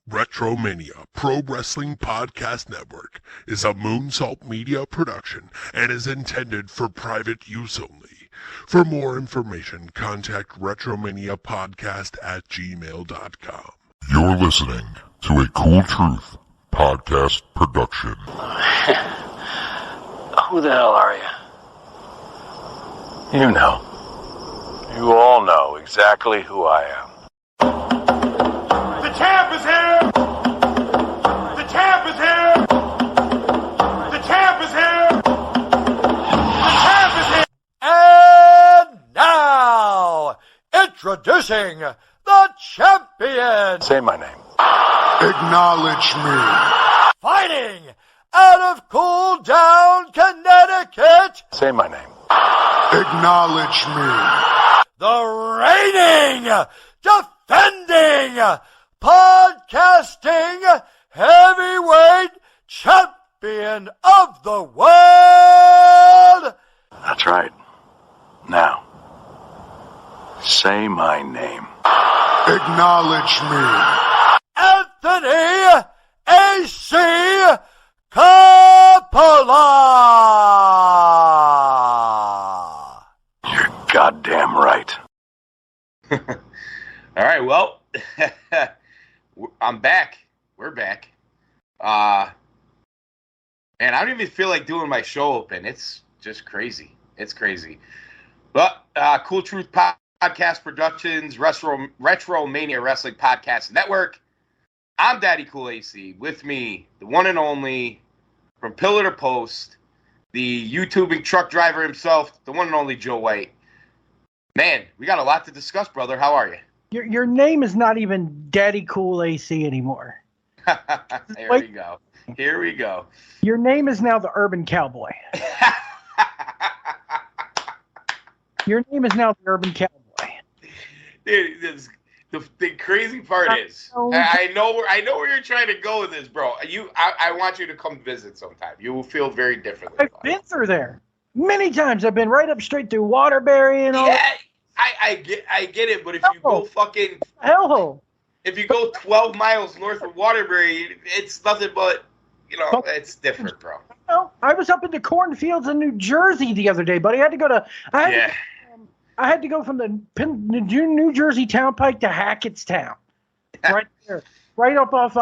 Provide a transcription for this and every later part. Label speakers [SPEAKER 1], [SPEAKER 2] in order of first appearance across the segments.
[SPEAKER 1] Retromania Pro Wrestling Podcast Network is a Moonsault Media production and is intended for private use only. For more information, contact retromaniapodcast@gmail.com. You're listening to a Cool Truth podcast production.
[SPEAKER 2] Who the hell are you? You know. You all know exactly who I am.
[SPEAKER 3] The champ is here! The champ is here! The champ is here! The champ is here! And now, introducing the champion!
[SPEAKER 2] Say my name.
[SPEAKER 4] Acknowledge me.
[SPEAKER 3] Fighting out of Cool Down, Connecticut!
[SPEAKER 2] Say my name.
[SPEAKER 4] Acknowledge me.
[SPEAKER 3] The reigning, defending, podcasting heavyweight champion of the world!
[SPEAKER 2] That's right. Now, say my name.
[SPEAKER 4] Acknowledge me.
[SPEAKER 3] Anthony A.C. Coppola!
[SPEAKER 2] You're goddamn right.
[SPEAKER 5] All right, well, I'm back. We're back. And I don't even feel like doing my show open. It's just crazy. It's crazy. But Cool Truth Podcast Productions, Retromania Wrestling Podcast Network. I'm Daddy Cool AC. With me, the one and only, from pillar to post, the YouTubing truck driver himself, the one and only Joe White. Man, we got a lot to discuss, brother. How are you?
[SPEAKER 6] Your name is not even Daddy Cool AC anymore.
[SPEAKER 5] Here we go. Here we go.
[SPEAKER 6] Your name is now the Urban Cowboy. Your name is now the Urban Cowboy.
[SPEAKER 5] Dude, the crazy part is, I know where you're trying to go with this, bro. I want you to come visit sometime. You will feel very differently.
[SPEAKER 6] I've been through there many times. I've been right up straight through Waterbury and all.
[SPEAKER 5] Yeah, I get it, but if you go fucking
[SPEAKER 6] hellhole,
[SPEAKER 5] if you go 12 miles north of Waterbury, it's nothing but, it's different, bro.
[SPEAKER 6] I was up in the cornfields in New Jersey the other day, buddy. I had to go to. I had to go from the New Jersey Turnpike to Hackettstown, right there, right up off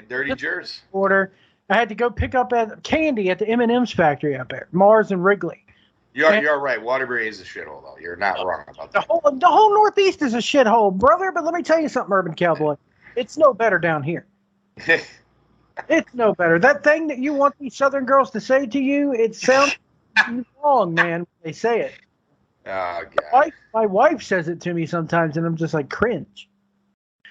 [SPEAKER 5] Dirty Jersey
[SPEAKER 6] border. I had to go pick up candy at the M&M's factory up there, Mars and Wrigley.
[SPEAKER 5] You're right. Waterbury is a shithole, though. You're not wrong about that.
[SPEAKER 6] The whole Northeast is a shithole, brother. But let me tell you something, Urban Cowboy. It's no better down here. It's no better. That thing that you want these Southern girls to say to you, it sounds wrong, man, when they say it.
[SPEAKER 5] Oh, God.
[SPEAKER 6] My wife says it to me sometimes, and I'm just like, cringe.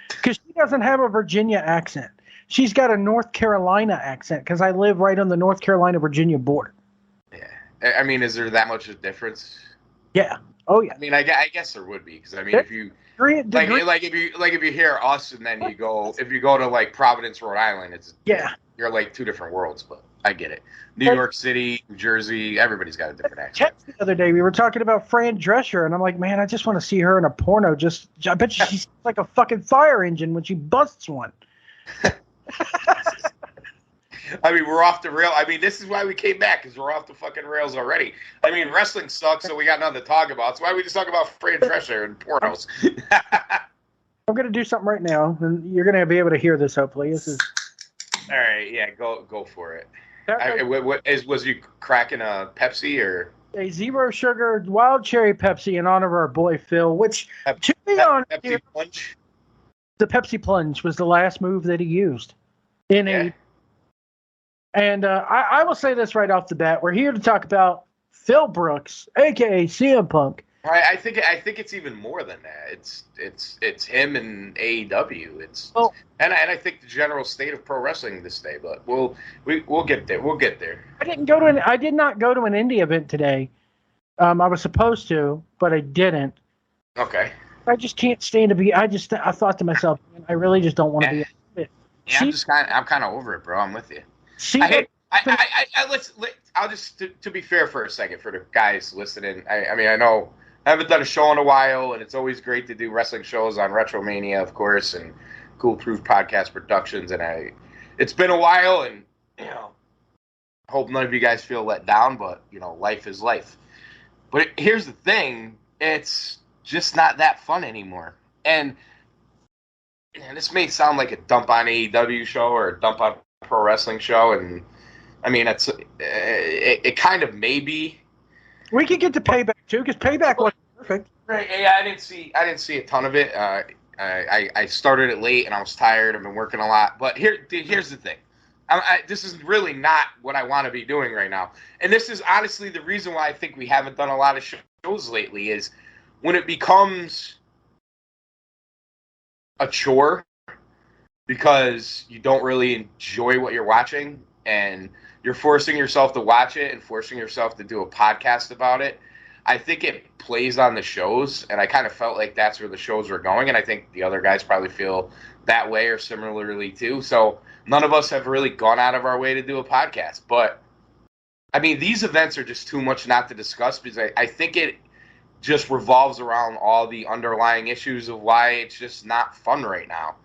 [SPEAKER 6] Because she doesn't have a Virginia accent. She's got a North Carolina accent, because I live right on the North Carolina-Virginia border.
[SPEAKER 5] Yeah. I mean, is there that much of a difference?
[SPEAKER 6] Yeah. Oh, yeah.
[SPEAKER 5] I mean, I guess there would be, because, I mean, if you... if you hear us and then if you go to like Providence, Rhode Island, you're like two different worlds, but I get it. New York City, New Jersey, everybody's got a different accent.
[SPEAKER 6] The other day we were talking about Fran Drescher, and I'm like, man, I just want to see her in a porno. I bet she's like a fucking fire engine when she busts one.
[SPEAKER 5] I mean, we're off the rail. I mean, this is why we came back, because we're off the fucking rails already. I mean, wrestling sucks, so we got nothing to talk about. That's why we just talk about Fran Drescher and pornos.
[SPEAKER 6] I'm going to do something right now, and you're going to be able to hear this, hopefully. This is...
[SPEAKER 5] All right, yeah, go for it. Was you cracking a Pepsi or...
[SPEAKER 6] A zero sugar wild cherry Pepsi in honor of our boy Phil, which, to be honest,
[SPEAKER 5] Pepsi Plunge?
[SPEAKER 6] The Pepsi Plunge was the last move that he used. And I will say this right off the bat. We're here to talk about Phil Brooks, a.k.a. CM Punk.
[SPEAKER 5] I think it's even more than that. It's him and AEW. And I think the general state of pro wrestling this day. But we'll get there. We'll get there.
[SPEAKER 6] I did not go to an indie event today. I was supposed to, but I didn't.
[SPEAKER 5] Okay.
[SPEAKER 6] I just can't stand to be. I thought to myself, I really just don't want to be.
[SPEAKER 5] Yeah, I'm kind of over it, bro. I'm with you. I'll just to be fair for a second for the guys listening. I mean, I know I haven't done a show in a while, and it's always great to do wrestling shows on Retromania, of course, and Cool Truth Podcast Productions, and it's been a while, and hope none of you guys feel let down, but life is life. But here's the thing, it's just not that fun anymore. And this may sound like a dump on AEW show or a dump on pro wrestling show, and I mean it kind of may be.
[SPEAKER 6] We could get to Payback too, because Payback was perfect.
[SPEAKER 5] Right? Yeah, I didn't see a ton of it. I started it late and I was tired. I've been working a lot, but here's the thing. This is really not what I want to be doing right now, and this is honestly the reason why I think we haven't done a lot of shows lately. Is when it becomes a chore because you don't really enjoy what you're watching and you're forcing yourself to watch it and forcing yourself to do a podcast about it. I think it plays on the shows, and I kind of felt like that's where the shows were going, and I think the other guys probably feel that way or similarly too. So none of us have really gone out of our way to do a podcast. But, I mean, these events are just too much not to discuss because I think it just revolves around all the underlying issues of why it's just not fun right now.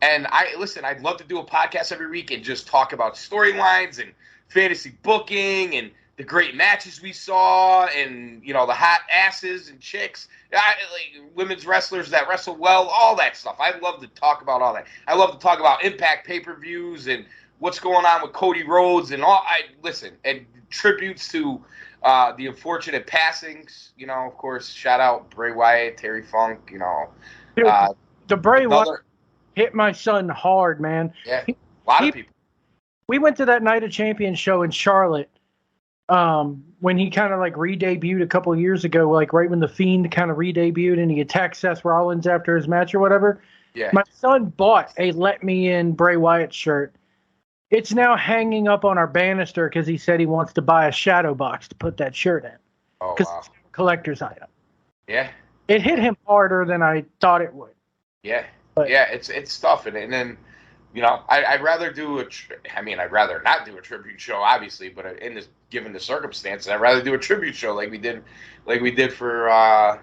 [SPEAKER 5] And I'd love to do a podcast every week and just talk about storylines and fantasy booking and the great matches we saw and, the hot asses and chicks, like women's wrestlers that wrestle well, all that stuff. I love to talk about all that. I love to talk about Impact pay-per-views and what's going on with Cody Rhodes and all. And tributes to the unfortunate passings. Of course, shout out Bray Wyatt, Terry Funk,
[SPEAKER 6] the Bray Wyatt hit my son hard, man.
[SPEAKER 5] Yeah, a lot of people.
[SPEAKER 6] We went to that Night of Champions show in Charlotte when he kind of like re-debuted a couple of years ago, like right when The Fiend kind of re-debuted and he attacked Seth Rollins after his match or whatever.
[SPEAKER 5] Yeah.
[SPEAKER 6] My son bought a Let Me In Bray Wyatt shirt. It's now hanging up on our banister because he said he wants to buy a shadow box to put that shirt in.
[SPEAKER 5] Oh,
[SPEAKER 6] because
[SPEAKER 5] wow.
[SPEAKER 6] it's a collector's item.
[SPEAKER 5] Yeah.
[SPEAKER 6] It hit him harder than I thought it would.
[SPEAKER 5] Yeah.
[SPEAKER 6] But,
[SPEAKER 5] yeah, it's tough. And then, I'd rather do I'd rather not do a tribute show, obviously, but given the circumstances, I'd rather do a tribute show like we did for,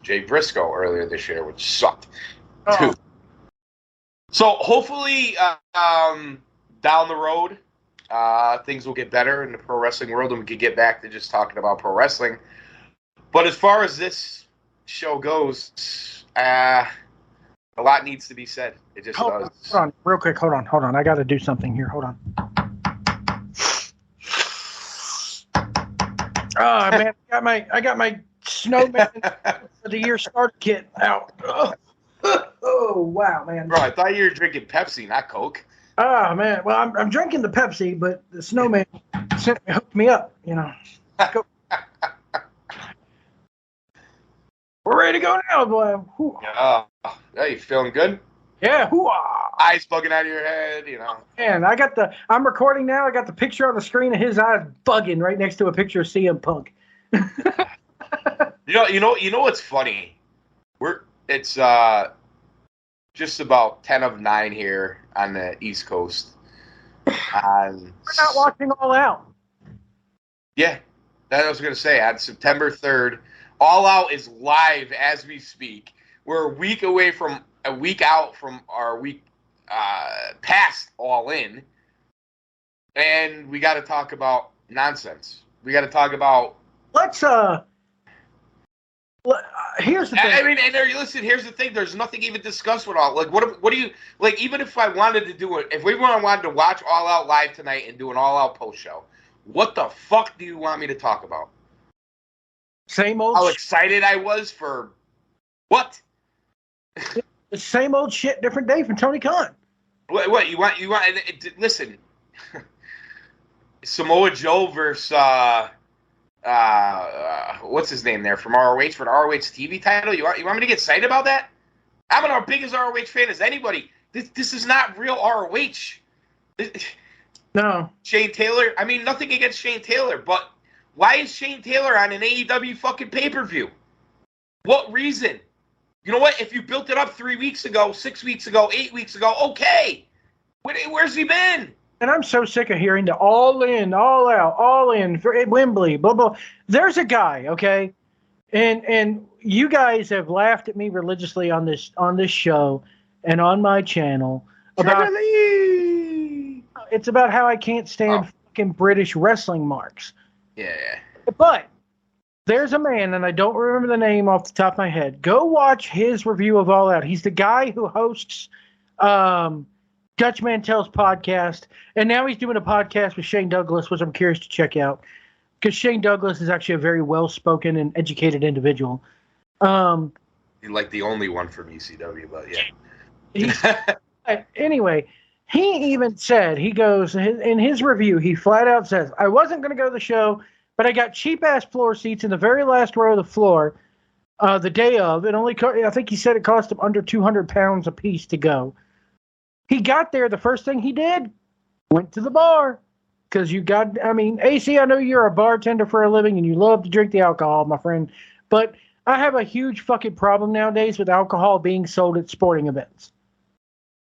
[SPEAKER 5] Jay Briscoe earlier this year, which sucked. Too. So hopefully, down the road, things will get better in the pro wrestling world and we can get back to just talking about pro wrestling. But as far as this show goes, a lot needs to be said. It just does.
[SPEAKER 6] Hold on, real quick. Hold on. I got to do something here. Hold on. Oh man, I got my snowman for the year starter kit out. Oh wow, man.
[SPEAKER 5] Bro, I thought you were drinking Pepsi, not Coke.
[SPEAKER 6] Oh man, well I'm drinking the Pepsi, but the snowman hooked me up. Go. We're ready to go now, boy.
[SPEAKER 5] Yeah, you feeling good?
[SPEAKER 6] Yeah, hoo-ah.
[SPEAKER 5] Eyes bugging out of your head,
[SPEAKER 6] Man, I'm recording now. I got the picture on the screen of his eyes bugging right next to a picture of CM Punk.
[SPEAKER 5] You know what's funny? It's just about 10 of 9 here on the East Coast.
[SPEAKER 6] We're not watching All Out.
[SPEAKER 5] Yeah, that I was going to say. On September 3rd, All Out is live as we speak. We're a week out from our week past All In, and we got to talk about nonsense. We got to talk about.
[SPEAKER 6] Let's here's the thing.
[SPEAKER 5] I mean, and listen. Here's the thing. There's nothing even discussed with all. Like, what do you like? Even if I wanted to do it, if we wanted to watch All Out live tonight and do an All Out post show, what the fuck do you want me to talk about?
[SPEAKER 6] Same old.
[SPEAKER 5] How excited I was for what?
[SPEAKER 6] The same old shit, different day from Tony Khan.
[SPEAKER 5] What you want? Listen, Samoa Joe versus what's his name there from ROH for the ROH TV title. You want me to get excited about that? I'm our biggest ROH fan as anybody. This is not real ROH.
[SPEAKER 6] No.
[SPEAKER 5] Shane Taylor. I mean, nothing against Shane Taylor, but why is Shane Taylor on an AEW fucking pay-per-view? What reason? You know what? If you built it up 3 weeks ago, 6 weeks ago, 8 weeks ago, okay. Where's he been?
[SPEAKER 6] And I'm so sick of hearing the all in, all out, all in for Wembley, blah, blah. There's a guy, okay? And you guys have laughed at me religiously on this show and on my channel about it's about how I can't stand fucking British wrestling marks.
[SPEAKER 5] Yeah.
[SPEAKER 6] But there's a man, and I don't remember the name off the top of my head. Go watch his review of All Out. He's the guy who hosts Dutch Mantel's podcast, and now he's doing a podcast with Shane Douglas, which I'm curious to check out, because Shane Douglas is actually a very well-spoken and educated individual.
[SPEAKER 5] You're like the only one from ECW, but yeah.
[SPEAKER 6] Anyway, he even said, he goes, in his review, he flat out says, I wasn't going to go to the show, but I got cheap-ass floor seats in the very last row of the floor the day of. It only, I think he said it cost him under 200 pounds a piece to go. He got there, the first thing he did, went to the bar. Because AC, I know you're a bartender for a living and you love to drink the alcohol, my friend. But I have a huge fucking problem nowadays with alcohol being sold at sporting events.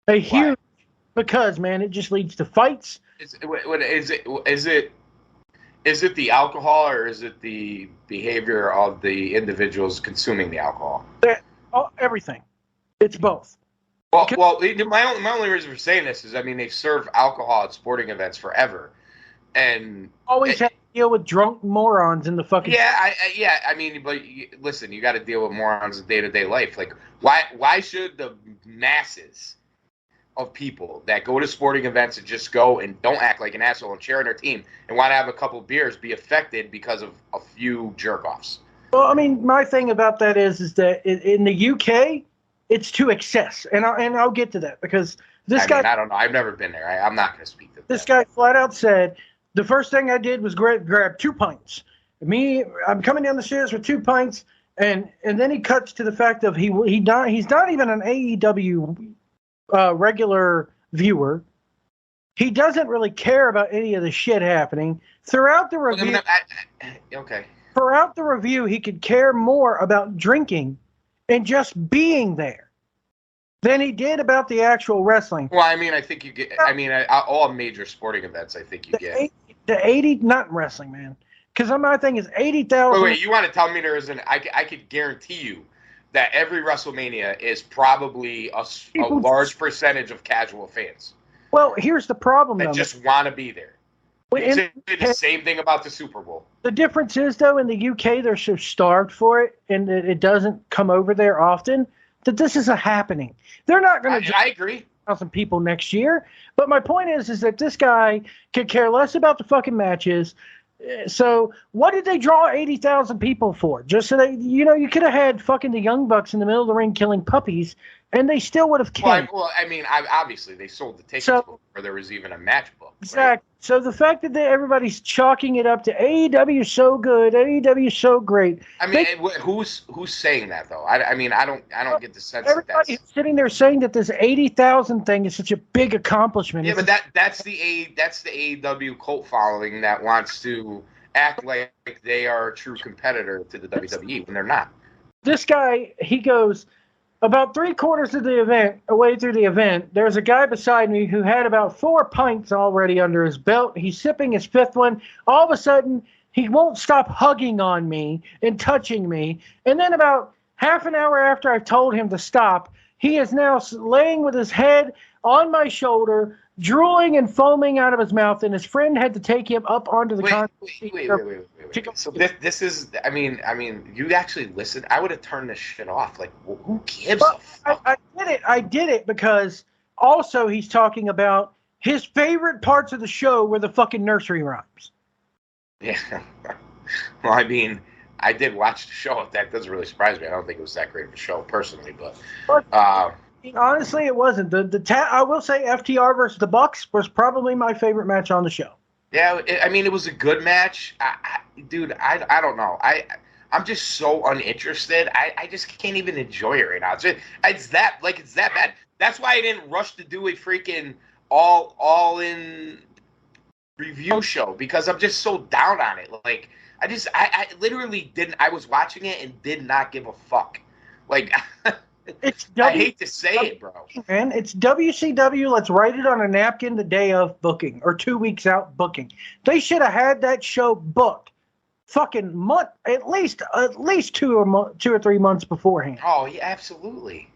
[SPEAKER 6] Because, man, it just leads to fights.
[SPEAKER 5] Is it the alcohol or is it the behavior of the individuals consuming the alcohol?
[SPEAKER 6] Everything. It's both.
[SPEAKER 5] Well, my only reason for saying this is, they serve alcohol at sporting events forever, and
[SPEAKER 6] always have to deal with drunk morons in the fucking.
[SPEAKER 5] But listen, you got to deal with morons in day-to-day life. Like, why should the masses of people that go to sporting events and just go and don't act like an asshole and cheer on their team and want to have a couple beers be affected because of a few jerk-offs?
[SPEAKER 6] Well, my thing about that is that in the UK. It's to excess, and I'll get to that because this guy.
[SPEAKER 5] I don't know. I've never been there. I'm not going to speak to
[SPEAKER 6] this guy. Flat out said the first thing I did was grab 2 pints. I'm coming down the stairs with 2 pints, and then he cuts to the fact of he's not even an AEW regular viewer. He doesn't really care about any of the shit happening throughout the review.
[SPEAKER 5] Okay.
[SPEAKER 6] Throughout the review, he could care more about drinking and just being there than he did about the actual wrestling.
[SPEAKER 5] Well, I think you get. All major sporting events, I think you get.
[SPEAKER 6] The 80, not wrestling, man. Because my thing is 80,000.
[SPEAKER 5] Wait, you want to tell me there isn't? I could guarantee you that every WrestleMania is probably a large percentage of casual fans.
[SPEAKER 6] Well, here's the problem,
[SPEAKER 5] that just want to be there. It's the same thing about the Super Bowl.
[SPEAKER 6] The difference is, though, in the UK, they're so starved for it, and it doesn't come over there often, that this is a happening. They're not going to.
[SPEAKER 5] I agree.
[SPEAKER 6] 1,000 people next year. But my point is that this guy could care less about the fucking matches. So what did they draw 80,000 people for? Just so that, you could have had fucking the Young Bucks in the middle of the ring killing puppies, and they still would have came.
[SPEAKER 5] Obviously they sold the tickets before there was even a match book.
[SPEAKER 6] Exactly.
[SPEAKER 5] Right?
[SPEAKER 6] So the fact that everybody's chalking it up to AEW so good, AEW so great.
[SPEAKER 5] Who's saying that though? I don't get the sense that
[SPEAKER 6] everybody's sitting there saying that this 80,000 thing is such a big accomplishment.
[SPEAKER 5] Yeah, but that's the AEW cult following that wants to act like they are a true competitor to the WWE when they're not.
[SPEAKER 6] This guy, he goes, about 3/4 of the event, away through the event, there's a guy beside me who had about 4 pints already under his belt. He's sipping his 5th one. All of a sudden, he won't stop hugging on me and touching me. And then about half an hour after I've told him to stop, he is now laying with his head on my shoulder, drooling and foaming out of his mouth, and his friend had to take him up onto the
[SPEAKER 5] Wait. So this is, you actually listen. I would have turned this shit off. Like, who gives a fuck?
[SPEAKER 6] I did it because also he's talking about his favorite parts of the show were the fucking nursery rhymes.
[SPEAKER 5] Yeah. Well, I did watch the show. That doesn't really surprise me. I don't think it was that great of a show personally, but
[SPEAKER 6] honestly, it wasn't. I will say FTR versus the Bucks was probably my favorite match on the show.
[SPEAKER 5] Yeah, it was a good match. Dude, I don't know. I'm just so uninterested. I just can't even enjoy it right now. It's that bad. That's why I didn't rush to do a freaking all in review show, because I'm just so down on it. Like, I literally didn't. I was watching it and did not give a fuck. Like, I hate to say it, bro.
[SPEAKER 6] Man, it's WCW. Let's write it on a napkin the day of booking or 2 weeks out booking. They should have had that show booked fucking month, at least 2 or 3 months beforehand.
[SPEAKER 5] Oh, yeah, absolutely.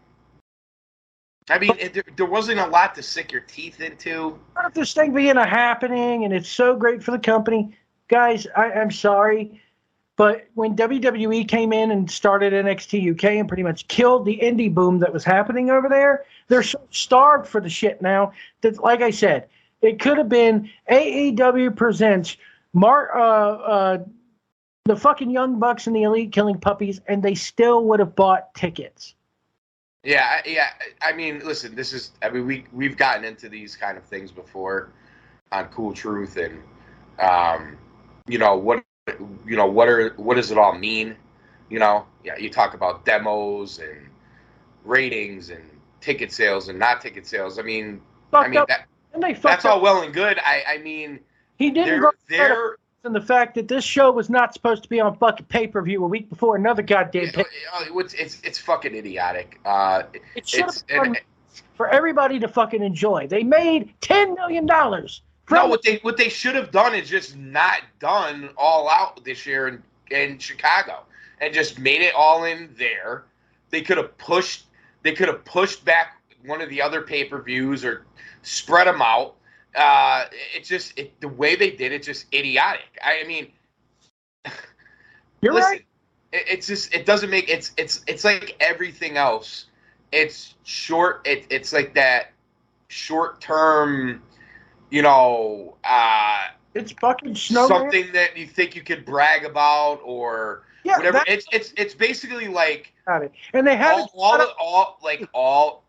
[SPEAKER 5] I mean, there wasn't a lot to sink your teeth into.
[SPEAKER 6] Part of this thing being a happening, and it's so great for the company. Guys, I'm sorry, but when WWE came in and started NXT UK and pretty much killed the indie boom that was happening over there, they're so starved for the shit now that, like I said, it could have been AEW presents the fucking Young Bucks and the Elite killing puppies, and they still would have bought tickets.
[SPEAKER 5] Yeah. I mean, listen, we've gotten into these kind of things before on Cool Truth, and what does it all mean? You talk about demos and ratings and ticket sales and not ticket sales. That's all well and good. I mean,
[SPEAKER 6] he didn't
[SPEAKER 5] they're
[SPEAKER 6] and the fact that this show was not supposed to be on fucking pay-per-view a week before another goddamn
[SPEAKER 5] it's fucking idiotic.
[SPEAKER 6] It should have been for everybody to fucking enjoy. They made $10 million.
[SPEAKER 5] What they should have done is just not done all out this year in Chicago and just made it all in there. They could have pushed back one of the other pay-per-views or spread them out. The way they did it, just idiotic. I mean,
[SPEAKER 6] you're right.
[SPEAKER 5] It doesn't make it's like everything else. It's short. It's like that short term,
[SPEAKER 6] it's fucking snow.
[SPEAKER 5] Something that you think you could brag about or whatever. It's basically like,
[SPEAKER 6] and they have
[SPEAKER 5] all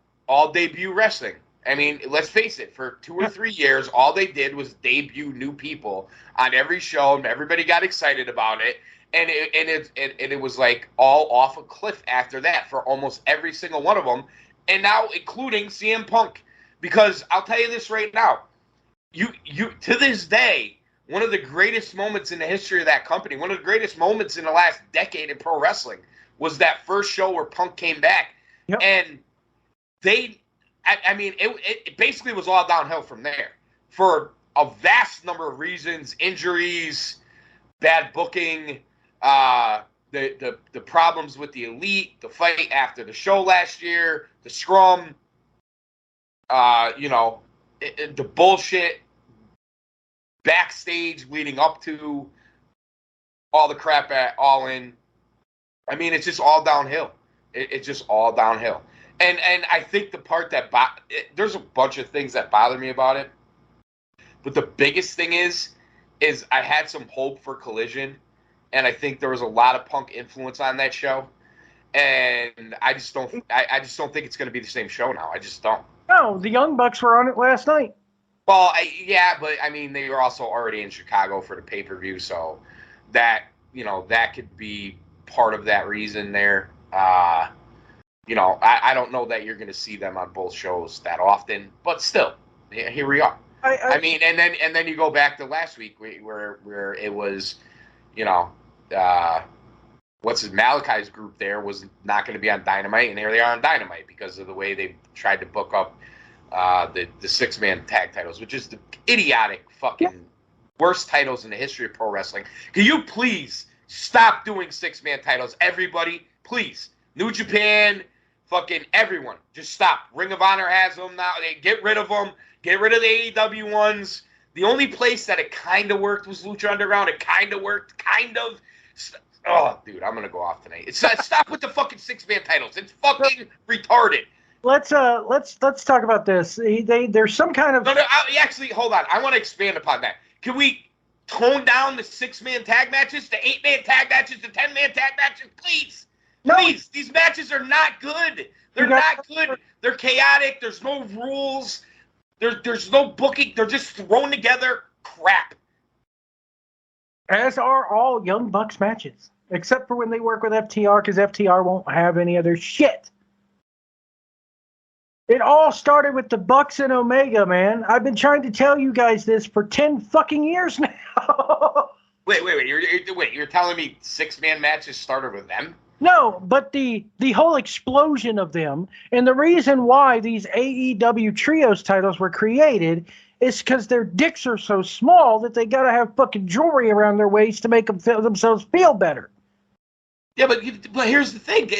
[SPEAKER 5] debut wrestling. I mean, let's face it, for 2 or 3 years, all they did was debut new people on every show, and everybody got excited about it. And it was like all off a cliff after that for almost every single one of them, and now including CM Punk. Because I'll tell you this right now, you to this day, one of the greatest moments in the history of that company, one of the greatest moments in the last decade in pro wrestling, was that first show where Punk came back, and it basically was all downhill from there for a vast number of reasons: injuries, bad booking, the problems with the Elite, the fight after the show last year, the scrum, the bullshit backstage leading up to all the crap at All In. I mean, it's just all downhill. It's just all downhill. And I think the part that there's a bunch of things that bother me about it, but the biggest thing is I had some hope for Collision, and I think there was a lot of Punk influence on that show, and I just don't think it's going to be the same show now. I just don't.
[SPEAKER 6] No, the Young Bucks were on it last night.
[SPEAKER 5] Well, but I mean, they were also already in Chicago for the pay-per-view, so that could be part of that reason there. I don't know that you're going to see them on both shows that often, but still, here we are. I mean, and then you go back to last week where it was, Malachi's group there was not going to be on Dynamite, and here they are on Dynamite because of the way they tried to book up the 6-man tag titles, which is the idiotic fucking worst titles in the history of pro wrestling. Can you please stop doing 6-man titles, everybody? Please, New Japan. Fucking everyone, just stop. Ring of Honor has them now. They get rid of them. Get rid of the AEW ones. The only place that it kind of worked was Lucha Underground. It kind of worked, kind of. Oh, dude, I'm gonna go off tonight. Stop with the fucking 6-man titles. It's fucking retarded.
[SPEAKER 6] Let's talk about this. There's some kind of.
[SPEAKER 5] No, actually, hold on. I want to expand upon that. Can we tone down the 6-man tag matches, the 8-man tag matches, the 10-man tag matches, please? Please, these matches are not good. They're not good. They're chaotic. There's no rules. There's no booking. They're just thrown together crap.
[SPEAKER 6] As are all Young Bucks matches, except for when they work with FTR, because FTR won't have any other shit. It all started with the Bucks and Omega, man. I've been trying to tell you guys this for 10 fucking years now.
[SPEAKER 5] Wait. You're telling me 6-man matches started with them?
[SPEAKER 6] No, but the whole explosion of them, and the reason why these AEW trios titles were created is because their dicks are so small that they got to have fucking jewelry around their waist to make themselves feel better.
[SPEAKER 5] Yeah, but here's the thing.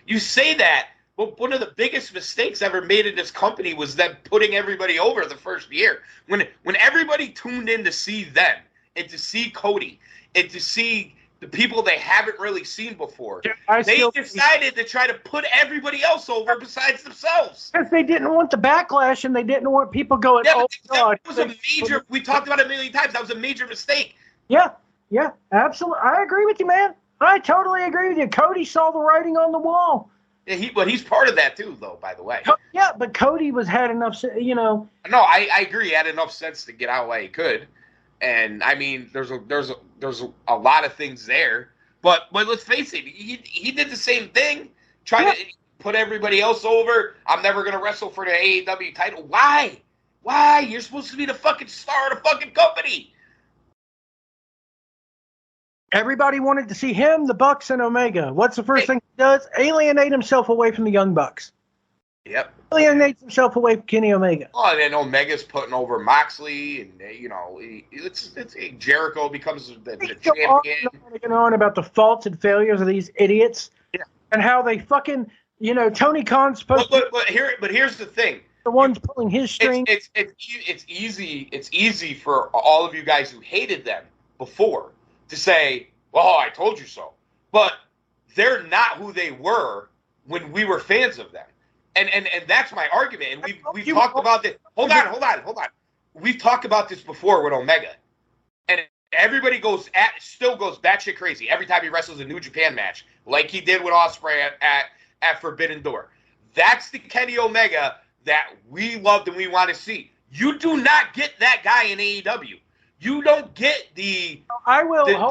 [SPEAKER 5] You say that, But one of the biggest mistakes ever made in this company was them putting everybody over the first year. When everybody tuned in to see them and to see Cody and to see the people they haven't really seen before, they decided to try to put everybody else over besides themselves.
[SPEAKER 6] Because they didn't want the backlash and they didn't want people going,
[SPEAKER 5] Yeah,
[SPEAKER 6] oh, God.
[SPEAKER 5] that was a major, we talked about it a million times, that was a major mistake.
[SPEAKER 6] Yeah, absolutely. I agree with you, man. I totally agree with you. Cody saw the writing on the wall.
[SPEAKER 5] Yeah, but he's part of that too, though, by the way.
[SPEAKER 6] Yeah, but Cody had enough,
[SPEAKER 5] No, I agree. He had enough sense to get out while he could. And I mean, there's a lot of things there, but let's face it, he did the same thing, trying to put everybody else over. I'm never gonna wrestle for the AEW title. Why? You're supposed to be the fucking star of the fucking company.
[SPEAKER 6] Everybody wanted to see him, the Bucks, and Omega. What's the first thing he does? Alienate himself away from the Young Bucks.
[SPEAKER 5] Yep.
[SPEAKER 6] Alienates himself away from Kenny Omega.
[SPEAKER 5] Oh, and then Omega's putting over Moxley, and it's Jericho becomes the champion.
[SPEAKER 6] On about the faults and failures of these idiots, and how they fucking, Tony Khan's supposed
[SPEAKER 5] but here's the thing:
[SPEAKER 6] the ones pulling his string.
[SPEAKER 5] It's easy for all of you guys who hated them before to say, "Well, I told you so," but they're not who they were when we were fans of them. And that's my argument. And we've talked about this. Hold on. We've talked about this before with Omega. And everybody still goes batshit crazy every time he wrestles a New Japan match, like he did with Ospreay at Forbidden Door. That's the Kenny Omega that we loved and we want to see. You do not get that guy in AEW. You don't get the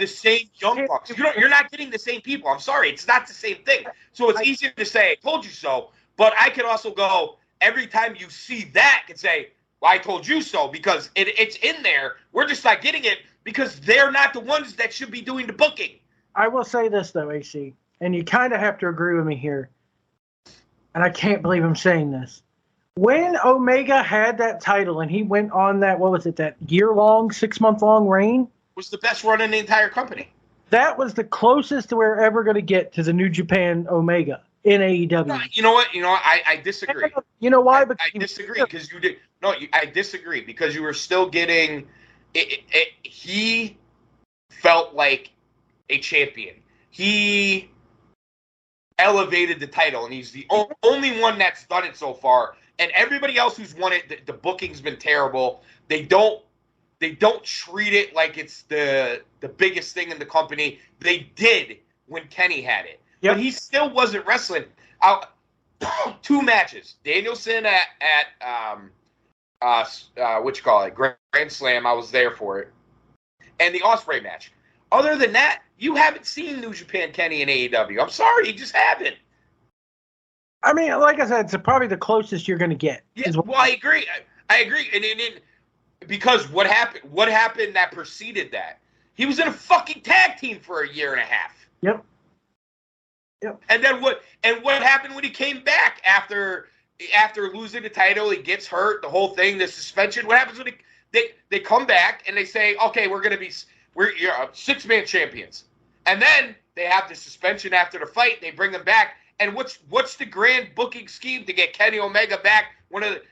[SPEAKER 5] same Young Bucks. You're not getting the same people. I'm sorry. It's not the same thing. So it's easier to say, I told you so. But I could also go, every time you see that, and say, well, I told you so, because it's in there. We're just not getting it because they're not the ones that should be doing the booking.
[SPEAKER 6] I will say this, though, AC, and you kind of have to agree with me here, and I can't believe I'm saying this. When Omega had that title and he went on that, that year-long, 6-month-long reign?
[SPEAKER 5] Was the best run in the entire company.
[SPEAKER 6] That was the closest we're ever going to get to the New Japan Omega in AEW.
[SPEAKER 5] You know what? I disagree.
[SPEAKER 6] You know why?
[SPEAKER 5] I disagree because you did. No, I disagree because you were still getting. He felt like a champion. He elevated the title, and he's the only one that's done it so far. And everybody else who's won it, the booking's been terrible. They don't treat it like it's the biggest thing in the company. They did when Kenny had it. Yep. But he still wasn't wrestling. 2 matches. Danielson at Grand Slam. I was there for it. And the Ospreay match. Other than that, you haven't seen New Japan Kenny in AEW. I'm sorry, you just haven't.
[SPEAKER 6] I mean, like I said, it's probably the closest you're going to get.
[SPEAKER 5] Yeah, well, I agree. I agree. And because what happened that preceded that? He was in a fucking tag team for a year and a half.
[SPEAKER 6] Yep.
[SPEAKER 5] And then what happened when he came back after losing the title? He gets hurt, the whole thing, the suspension. What happens when they come back and they say, okay, you're 6-man champions. And then they have the suspension after the fight, they bring him back. And what's the grand booking scheme to get Kenny Omega back,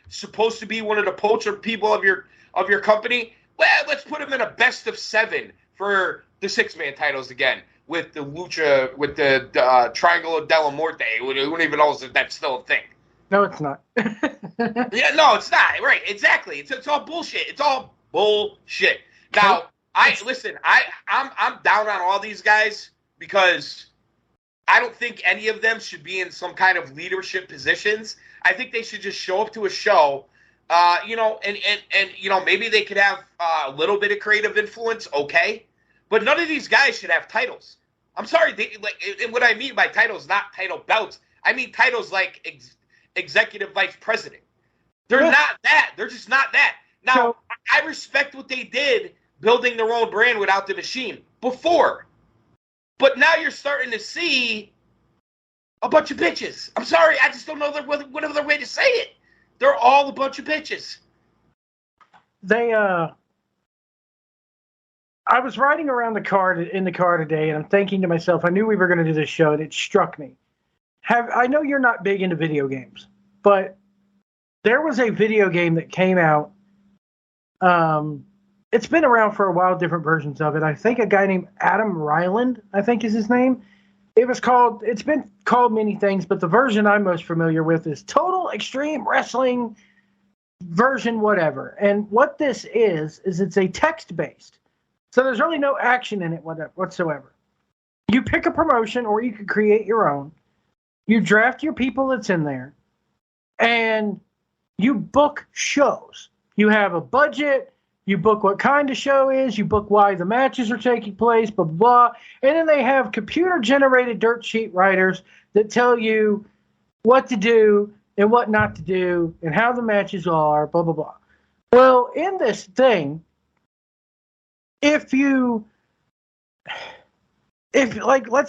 [SPEAKER 5] supposed to be one of the poacher people of your company? Well, let's put him in a best of 7 for the 6-man titles again. With the Lucha, with the Triangle of Della Morte. Who don't even know if that's still a thing.
[SPEAKER 6] No, it's not.
[SPEAKER 5] Yeah, no, it's not. Right, exactly. It's all bullshit. It's all bullshit. Now, I'm down on all these guys because I don't think any of them should be in some kind of leadership positions. I think they should just show up to a show, and maybe they could have a little bit of creative influence, okay? But none of these guys should have titles. I'm sorry. And what I mean by titles, not title belts. I mean titles like executive vice president. They're not that. They're just not that. Now, I respect what they did building their own brand without the machine before. But now you're starting to see a bunch of bitches. I'm sorry. I just don't know what other way to say it. They're all a bunch of bitches.
[SPEAKER 6] I was riding around in the car today, and I'm thinking to myself, I knew we were going to do this show, and it struck me I know you're not big into video games, but there was a video game that came out. It's been around for a while, different versions of it. I think a guy named Adam Ryland, I think is his name. It's been called many things, but the version I'm most familiar with is Total Extreme Wrestling version whatever. And what this is it's a text-based. So there's really no action in it whatsoever. You pick a promotion or you can create your own. You draft your people that's in there. And you book shows. You have a budget. You book what kind of show is. You book why the matches are taking place, blah, blah, blah. And then they have computer-generated dirt sheet writers that tell you what to do and what not to do and how the matches are, blah, blah, blah. Well, in this thing, if let's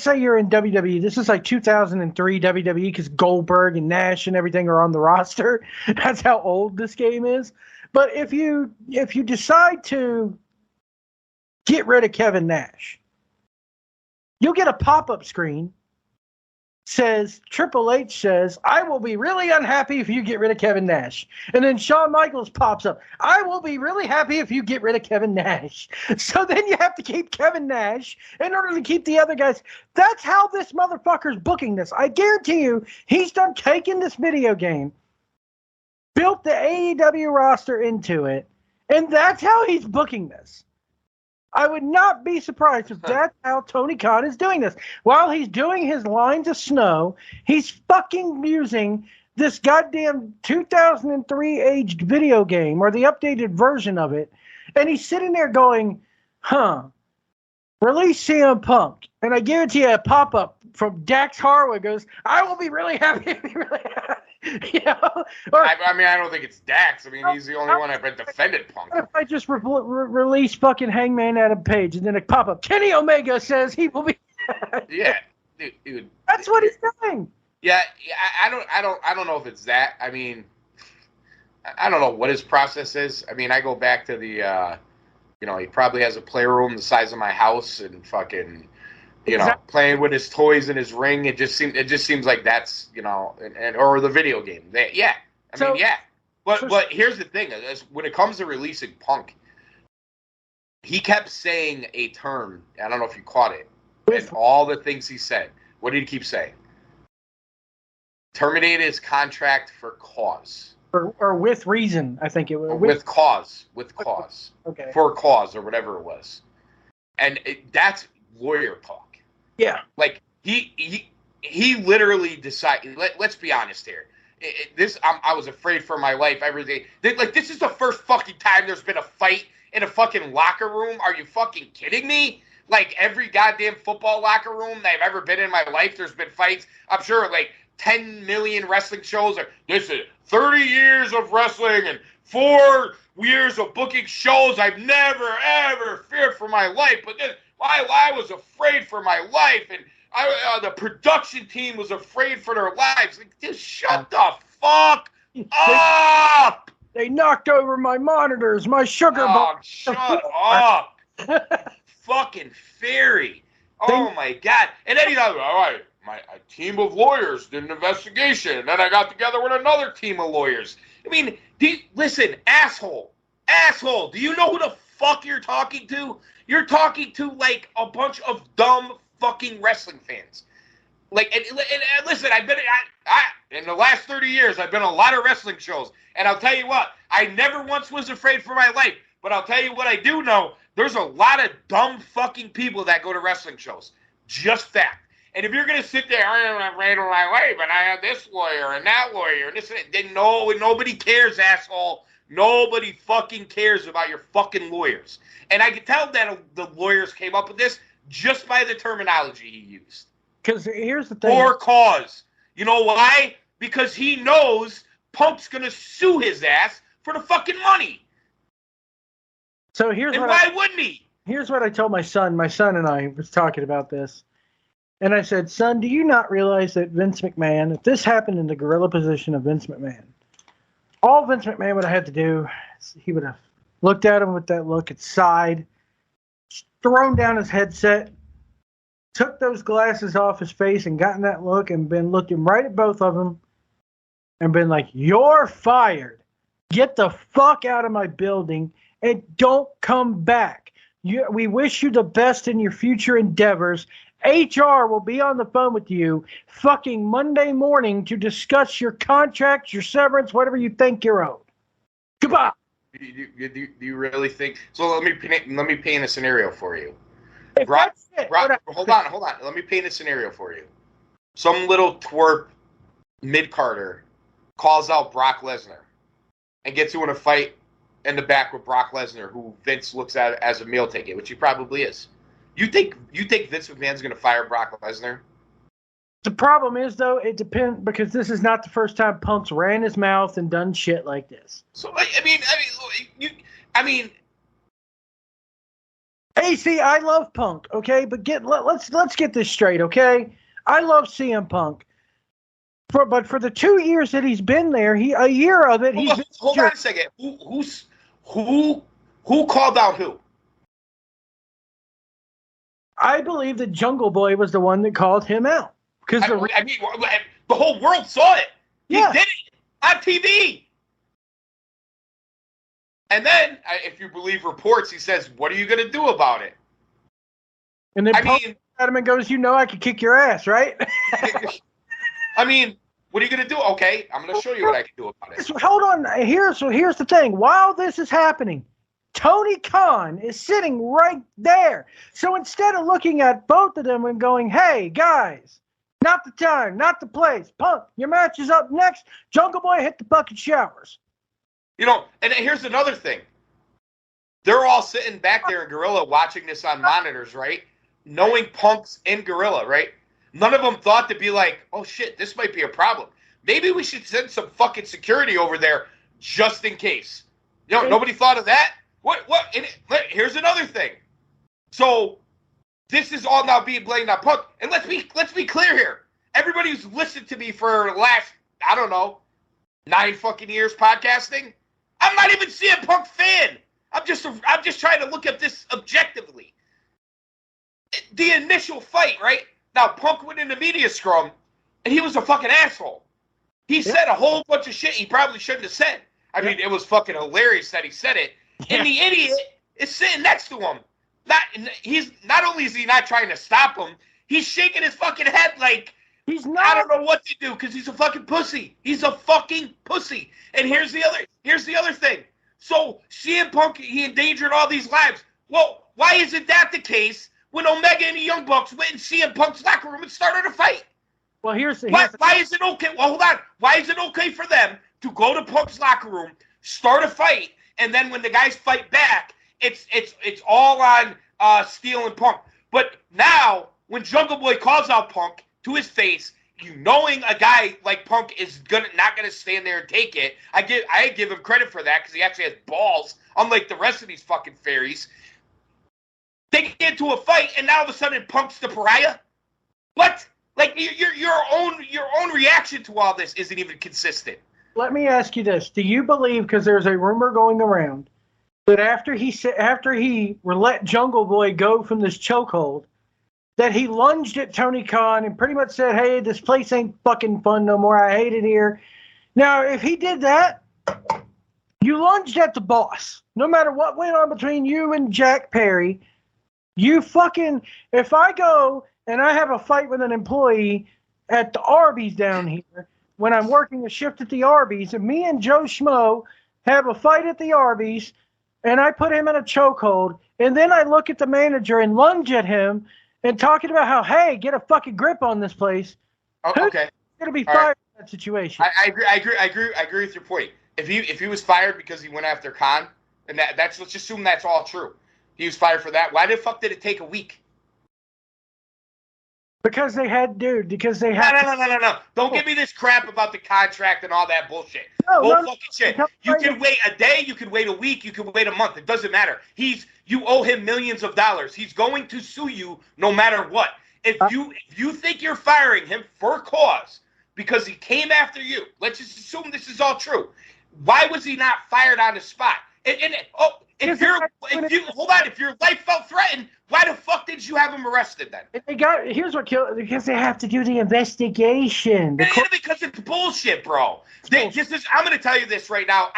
[SPEAKER 6] say you're in WWE, this is like 2003 WWE because Goldberg and Nash and everything are on the roster. That's how old this game is. But if you decide to get rid of Kevin Nash, you'll get a pop-up screen says, Triple H says, I will be really unhappy if you get rid of Kevin Nash. And then Shawn Michaels pops up, I will be really happy if you get rid of Kevin Nash. So then you have to keep Kevin Nash in order to keep the other guys. That's how this motherfucker's booking this. I guarantee you, he's done taking this video game, built the AEW roster into it, and that's how he's booking this. I would not be surprised if that's how Tony Khan is doing this. While he's doing his Lines of Snow, he's fucking using this goddamn 2003 aged video game or the updated version of it. And he's sitting there going, release CM Punk. And I guarantee you a pop-up from Dax Harwood goes, I will be really happy if you really happy. You know?
[SPEAKER 5] I mean, I don't think it's Dax. I mean, he's the only one that defended Punk.
[SPEAKER 6] If I just release fucking Hangman Adam Page and then a pop-up, Kenny Omega says he will be.
[SPEAKER 5] Yeah, dude.
[SPEAKER 6] That's what he's doing.
[SPEAKER 5] Yeah, I don't know if it's that. I mean, I don't know what his process is. I mean, I go back to the, he probably has a playroom the size of my house and fucking. Playing with his toys in his ring. It just seems like that's, or the video game. But here's the thing: when it comes to releasing Punk, he kept saying a term. I don't know if you caught it. And all the things he said. What did he keep saying? Terminate his contract for cause.
[SPEAKER 6] Or with reason, I think it was.
[SPEAKER 5] With cause.
[SPEAKER 6] Okay.
[SPEAKER 5] For cause or whatever it was. And that's lawyer talk.
[SPEAKER 6] Yeah.
[SPEAKER 5] Like, he literally decided, let's be honest here. I was afraid for my life every day. This is the first fucking time there's been a fight in a fucking locker room. Are you fucking kidding me? Like, every goddamn football locker room that I've ever been in my life, there's been fights. I'm sure, 10 million wrestling shows. This is 30 years of wrestling and 4 years of booking shows. I've never, ever feared for my life. But then I was afraid for my life. And the production team was afraid for their lives. Just shut the fuck up!
[SPEAKER 6] They knocked over my monitors, my sugar box.
[SPEAKER 5] Shut up! Fucking fairy. Oh, my God. And then he's like, all right, a team of lawyers did an investigation. And then I got together with another team of lawyers. I mean, listen, asshole. Do you know who the fuck you're talking to? You're talking to, a bunch of dumb fucking wrestling fans. And listen, I've been, in the last 30 years, I've been on a lot of wrestling shows. And I'll tell you what, I never once was afraid for my life. But I'll tell you what I do know, there's a lot of dumb fucking people that go to wrestling shows. Just fact. And if you're going to sit there, I'm afraid of my life, and I have this lawyer and that lawyer, and this and that, then nobody cares, asshole. Nobody fucking cares about your fucking lawyers. And I can tell that the lawyers came up with this just by the terminology he used.
[SPEAKER 6] Because here's the thing.
[SPEAKER 5] For cause. You know why? Because he knows Punk's going to sue his ass for the fucking money.
[SPEAKER 6] So
[SPEAKER 5] why wouldn't he?
[SPEAKER 6] Here's what I told my son. My son and I was talking about this. And I said, son, do you not realize that Vince McMahon, if this happened in the gorilla position of Vince McMahon, all Vince McMahon would have had to do, he would have looked at him with that look and sighed, thrown down his headset, took those glasses off his face and gotten that look and been looking right at both of them and been like, "You're fired. Get the fuck out of my building and don't come back. We wish you the best in your future endeavors. HR will be on the phone with you fucking Monday morning to discuss your contract, your severance, whatever you think you're owed. Goodbye."
[SPEAKER 5] Do you really think? So let me paint a scenario for you.
[SPEAKER 6] If that's it,
[SPEAKER 5] Hold on. Let me paint a scenario for you. Some little twerp mid-carder calls out Brock Lesnar and gets you in a fight in the back with Brock Lesnar, who Vince looks at as a meal ticket, which he probably is. You think Vince McMahon's going to fire Brock Lesnar?
[SPEAKER 6] The problem is, though, it depends, because this is not the first time Punk's ran his mouth and done shit like this.
[SPEAKER 5] So I mean.
[SPEAKER 6] Hey, see, I love Punk, okay, but let's get this straight, okay? I love CM Punk, but for the 2 years that he's been there, a year of it, he's
[SPEAKER 5] hold on a second. Who called out who?
[SPEAKER 6] I believe that Jungle Boy was the one that called him out. Because
[SPEAKER 5] the whole world saw it. He did it on TV. And then, if you believe reports, he says, "What are you going to do about it?"
[SPEAKER 6] And then Punk at him and goes, "You know I could kick your ass, right?"
[SPEAKER 5] I mean, what are you going to do? Okay, I'm going to show you what I can do about it.
[SPEAKER 6] So hold on. Here's the thing. While this is happening, Tony Khan is sitting right there. So instead of looking at both of them and going, "Hey, guys, not the time, not the place. Punk, your match is up next. Jungle Boy, hit the bucket showers."
[SPEAKER 5] You know, and here's another thing. They're all sitting back there in Gorilla watching this on monitors, right? Knowing Punk's in Gorilla, right? None of them thought to be like, "Oh, shit, this might be a problem. Maybe we should send some fucking security over there just in case." You know, nobody thought of that? Here's another thing. So this is all now being blamed on Punk. And let's be clear here. Everybody who's listened to me for the last, 9 fucking years podcasting, I'm not even CM Punk fan. I'm just trying to look at this objectively. The initial fight, right? Now Punk went in the media scrum and he was a fucking asshole. He said a whole bunch of shit he probably shouldn't have said. I mean, it was fucking hilarious that he said it. And the idiot is sitting next to him. Not only is he not trying to stop him, he's shaking his fucking head like
[SPEAKER 6] he's not.
[SPEAKER 5] I don't know what to do because he's a fucking pussy. He's a fucking pussy. And here's the other thing. So CM Punk, he endangered all these lives. Well, why isn't that the case when Omega and the Young Bucks went in CM Punk's locker room and started a fight?
[SPEAKER 6] Well,
[SPEAKER 5] why is it okay? Well, hold on. Why is it okay for them to go to Punk's locker room, start a fight, and then when the guys fight back, it's all on Steel and Punk? But now, when Jungle Boy calls out Punk to his face, you knowing a guy like Punk is not gonna stand there and take it, I give him credit for that because he actually has balls, unlike the rest of these fucking fairies. They get into a fight, and now all of a sudden Punk's the pariah. What? Like your own reaction to all this isn't even consistent.
[SPEAKER 6] Let me ask you this: do you believe, because there's a rumor going around, that after he let Jungle Boy go from this chokehold, that he lunged at Tony Khan and pretty much said, "Hey, this place ain't fucking fun no more. I hate it here." Now, if he did that, you lunged at the boss. No matter what went on between you and Jack Perry, if I go and I have a fight with an employee at the Arby's down here, when I'm working a shift at the Arby's, and me and Joe Schmo have a fight at the Arby's, and I put him in a chokehold, and then I look at the manager and lunge at him and talking about how, "Hey, get a fucking grip on this place."
[SPEAKER 5] Okay.
[SPEAKER 6] Who's going to be fired in that situation?
[SPEAKER 5] I agree with your point. If he was fired because he went after Khan, and let's just assume that's all true. He was fired for that. Why the fuck did it take a week?
[SPEAKER 6] Because they had.
[SPEAKER 5] No. Don't give me this crap about the contract and all that bullshit. No, fucking shit. You can wait a day, you can wait a week, you can wait a month. It doesn't matter. You owe him millions of dollars. He's going to sue you no matter what. If you think you're firing him for cause because he came after you, let's just assume this is all true. Why was he not fired on the spot? if your life felt threatened, why the fuck did you have him arrested then?
[SPEAKER 6] Here's what killed, because they have to do the investigation.
[SPEAKER 5] Because it's bullshit, bro. I'm going to tell you this right now.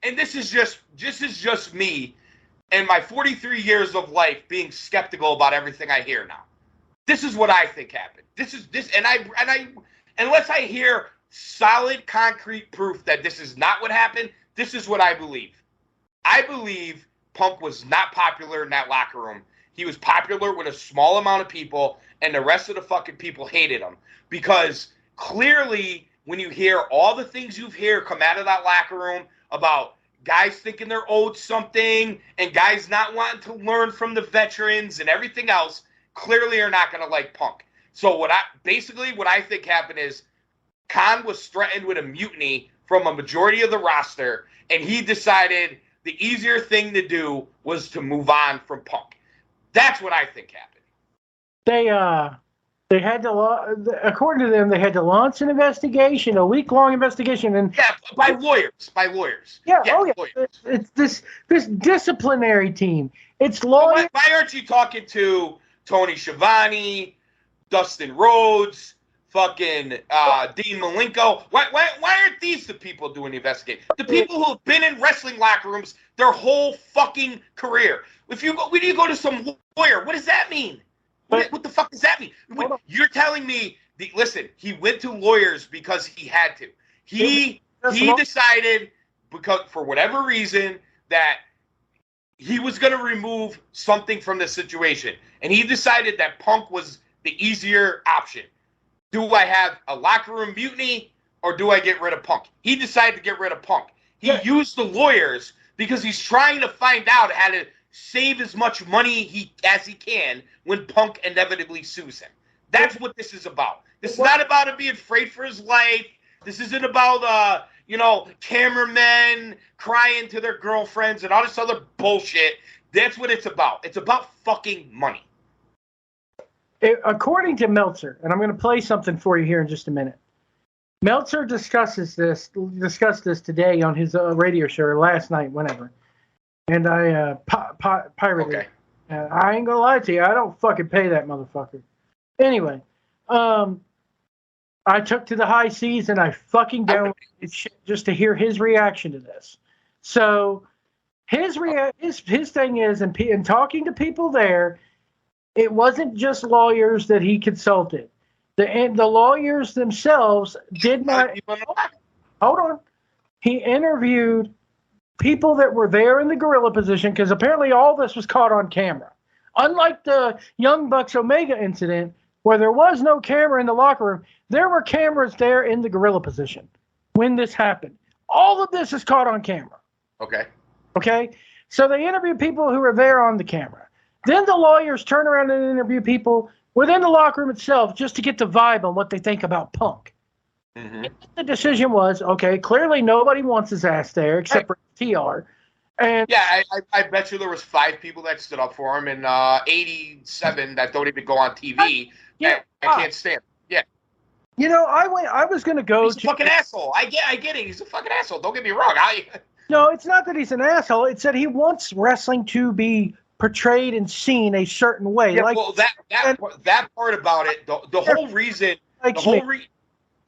[SPEAKER 5] This is just me and my 43 years of life being skeptical about everything I hear now. This is what I think happened. Unless I hear solid, concrete proof that this is not what happened, this is what I believe. I believe Punk was not popular in that locker room. He was popular with a small amount of people, and the rest of the fucking people hated him. Because clearly, when you hear all the things you hear come out of that locker room about guys thinking they're owed something and guys not wanting to learn from the veterans and everything else, clearly are not going to like Punk. So what I think happened is Khan was threatened with a mutiny from a majority of the roster, and he decided the easier thing to do was to move on from Punk. That's what I think happened.
[SPEAKER 6] They had to, according to them, they had to launch an investigation, a week-long investigation, and
[SPEAKER 5] by lawyers.
[SPEAKER 6] Yeah, lawyers. It's this disciplinary team. It's lawyers.
[SPEAKER 5] Why aren't you talking to Tony Schiavone, Dustin Rhodes, fucking Dean Malenko? Why aren't these the people doing the investigation? The people who have been in wrestling locker rooms their whole fucking career. When you go to some lawyer, what does that mean? What the fuck does that mean? You're telling me, listen, he went to lawyers because he had to. He decided, because for whatever reason, that he was going to remove something from the situation. And he decided that Punk was the easier option. Do I have a locker room mutiny or do I get rid of Punk? He decided to get rid of Punk. He used the lawyers because he's trying to find out how to save as much money as he can when Punk inevitably sues him. That's what this is about. This is not about him being afraid for his life. This isn't about cameramen crying to their girlfriends and all this other bullshit. That's what it's about. It's about fucking money.
[SPEAKER 6] According to Meltzer, and I'm going to play something for you here in just a minute. Meltzer discussed this today on his radio show, or last night, whenever. And I pirated it. I ain't going to lie to you. I don't fucking pay that motherfucker. Anyway, I took to the high seas and I fucking downloaded shit just to hear his reaction to this. So his thing is, in talking to people there, it wasn't just lawyers that he consulted. The lawyers themselves did not. Hold on. He interviewed people that were there in the gorilla position, because apparently all this was caught on camera. Unlike the Young Bucks Omega incident, where there was no camera in the locker room, there were cameras there in the gorilla position when this happened. All of this is caught on camera. Okay? So they interviewed people who were there on the camera. Then the lawyers turn around and interview people within the locker room itself just to get the vibe on what they think about Punk. Mm-hmm. The decision was, okay, clearly nobody wants his ass there except for TR. And
[SPEAKER 5] yeah, I bet you there was 5 people that stood up for him, and 87 that don't even go on TV. I can't stand him. Yeah.
[SPEAKER 6] You know, I was going to go.
[SPEAKER 5] He's a fucking asshole. I get it. He's a fucking asshole. Don't get me wrong.
[SPEAKER 6] No, it's not that he's an asshole. It's that he wants wrestling to be portrayed and seen a certain way.
[SPEAKER 5] Yeah, well, that part about it, the whole reason, the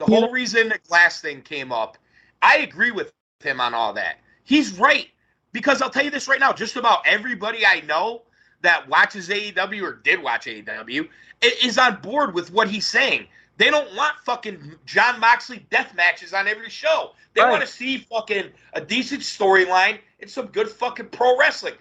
[SPEAKER 5] whole reason the Glass thing came up, I agree with him on all that. He's right. Because I'll tell you this right now, just about everybody I know that watches AEW or did watch AEW is on board with what he's saying. They don't want fucking Jon Moxley death matches on every show. They want to see fucking a decent storyline and some good fucking pro wrestling.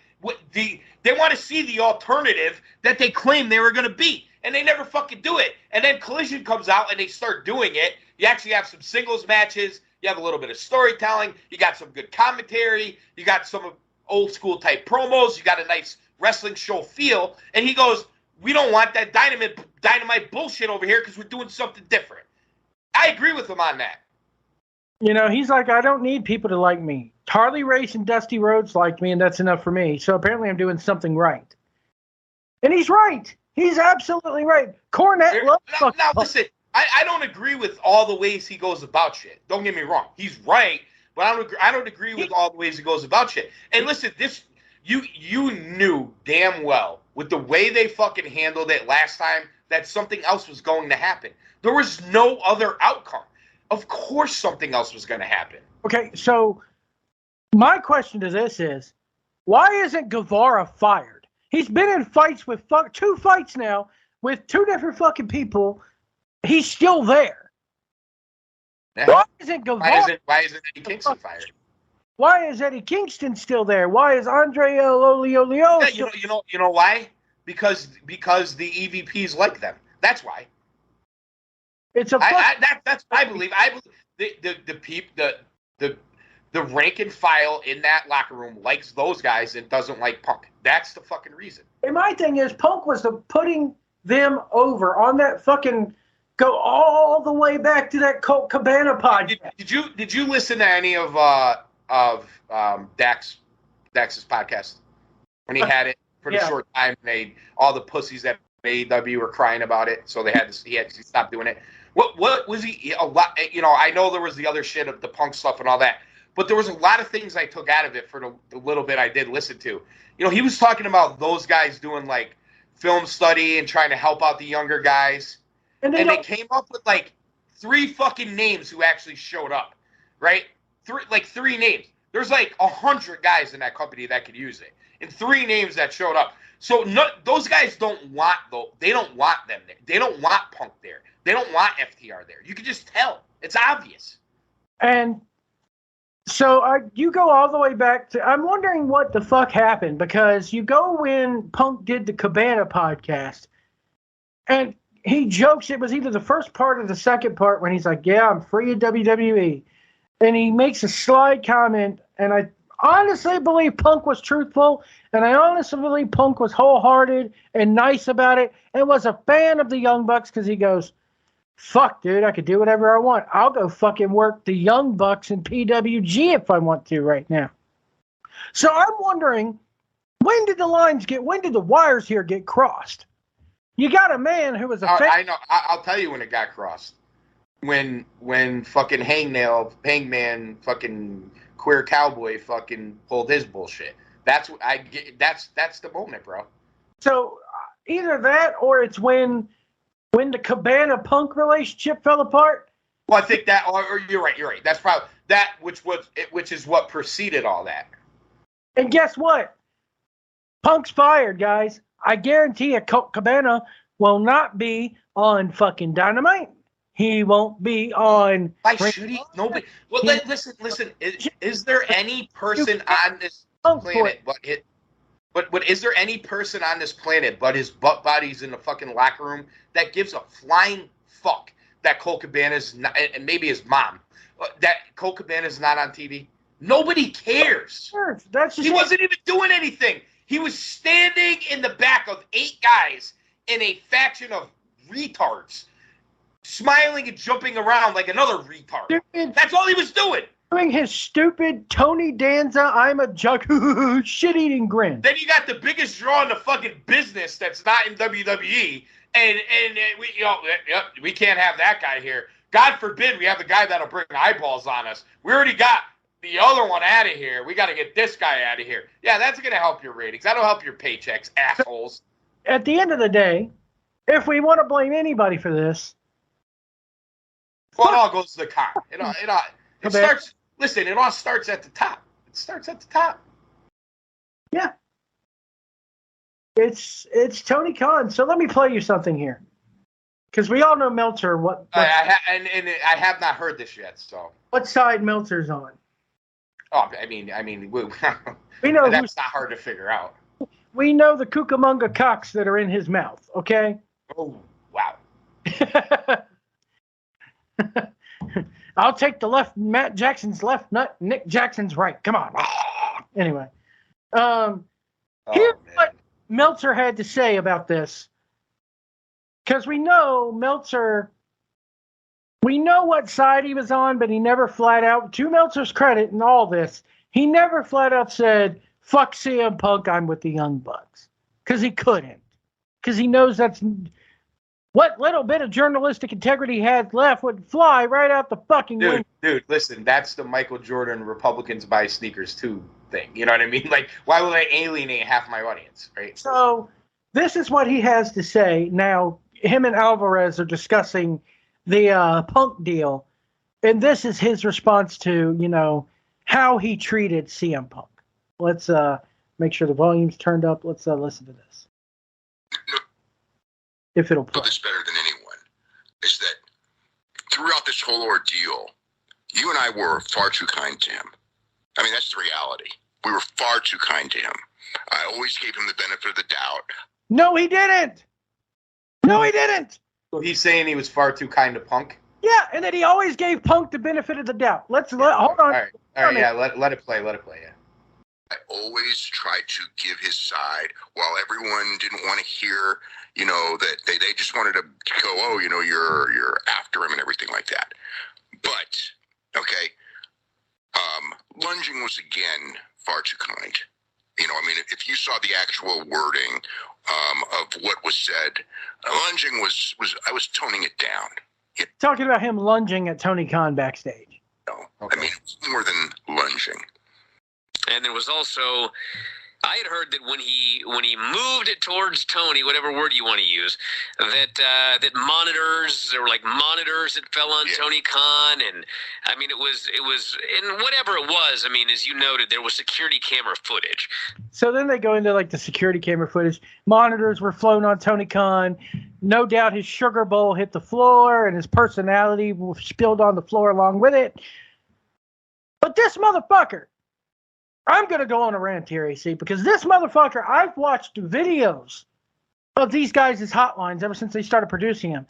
[SPEAKER 5] They want to see the alternative that they claim they were going to be, and they never fucking do it. And then Collision comes out and they start doing it. You actually have some singles matches. You have a little bit of storytelling. You got some good commentary. You got some old school type promos. You got a nice wrestling show feel. And he goes, we don't want that dynamite bullshit over here because we're doing something different. I agree with him on that.
[SPEAKER 6] You know, he's like, I don't need people to like me. Harley Race and Dusty Rhodes liked me, and that's enough for me. So apparently I'm doing something right. And he's right. He's absolutely right. Cornette loves
[SPEAKER 5] Now listen, I don't agree with all the ways he goes about shit. Don't get me wrong. He's right, but I don't agree with all the ways he goes about shit. And listen, you knew damn well with the way they fucking handled it last time that something else was going to happen. There was no other outcome. Of course something else was going to happen.
[SPEAKER 6] Okay, so my question to this is, why isn't Guevara fired? He's been in fights with 2 fights now with 2 different fucking people. He's still there.
[SPEAKER 5] Yeah.
[SPEAKER 6] Why isn't Guevara?
[SPEAKER 5] Why isn't Eddie Kingston fired?
[SPEAKER 6] Why is Eddie Kingston still there? Why is Andre Olio?
[SPEAKER 5] Yeah, you know why? Because the EVPs like them. That's why.
[SPEAKER 6] It's a
[SPEAKER 5] I believe the rank and file in that locker room likes those guys and doesn't like Punk. That's the fucking reason.
[SPEAKER 6] And my thing is, Punk was putting them over on that fucking go all the way back to that Colt Cabana podcast.
[SPEAKER 5] Did you listen to any of Dax's podcast when he had it for the short time? All the pussies at AEW were crying about it, so he had to stop doing it. What was he a lot? I know there was the other shit of the Punk stuff and all that, but there was a lot of things I took out of it for the little bit I did listen to. He was talking about those guys doing like film study and trying to help out the younger guys, and they came up with like 3 fucking names who actually showed up, right? 3 names. There's like 100 guys in that company that could use it, and 3 names that showed up. So those guys don't want they don't want them there. They don't want Punk there. They don't want FTR there. You can just tell. It's obvious.
[SPEAKER 6] And so you go all the way back to, I'm wondering what the fuck happened, because you go when Punk did the Cabana podcast, and he jokes it was either the first part or the second part when he's like, yeah, I'm free of WWE. And he makes a slide comment, and I honestly believe Punk was truthful, and I honestly believe Punk was wholehearted and nice about it and was a fan of the Young Bucks, because he goes, fuck, dude, I could do whatever I want. I'll go fucking work the Young Bucks in PWG if I want to right now. So I'm wondering, when did the wires here get crossed? You got a man who was a fan.
[SPEAKER 5] I know. I'll tell you when it got crossed. When fucking Hangman fucking queer cowboy fucking pulled his bullshit. That's what I get. That's the moment, bro. So
[SPEAKER 6] either that, or it's when the Cabana Punk relationship fell apart.
[SPEAKER 5] Well, I think that, or you're right. That's probably that, which is what preceded all that.
[SPEAKER 6] And guess what? Punk's fired, guys. I guarantee you, Cabana will not be on fucking Dynamite. He won't be on.
[SPEAKER 5] Why should he? Nobody. Well, listen. Is there any person on this planet but is there any person on this planet but his butt buddies in the fucking locker room that gives a flying fuck that Colt Cabana's not, and maybe his mom, that Colt Cabana's not on TV? Nobody cares.
[SPEAKER 6] Sure,
[SPEAKER 5] he wasn't even doing anything. He was standing in the back of 8 guys in a faction of retards, smiling and jumping around like another retard. Stupid. That's all he was doing.
[SPEAKER 6] Doing his stupid Tony Danza, I'm a junk, shit-eating grin.
[SPEAKER 5] Then you got the biggest draw in the fucking business that's not in WWE, and we can't have that guy here. God forbid we have the guy that'll bring eyeballs on us. We already got the other one out of here. We got to get this guy out of here. Yeah, that's going to help your ratings. That'll help your paychecks, assholes.
[SPEAKER 6] At the end of the day, if we want to blame anybody for this,
[SPEAKER 5] well, it all goes to the cop. It starts. Listen, it all starts at the top. It starts at the top.
[SPEAKER 6] Yeah. It's Tony Khan. So let me play you something here, because we all know Meltzer.
[SPEAKER 5] I have not heard this yet. So
[SPEAKER 6] what side Meltzer's on?
[SPEAKER 5] Oh, I mean,
[SPEAKER 6] we know
[SPEAKER 5] that's not hard to figure out.
[SPEAKER 6] We know the Cucamonga cocks that are in his mouth. Okay.
[SPEAKER 5] Oh wow.
[SPEAKER 6] I'll take the left, Matt Jackson's left nut, Nick Jackson's right. Come on. Anyway. Here's what Meltzer had to say about this. Because we know Meltzer, we know what side he was on, but he never flat out, to Meltzer's credit in all this, he never flat out said, fuck CM Punk, I'm with the Young Bucks. Because he couldn't. Because he knows What little bit of journalistic integrity he had left would fly right out the fucking window.
[SPEAKER 5] Dude, listen, that's the Michael Jordan Republicans buy sneakers too thing. You know what I mean? Like, why would I alienate half my audience, right?
[SPEAKER 6] So this is what he has to say. Now, him and Alvarez are discussing the Punk deal, and this is his response to, you know, how he treated CM Punk. Let's make sure the volume's turned up. Let's listen to this. If it'll play.
[SPEAKER 7] This better than anyone is that throughout this whole ordeal, you and I were far too kind to him. I mean, that's the reality. We were far too kind to him. I always gave him the benefit of the doubt.
[SPEAKER 6] No, he didn't. No, he didn't.
[SPEAKER 5] So he's saying he was far too kind to Punk?
[SPEAKER 6] Yeah, and that he always gave Punk the benefit of the doubt. Hold on.
[SPEAKER 5] All right, yeah, let it play, yeah.
[SPEAKER 7] I always tried to give his side while everyone didn't want to hear, you know, that they just wanted to go, oh, you know, you're after him and everything like that. But, okay, lunging was, again, far too kind. You know, I mean, if you saw the actual wording of what was said, lunging was I was toning it down.
[SPEAKER 6] Talking about him lunging at Tony Khan backstage.
[SPEAKER 7] No, okay. I mean, it's more than lunging.
[SPEAKER 8] And there was also, I had heard that when he moved it towards Tony, whatever word you want to use, that monitors, there were like monitors that fell on Tony Khan, and I mean it was and whatever it was, I mean, as you noted, there was security camera footage.
[SPEAKER 6] So then they go into like the security camera footage. Monitors were flown on Tony Khan. No doubt his sugar bowl hit the floor and his personality spilled on the floor along with it. But this motherfucker, I'm going to go on a rant here, AC, because this motherfucker, I've watched videos of these guys' hotlines ever since they started producing them.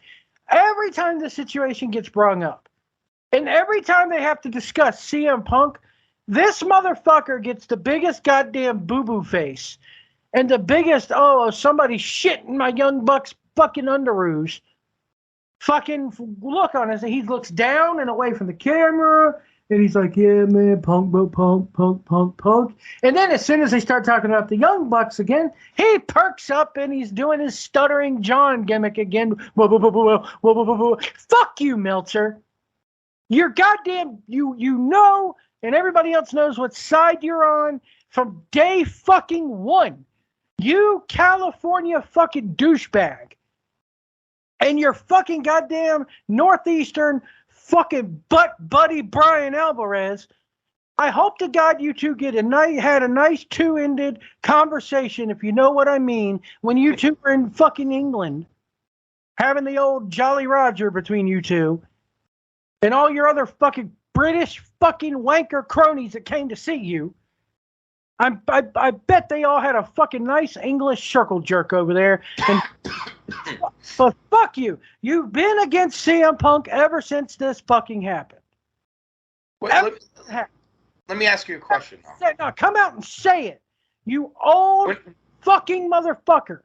[SPEAKER 6] Every time the situation gets brung up, and every time they have to discuss CM Punk, this motherfucker gets the biggest goddamn boo-boo face and the biggest, oh, somebody shit in my young buck's fucking underoos. Fucking look on us. He looks down and away from the camera. And he's like, yeah, man, Punk. And then as soon as they start talking about the Young Bucks again, he perks up and he's doing his stuttering John gimmick again. Fuck you, Meltzer. You're goddamn, you know, and everybody else knows what side you're on from day fucking one. You California fucking douchebag. And your fucking goddamn Northeastern fucking butt buddy Brian Alvarez. I hope to God you two had a nice two-ended conversation, if you know what I mean, when you two were in fucking England, having the old Jolly Roger between you two, and all your other fucking British fucking wanker cronies that came to see you. I bet they all had a fucking nice English circle jerk over there. And but fuck you. You've been against CM Punk ever since this fucking happened.
[SPEAKER 5] Wait, let me ask you a question.
[SPEAKER 6] No, come out and say it. You old fucking motherfucker.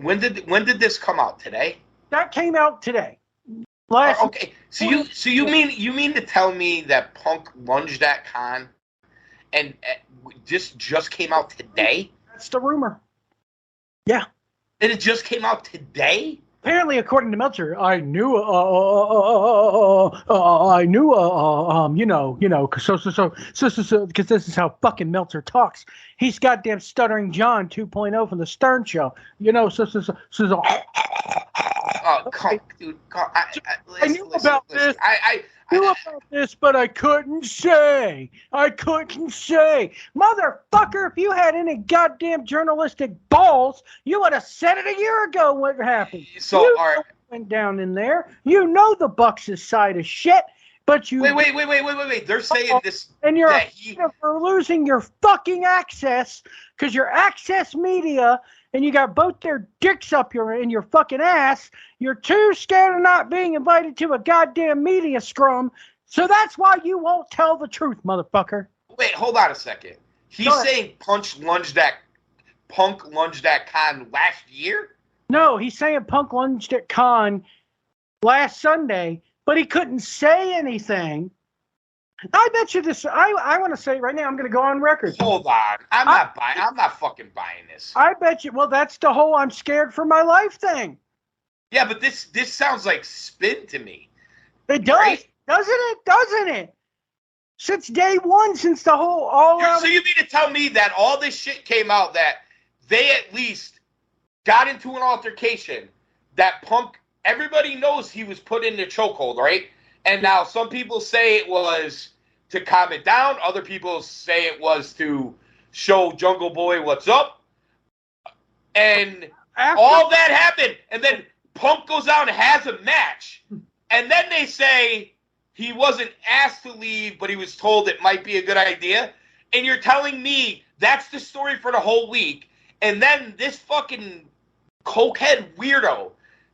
[SPEAKER 5] When did this come out? Today?
[SPEAKER 6] That came out today.
[SPEAKER 5] Okay. So you mean to tell me that Punk lunged at Khan and just came out today?
[SPEAKER 6] That's the rumor. Yeah.
[SPEAKER 5] And it just came out today?
[SPEAKER 6] Apparently, according to Meltzer, I knew, because this is how fucking Meltzer talks. He's goddamn stuttering John 2.0 from the Stern Show.
[SPEAKER 5] Dude,
[SPEAKER 6] I knew about this. I knew about this, but I couldn't say. Motherfucker, if you had any goddamn journalistic balls, you would have said it a year ago what happened.
[SPEAKER 5] So,
[SPEAKER 6] you
[SPEAKER 5] all right.
[SPEAKER 6] Went down in there. You know the Bucks' side of shit, but you...
[SPEAKER 5] Wait. They're saying this...
[SPEAKER 6] And you're for losing your fucking access, because your access media... and you got both their dicks up in your fucking ass, you're too scared of not being invited to a goddamn media scrum, so that's why you won't tell the truth, motherfucker.
[SPEAKER 5] Wait, hold on a second. He's saying Punk lunged at Khan last year?
[SPEAKER 6] No, he's saying Punk lunged at Khan last Sunday, but he couldn't say anything. I bet you this. I want to say right now. I'm going to go on record.
[SPEAKER 5] Hold on. I'm not fucking buying this.
[SPEAKER 6] I bet you. Well, that's the whole "I'm scared for my life" thing.
[SPEAKER 5] Yeah, but this sounds like spin to me.
[SPEAKER 6] It does,
[SPEAKER 5] right?
[SPEAKER 6] Doesn't it? Since day one, since the whole
[SPEAKER 5] So you mean to tell me that all this shit came out that they at least got into an altercation that Punk, everybody knows he was put in the chokehold, right? And now some people say it was to calm it down. Other people say it was to show Jungle Boy what's up. And all that happened. And then Punk goes out and has a match. And then they say he wasn't asked to leave, but he was told it might be a good idea. And you're telling me that's the story for the whole week. And then this fucking cokehead weirdo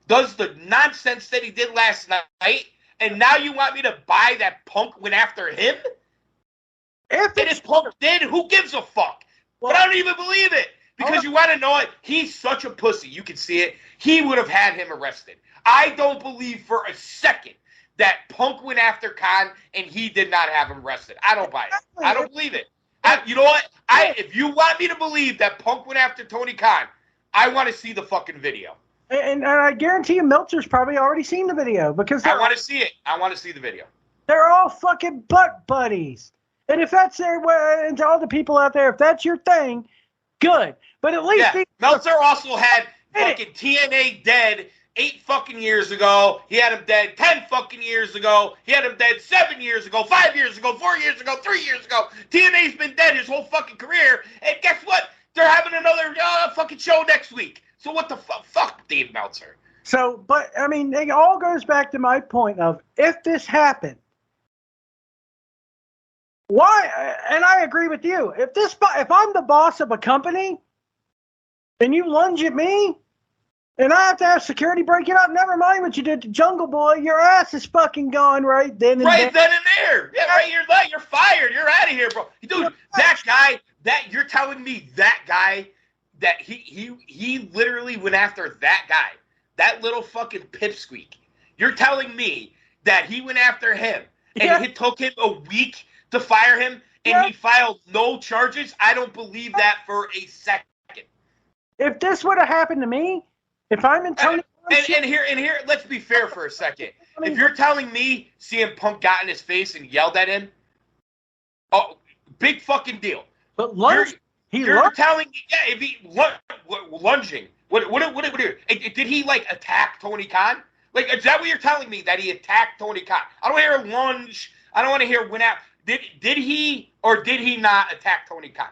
[SPEAKER 5] does the nonsense that he did last night. And now you want me to buy that Punk went after him? If Punk did, who gives a fuck? Well, but I don't even believe it. Because you want to know it? He's such a pussy. You can see it. He would have had him arrested. I don't believe for a second that Punk went after Khan and he did not have him arrested. I don't buy it. I don't believe it. You know what? If you want me to believe that Punk went after Tony Khan, I want to see the fucking video.
[SPEAKER 6] And I guarantee you Meltzer's probably already seen the video because
[SPEAKER 5] I want to see it. I want to see the video.
[SPEAKER 6] They're all fucking butt buddies. And if that's and to all the people out there, if that's your thing, good. But at least
[SPEAKER 5] Meltzer also had fucking TNA dead 8 fucking years ago. He had him dead 10 fucking years ago. He had him dead 7 years ago, 5 years ago, 4 years ago, 3 years ago. TNA's been dead his whole fucking career. And guess what? They're having another fucking show next week. So what the fuck, Dave Meltzer?
[SPEAKER 6] So, but I mean, it all goes back to my point of if this happened, why? And I agree with you. If I'm the boss of a company and you lunge at me and I have to have security break it up, never mind what you did to Jungle Boy, your ass is fucking gone right then and there.
[SPEAKER 5] Right then and there. Yeah, right. You're fired. You're out of here, bro. Dude, that guy, you're telling me that guy, that he literally went after that guy, that little fucking pipsqueak. You're telling me that he went after him and it took him a week to fire him and he filed no charges? I don't believe that for a second.
[SPEAKER 6] If this would have happened to me, if I'm in Tony
[SPEAKER 5] and here, let's be fair for a second. If you're telling me CM Punk got in his face and yelled at him, oh, big fucking deal.
[SPEAKER 6] But
[SPEAKER 5] you're telling me, if he lunging, what did he like attack Tony Khan? Like, is that what you're telling me, that he attacked Tony Khan? I don't hear a lunge. I don't want to hear went out. Did he or did he not attack Tony Khan?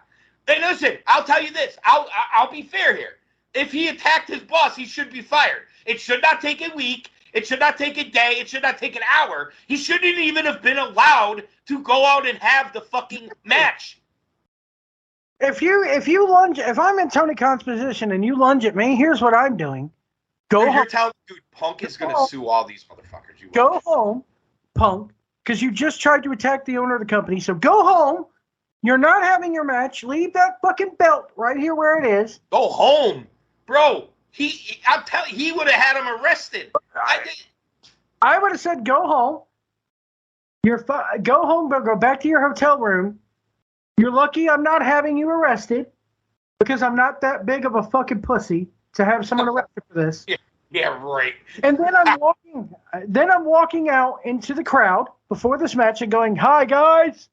[SPEAKER 5] Hey, listen, I'll tell you this. I'll be fair here. If he attacked his boss, he should be fired. It should not take a week. It should not take a day. It should not take an hour. He shouldn't even have been allowed to go out and have the fucking match.
[SPEAKER 6] If I'm in Tony Khan's position and you lunge at me, here's what I'm doing.
[SPEAKER 5] You're telling me, dude, Punk is going to sue all these motherfuckers.
[SPEAKER 6] Go home, Punk, because you just tried to attack the owner of the company. So go home. You're not having your match. Leave that fucking belt right here where it is.
[SPEAKER 5] Go home, bro. I'm telling you, he would have had him arrested.
[SPEAKER 6] I would have said, go home. Go home, but go back to your hotel room. You're lucky I'm not having you arrested because I'm not that big of a fucking pussy to have someone arrested for this.
[SPEAKER 5] Yeah, right.
[SPEAKER 6] And then I'm walking out into the crowd before this match and going, Hi guys,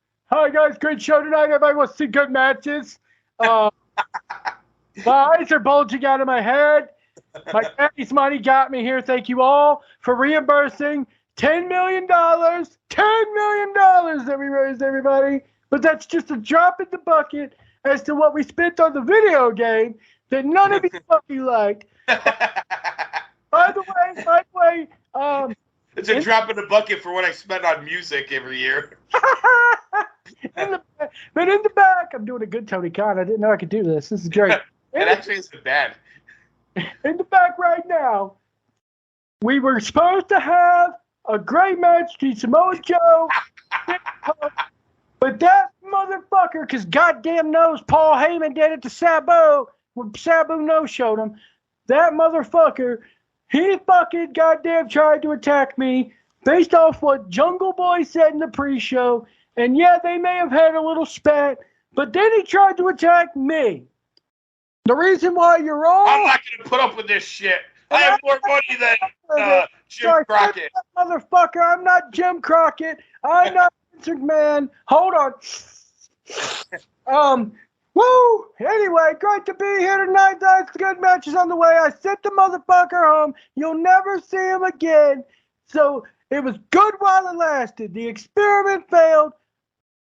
[SPEAKER 6] great show tonight. Everybody wants to see good matches. My eyes are bulging out of my head. My daddy's money got me here. Thank you all for reimbursing $10 million. $10 million that we raised, everybody. But that's just a drop in the bucket as to what we spent on the video game that none of you fucking liked. By the way,
[SPEAKER 5] it's a drop in the bucket for what I spend on music every year.
[SPEAKER 6] But in the back, I'm doing a good Tony Khan. I didn't know I could do this. This is great.
[SPEAKER 5] It actually isn't bad.
[SPEAKER 6] In the back right now, we were supposed to have a great match to Samoa Joe. But that motherfucker, because goddamn knows Paul Heyman did it to Sabu when Sabu no-showed him. That motherfucker, he fucking goddamn tried to attack me based off what Jungle Boy said in the pre-show. And yeah, they may have had a little spat, but then he tried to attack me. The reason why you're all...
[SPEAKER 5] I'm not going to put up with this shit. I have more money than Jim Crockett.
[SPEAKER 6] Motherfucker, I'm not Jim Crockett. I'm not Vince McMahon. Hold on. Woo! Anyway, great to be here tonight. That's good matches on the way. I sent the motherfucker home. You'll never see him again. So it was good while it lasted. The experiment failed.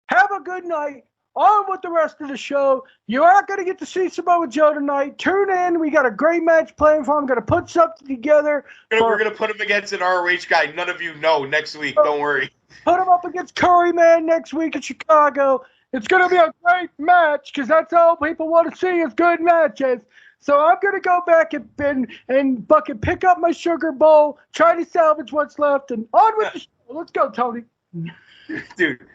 [SPEAKER 6] Have a good night. On with the rest of the show. You aren't going to get to see Samoa Joe tonight. Tune in. We got a great match playing for him. I'm going to put something together.
[SPEAKER 5] We're going to put him against an ROH guy none of you know next week. Don't worry.
[SPEAKER 6] Put him up against Curry Man next week in Chicago. It's going to be a great match because that's all people want to see is good matches. So I'm going to go back and fucking pick up my sugar bowl, try to salvage what's left, and on with the show. Let's go, Tony.
[SPEAKER 5] Dude.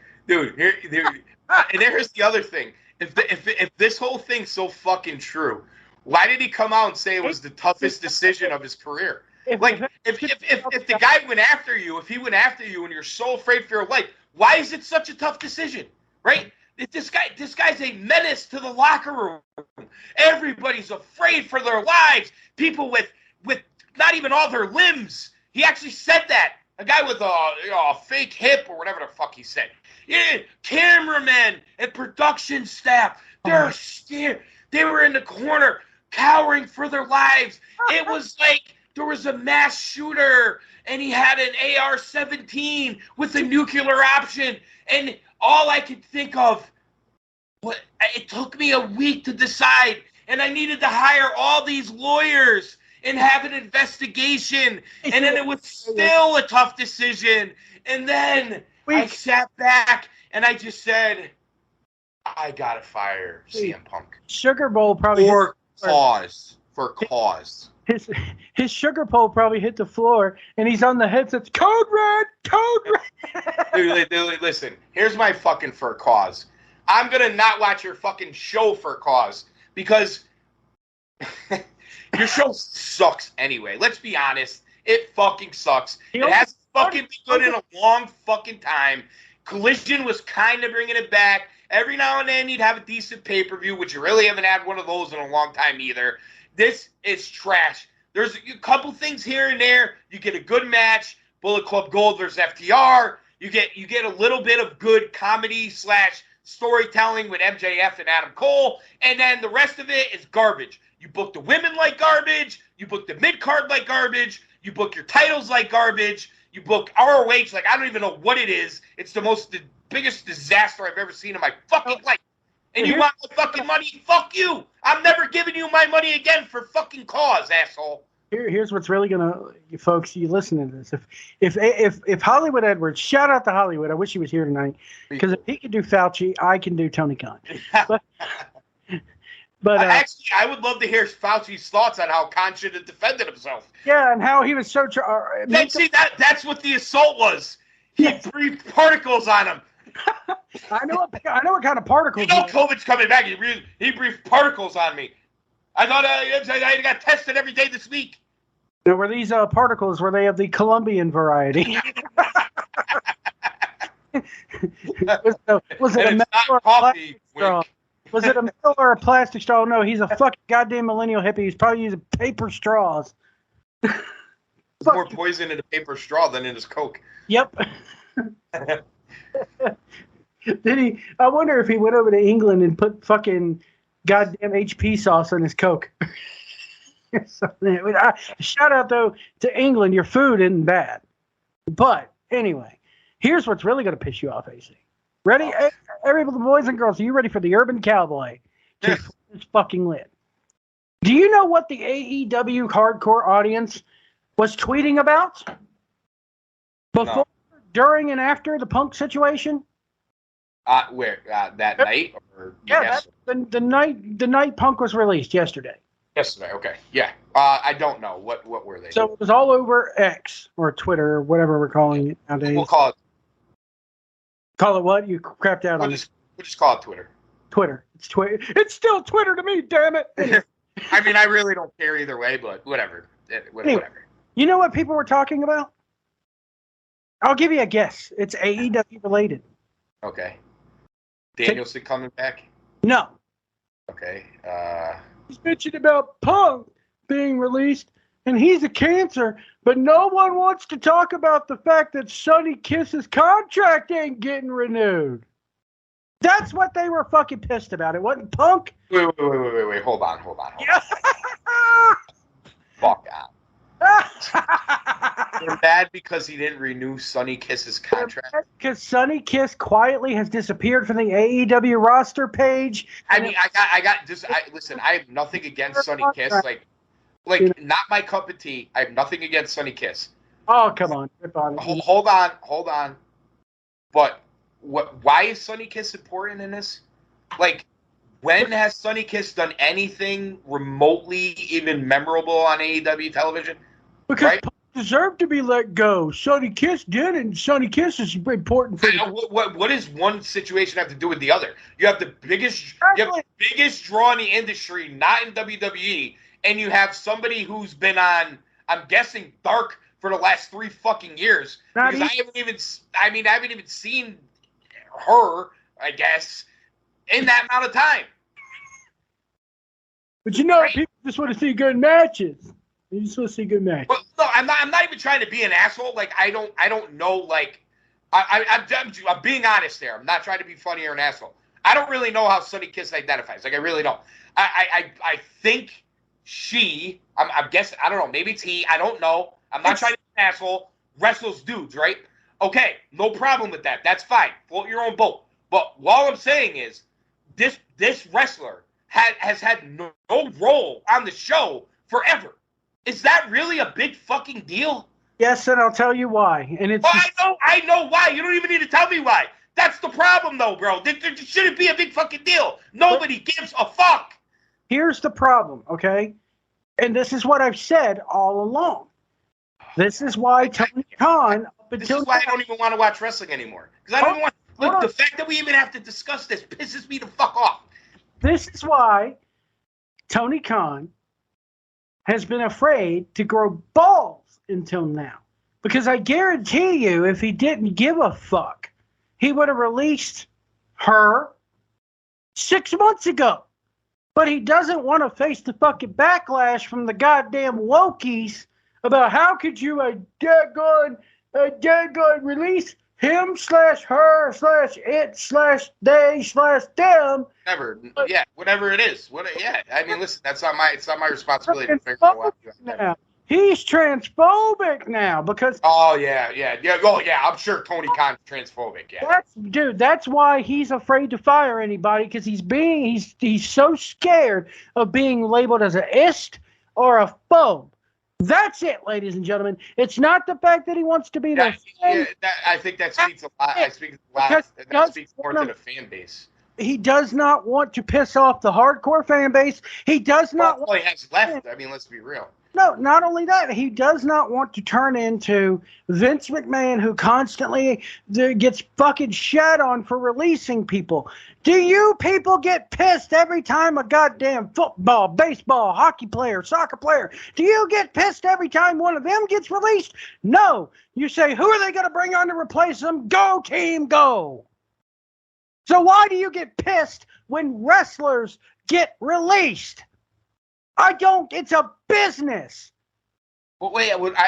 [SPEAKER 5] And there's the other thing. If this whole thing's so fucking true, why did he come out and say it was the toughest decision of his career? If the guy went after you, if he went after you and you're so afraid for your life, why is it such a tough decision? Right? This guy's a menace to the locker room. Everybody's afraid for their lives. People with not even all their limbs. He actually said that. A guy with a fake hip or whatever the fuck he said. Yeah, cameramen and production staff, they're scared. They were in the corner cowering for their lives. It was like there was a mass shooter and he had an AR-17 with a nuclear option. And all I could think of, it took me a week to decide. And I needed to hire all these lawyers and have an investigation. And then it was still a tough decision. And then I sat back and I just said, I gotta fire CM Punk.
[SPEAKER 6] Sugar Bowl probably
[SPEAKER 5] for cause.
[SPEAKER 6] His sugar bowl probably hit the floor, and he's on the headsets. Code Red.
[SPEAKER 5] Dude, listen. Here's my fucking for cause. I'm gonna not watch your fucking show for cause because your show sucks anyway. Let's be honest. It fucking sucks. It hasn't fucking been good in a long fucking time. Collision was kind of bringing it back. Every now and then you'd have a decent pay-per-view, which you really haven't had one of those in a long time either. This is trash. There's a couple things here and there. You get a good match. Bullet Club Gold versus FTR. You get a little bit of good comedy / storytelling with MJF and Adam Cole. And then the rest of it is garbage. You book the women like garbage. You book the mid-card like garbage. You book your titles like garbage. You book ROH like I don't even know what it is. It's the biggest disaster I've ever seen in my fucking life. And you want my fucking money? Fuck you. I'm never giving you my money again for fucking cause, asshole.
[SPEAKER 6] Here's what's really gonna, you folks, you listen to this. If Hollywood Edwards, shout out to Hollywood. I wish he was here tonight because if he could do Fauci, I can do Tony Khan. But
[SPEAKER 5] actually, I would love to hear Fauci's thoughts on how Khan should have defended himself.
[SPEAKER 6] Yeah, and how he was so.
[SPEAKER 5] That's what the assault was. He breathed particles on him.
[SPEAKER 6] I know what kind of particles.
[SPEAKER 5] You know, COVID's coming back. He breathed particles on me. I thought I got tested every day this week.
[SPEAKER 6] Now, were these particles? Were they of the Colombian variety? was it a metal or a plastic straw? Was it a metal or a plastic straw? No, he's a fucking goddamn millennial hippie. He's probably using paper straws.
[SPEAKER 5] There's more poison in a paper straw than in his Coke.
[SPEAKER 6] Yep. Did he? I wonder if he went over to England and put fucking goddamn HP sauce on his Coke. Shout out though to England. Your food isn't bad, but anyway, here's what's really going to piss you off, AC. Ready? Everybody, boys and girls, are you ready for the Urban Cowboy? It's fucking lit. Do you know what the AEW hardcore audience was tweeting about? Before, during, and after the Punk situation?
[SPEAKER 5] Where? That night? Or
[SPEAKER 6] yeah, the night Punk was released yesterday.
[SPEAKER 5] Yesterday, okay. Yeah. I don't know. What were they?
[SPEAKER 6] So it was all over X or Twitter or whatever we're calling it nowadays.
[SPEAKER 5] We'll call it.
[SPEAKER 6] Call it what? You crapped out on it.
[SPEAKER 5] We'll just call it Twitter.
[SPEAKER 6] Twitter. It's Twitter. It's still Twitter to me, damn it.
[SPEAKER 5] I mean, I really don't care either way, but whatever.
[SPEAKER 6] Anyway, you know what people were talking about? I'll give you a guess. It's AEW related.
[SPEAKER 5] Okay. Danielson coming back?
[SPEAKER 6] No.
[SPEAKER 5] Okay.
[SPEAKER 6] He's mentioned about Punk being released and he's a cancer, but no one wants to talk about the fact that Sonny Kiss's contract ain't getting renewed. That's what they were fucking pissed about. It wasn't Punk.
[SPEAKER 5] Wait. Hold on.
[SPEAKER 6] Yeah.
[SPEAKER 5] Fuck out. They're mad because he didn't renew Sonny Kiss's contract.
[SPEAKER 6] Because Sonny Kiss quietly has disappeared from the AEW roster page.
[SPEAKER 5] I mean, I got this. Listen, I have nothing against Sonny Kiss. Like not my cup of tea. I have nothing against Sonny Kiss.
[SPEAKER 6] Oh, come on.
[SPEAKER 5] Hold on. But why is Sonny Kiss important in this? Like, when has Sonny Kiss done anything remotely even memorable on AEW television?
[SPEAKER 6] Because
[SPEAKER 5] right?
[SPEAKER 6] Punk deserved to be let go. Sonny Kiss did, and Sonny Kiss is important for
[SPEAKER 5] what does one situation have to do with the other? You have the biggest draw in the industry, not in WWE, and you have somebody who's been on, I'm guessing, Dark for the last 3 fucking years. I haven't even seen her, I guess, in that amount of time.
[SPEAKER 6] But people just want to see good matches. You just want to see good matches.
[SPEAKER 5] Well, no, I'm not even trying to be an asshole. Like, I don't know. Like, I'm being honest there. I'm not trying to be funny or an asshole. I don't really know how Sonny Kiss identifies. Like, I really don't. I think I'm guessing. I don't know. Maybe it's he. I don't know. I'm not trying to be an asshole. Wrestles dudes, right? Okay, no problem with that. That's fine. Float your own boat. But all I'm saying is, this wrestler has had no role on the show forever. Is that really a big fucking deal?
[SPEAKER 6] Yes, and I'll tell you why. And it's
[SPEAKER 5] I know why. You don't even need to tell me why. That's the problem, though, bro. There shouldn't be a big fucking deal. Nobody gives a fuck.
[SPEAKER 6] Here's the problem, okay? And this is what I've said all along. This is why Tony Khan...
[SPEAKER 5] This is why I don't even want to watch wrestling anymore. Because I don't want... Look, the fact that we even have to discuss this pisses me the fuck off.
[SPEAKER 6] This is why Tony Khan has been afraid to grow balls until now. Because I guarantee you, if he didn't give a fuck, he would have released her 6 months ago. But he doesn't want to face the fucking backlash from the goddamn wokies about how could you a daggone release him / her / it / they / them.
[SPEAKER 5] Whatever it is. I mean, listen, it's not my responsibility to figure out what.
[SPEAKER 6] He's transphobic now because.
[SPEAKER 5] Oh yeah. I'm sure Tony Khan's transphobic. Yeah.
[SPEAKER 6] That's why he's afraid to fire anybody because he's so scared of being labeled as a ist or a phobe. That's it, ladies and gentlemen. It's not the fact that he wants to be there.
[SPEAKER 5] I think that speaks a lot. That speaks more to the fan base.
[SPEAKER 6] He does not want to piss off the hardcore fan base. He does not.
[SPEAKER 5] Well, he has left. I mean, let's be real.
[SPEAKER 6] No, not only that, he does not want to turn into Vince McMahon, who constantly gets fucking shat on for releasing people. Do you people get pissed every time a goddamn football, baseball, hockey player, soccer player, do you get pissed every time one of them gets released? No. You say, who are they going to bring on to replace them? Go, team, go. So why do you get pissed when wrestlers get released? I don't. It's a business.
[SPEAKER 5] Well, wait. The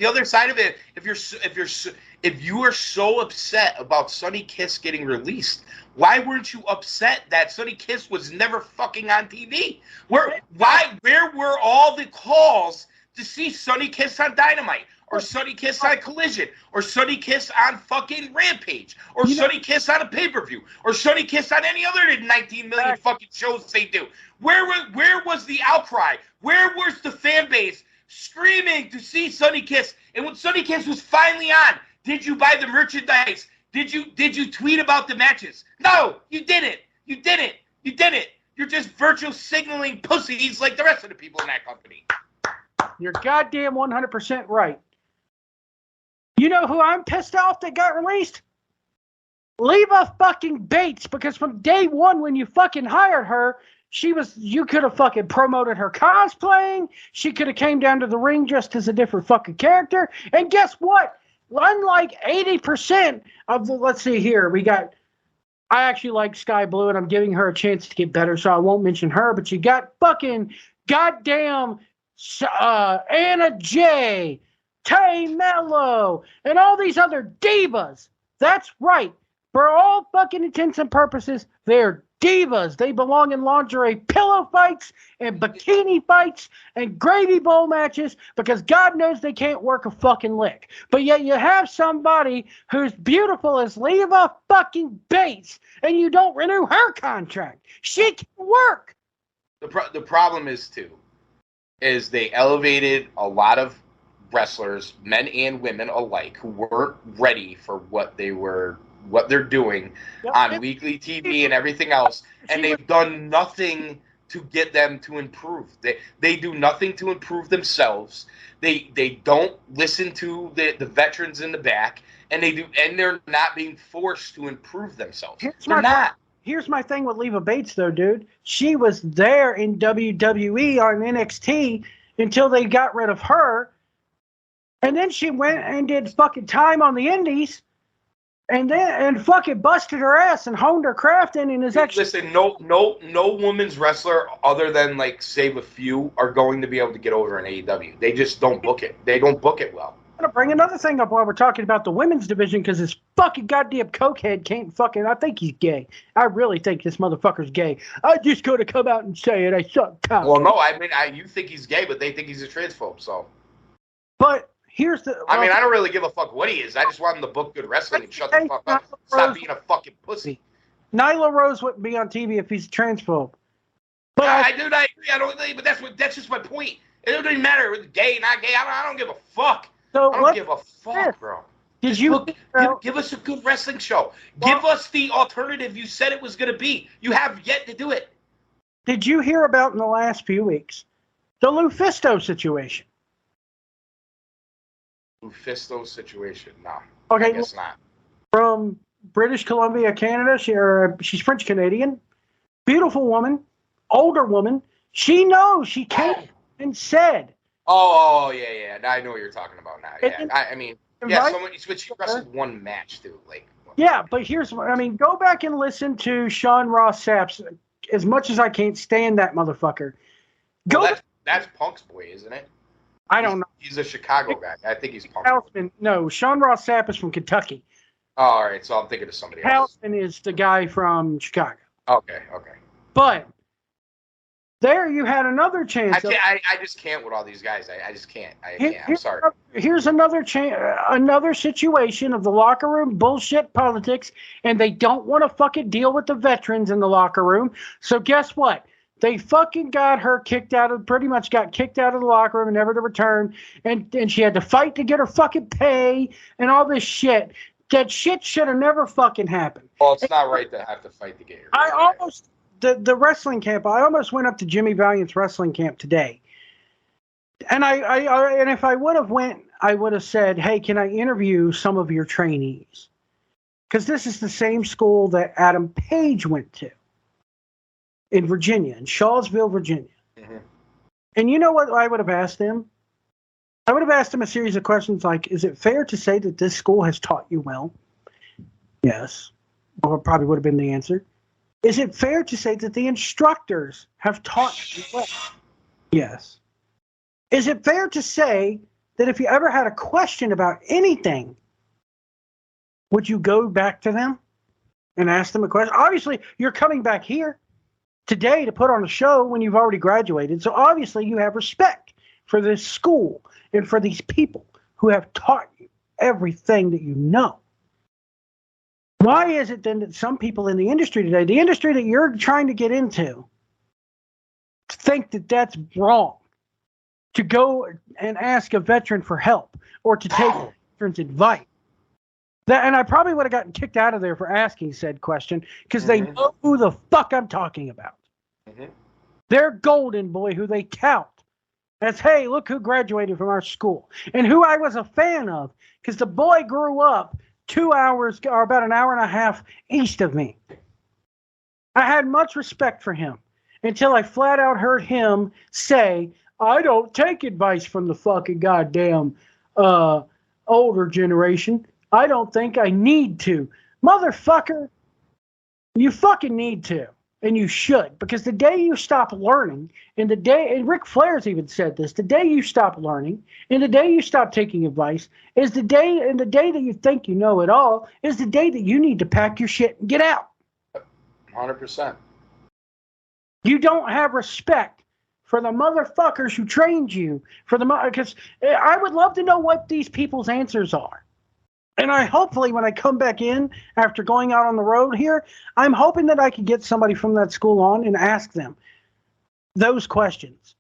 [SPEAKER 5] other side of it. If you are so upset about Sonny Kiss getting released, why weren't you upset that Sonny Kiss was never fucking on TV? Where were all the calls to see Sonny Kiss on Dynamite? Or Sonny Kiss on Collision, or Sonny Kiss on fucking Rampage, or Sonny Kiss on a pay-per-view, or Sonny Kiss on any other 19 million fucking shows they do. Where was the outcry? Where was the fan base screaming to see Sonny Kiss? And when Sonny Kiss was finally on, did you buy the merchandise? Did you tweet about the matches? No, you didn't. You didn't. You're just virtual signaling pussies like the rest of the people in that company.
[SPEAKER 6] You're goddamn 100% right. You know who I'm pissed off that got released? Leva fucking Bates, because from day one when you fucking hired her, you could have fucking promoted her cosplaying. She could have came down to the ring just as a different fucking character. And guess what? Unlike 80% of the, let's see here, I actually like Sky Blue and I'm giving her a chance to get better, so I won't mention her, but you got fucking goddamn Anna Jay, Tay Mello, and all these other divas. That's right. For all fucking intents and purposes, they're divas. They belong in lingerie pillow fights and bikini fights and gravy bowl matches because God knows they can't work a fucking lick. But yet you have somebody who's beautiful as Leva fucking Bates and you don't renew her contract. She can work.
[SPEAKER 5] The problem is they elevated a lot of wrestlers, men and women alike, who weren't ready for what they're doing on weekly TV and everything else, and they've done nothing to get them to improve. They do nothing to improve themselves. They don't listen to the veterans in the back, and they're not being forced to improve themselves. They're not.
[SPEAKER 6] Here's my thing with Leva Bates, though, dude. She was there in WWE on NXT until they got rid of her. And then she went and did fucking time on the indies and fucking busted her ass and honed her craft in and is actually...
[SPEAKER 5] Listen, no women's wrestler other than, like, save a few are going to be able to get over in AEW. They just don't book it. They don't book it well.
[SPEAKER 6] I'm going to bring another thing up while we're talking about the women's division because this fucking goddamn cokehead can't fucking... I think he's gay. I really think this motherfucker's gay. I just got to come out and say it. I suck cock.
[SPEAKER 5] Well, no, I mean, you think he's gay, but they think he's a transphobe, so...
[SPEAKER 6] But here's the...
[SPEAKER 5] I mean, I don't really give a fuck what he is. I just want him to book good wrestling and shut the fuck up. Stop being a fucking pussy.
[SPEAKER 6] Nyla Rose wouldn't be on TV if he's a transphobe. But
[SPEAKER 5] I agree. I don't. But that's just my point. It doesn't even matter if it's gay, not gay. I don't give a fuck.
[SPEAKER 6] So
[SPEAKER 5] I don't give a fuck, bro. Give us a good wrestling show. Give us the alternative you said it was going to be. You have yet to do it.
[SPEAKER 6] Did you hear about in the last few weeks the Lufisto situation?
[SPEAKER 5] Lufisto situation? No.
[SPEAKER 6] Okay.
[SPEAKER 5] I guess not.
[SPEAKER 6] From British Columbia, Canada. She's French Canadian. Beautiful woman. Older woman. She knows. She came and said.
[SPEAKER 5] Oh, yeah. Now I know what you're talking about now. Yeah. I mean, she wrestled one match, too. Like.
[SPEAKER 6] Yeah, but go back and listen to Sean Ross Sapp's. As much as I can't stand that motherfucker.
[SPEAKER 5] That's Punk's boy, isn't it?
[SPEAKER 6] I don't know.
[SPEAKER 5] He's a Chicago guy. I think he's Punk.
[SPEAKER 6] Houseman. No, Sean Ross Sapp is from Kentucky.
[SPEAKER 5] Oh, all right, so I'm thinking of somebody else.
[SPEAKER 6] Houseman is the guy from Chicago.
[SPEAKER 5] Okay.
[SPEAKER 6] But there you had another chance.
[SPEAKER 5] I just can't with all these guys. I just can't. I'm sorry.
[SPEAKER 6] Here's another situation of the locker room bullshit politics, and they don't want to fucking deal with the veterans in the locker room. So guess what? They fucking got her pretty much got kicked out of the locker room and never to return. And she had to fight to get her fucking pay and all this shit. That shit should have never fucking happened.
[SPEAKER 5] Well, it's not right to have to fight to get your pay.
[SPEAKER 6] The wrestling camp, I almost went up to Jimmy Valiant's wrestling camp today. And and if I would have went, I would have said, hey, can I interview some of your trainees? Because this is the same school that Adam Page went to. In Virginia, in Shawsville, Virginia. Mm-hmm. And you know what I would have asked him? I would have asked him a series of questions like, is it fair to say that this school has taught you well? Yes. Or probably would have been the answer. Is it fair to say that the instructors have taught you well? Yes. Is it fair to say that if you ever had a question about anything, would you go back to them and ask them a question? Obviously, you're coming back here today to put on a show when you've already graduated. So obviously you have respect for this school and for these people who have taught you everything that you know. Why is it then that some people in the industry today, the industry that you're trying to get into, think that that's wrong? To go and ask a veteran for help or to take a veteran's advice. And I probably would have gotten kicked out of there for asking said question because they know who the fuck I'm talking about. Mm-hmm. They're golden, boy, who they count as, hey, look who graduated from our school. And who I was a fan of because the boy grew up 2 hours or about an hour and a half east of me. I had much respect for him until I flat out heard him say, I don't take advice from the fucking goddamn older generation. I don't think I need to. Motherfucker, you fucking need to. And you should, because the day you stop learning, and Ric Flair's even said this, the day you stop learning, and the day you stop taking advice, is the day, and the day that you think you know it all, is the day that you need to pack your shit and get out.
[SPEAKER 5] 100%.
[SPEAKER 6] You don't have respect for the motherfuckers who trained you, because I would love to know what these people's answers are. And hopefully when I come back in after going out on the road here, I'm hoping that I can get somebody from that school on and ask them those questions.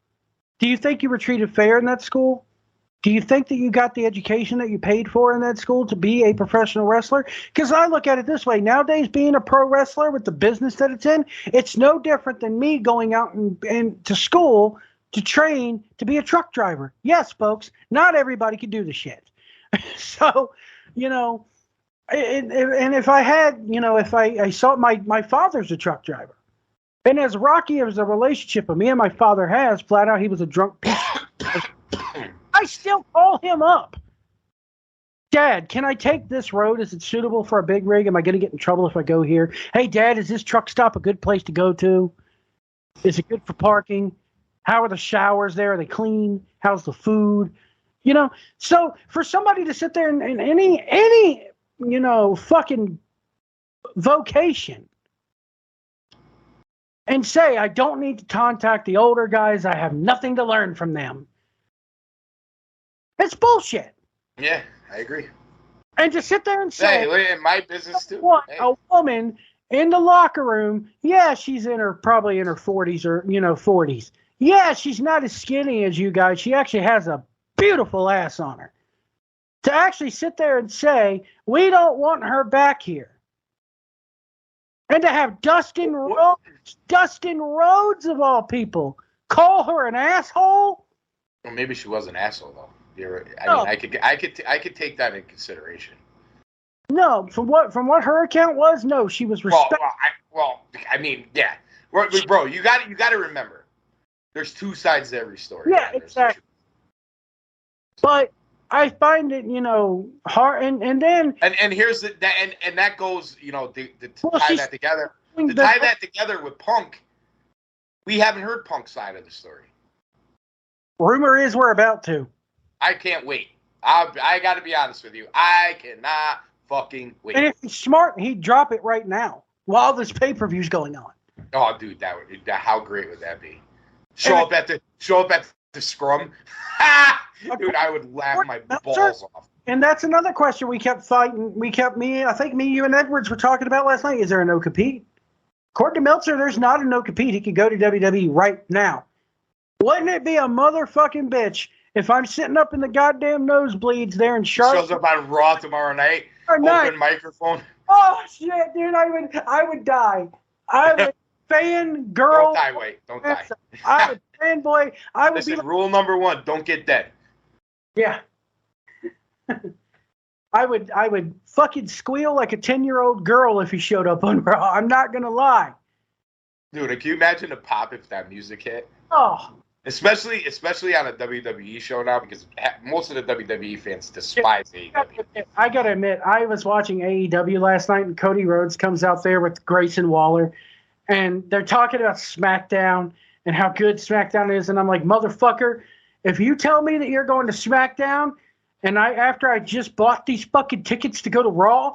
[SPEAKER 6] Do you think you were treated fair in that school? Do you think that you got the education that you paid for in that school to be a professional wrestler? Because I look at it this way. Nowadays, being a pro wrestler with the business that it's in, it's no different than me going out and to school to train to be a truck driver. Yes, folks, not everybody can do the shit. So, and if I had, if I saw my father's a truck driver, and as rocky as a relationship of me and my father has, flat out, he was a drunk piece. I still call him up. Dad, can I take this road? Is it suitable for a big rig? Am I going to get in trouble if I go here? Hey, Dad, is this truck stop a good place to go to? Is it good for parking? How are the showers there? Are they clean? How's the food? So for somebody to sit there in any fucking vocation and say, I don't need to contact the older guys, I have nothing to learn from them. It's bullshit.
[SPEAKER 5] Yeah, I agree.
[SPEAKER 6] And to sit there and say,
[SPEAKER 5] hey, in my business too.
[SPEAKER 6] A woman in the locker room, yeah, she's probably in her 40s or 40s. Yeah, she's not as skinny as you guys. She actually has a beautiful ass on her. To actually sit there and say, we don't want her back here. And to have Dustin Rhodes of all people call her an asshole.
[SPEAKER 5] Well, maybe she was an asshole though. I could take that in consideration.
[SPEAKER 6] No, from what her account was, no, she was respectful.
[SPEAKER 5] Yeah, bro, you got to remember, there's two sides to every story.
[SPEAKER 6] Yeah, exactly. But I find it, hard, and then
[SPEAKER 5] here's and that goes, tie that together. To tie that together with Punk, we haven't heard Punk's side of the story.
[SPEAKER 6] Rumor is we're about to.
[SPEAKER 5] I can't wait. I got to be honest with you. I cannot fucking wait.
[SPEAKER 6] And if he's smart, he'd drop it right now while this pay-per-view's going on.
[SPEAKER 5] Oh, dude, how great would that be? Show up at the scrum. Dude, I would laugh my balls off.
[SPEAKER 6] And that's another question we kept fighting. I think you and Edwards were talking about last night. Is there a no compete? According to Meltzer, there's not a no compete. He could go to WWE right now. Wouldn't it be a motherfucking bitch if I'm sitting up in the goddamn nosebleeds there in Charlotte?
[SPEAKER 5] Shows up on Raw tomorrow night. Open microphone.
[SPEAKER 6] Oh shit, dude! I would die. I would fangirl.
[SPEAKER 5] Don't die, wait. Don't die.
[SPEAKER 6] I would fanboy. I would
[SPEAKER 5] Listen,
[SPEAKER 6] be like,
[SPEAKER 5] rule number 1: don't get dead.
[SPEAKER 6] Yeah. I would fucking squeal like a 10-year-old girl if he showed up on Raw. I'm not gonna lie.
[SPEAKER 5] Dude, can you imagine the pop if that music hit?
[SPEAKER 6] Oh.
[SPEAKER 5] Especially on a WWE show now, because most of the WWE fans despise AEW.
[SPEAKER 6] I gotta admit, I was watching AEW last night, and Cody Rhodes comes out there with Grayson Waller, and they're talking about SmackDown and how good SmackDown is, and I'm like, motherfucker, if you tell me that you're going to SmackDown, and after I just bought these fucking tickets to go to Raw,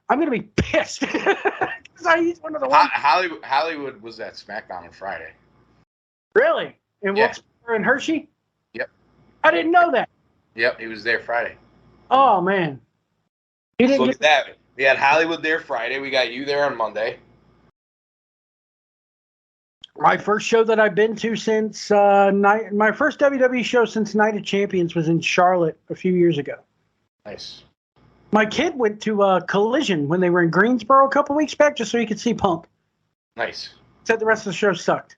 [SPEAKER 6] I'm gonna be pissed. Because he's one of the ones.
[SPEAKER 5] Hollywood was at SmackDown on Friday.
[SPEAKER 6] Really? In Wilkes-Barre and Hershey?
[SPEAKER 5] Yep.
[SPEAKER 6] I didn't know that.
[SPEAKER 5] Yep, he was there Friday.
[SPEAKER 6] Oh, man.
[SPEAKER 5] Look at that. We had Hollywood there Friday. We got you there on Monday.
[SPEAKER 6] My first show that I've been to since my first WWE show since Night of Champions was in Charlotte a few years ago.
[SPEAKER 5] Nice.
[SPEAKER 6] My kid went to Collision when they were in Greensboro a couple weeks back just so he could see Punk.
[SPEAKER 5] Nice.
[SPEAKER 6] Said the rest of the show sucked.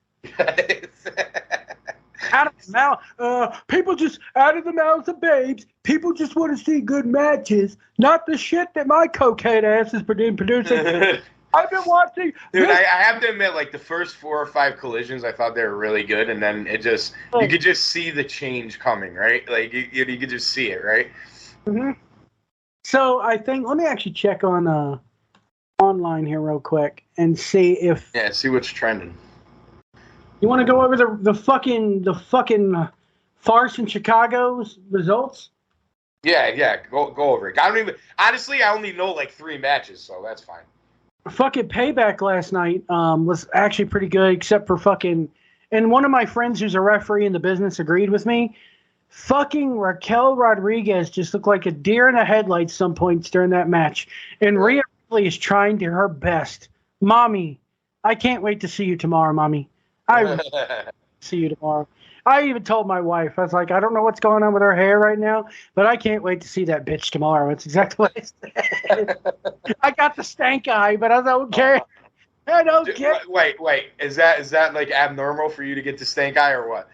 [SPEAKER 6] Out of the mouth, people just out of the mouths of babes. People just want to see good matches, not the shit that my cokehead ass has been producing. I've been watching.
[SPEAKER 5] Dude, I have to admit, like the first 4 or 5 collisions, I thought they were really good, and then you could just see the change coming, right? Like you could just see it, right?
[SPEAKER 6] Mm-hmm. So I think let me actually check on online here real quick and see if
[SPEAKER 5] see what's trending.
[SPEAKER 6] you want to go over the fucking farce in Chicago's results.
[SPEAKER 5] Yeah, go over it. I only know like 3 matches, so that's fine.
[SPEAKER 6] Fucking Payback last night was actually pretty good, except for fucking. And one of my friends who's a referee in the business agreed with me. Fucking Raquel Rodriguez just looked like a deer in the headlights some points during that match. And Rhea Ripley is trying to her best. Mommy, I can't wait to see you tomorrow, Mommy. I will see you tomorrow. I even told my wife, I was like, I don't know what's going on with her hair right now, but I can't wait to see that bitch tomorrow. It's exactly what I said. I got the stank eye, but I don't care. I don't care.
[SPEAKER 5] Wait. Is that like abnormal for you to get the stank eye or what?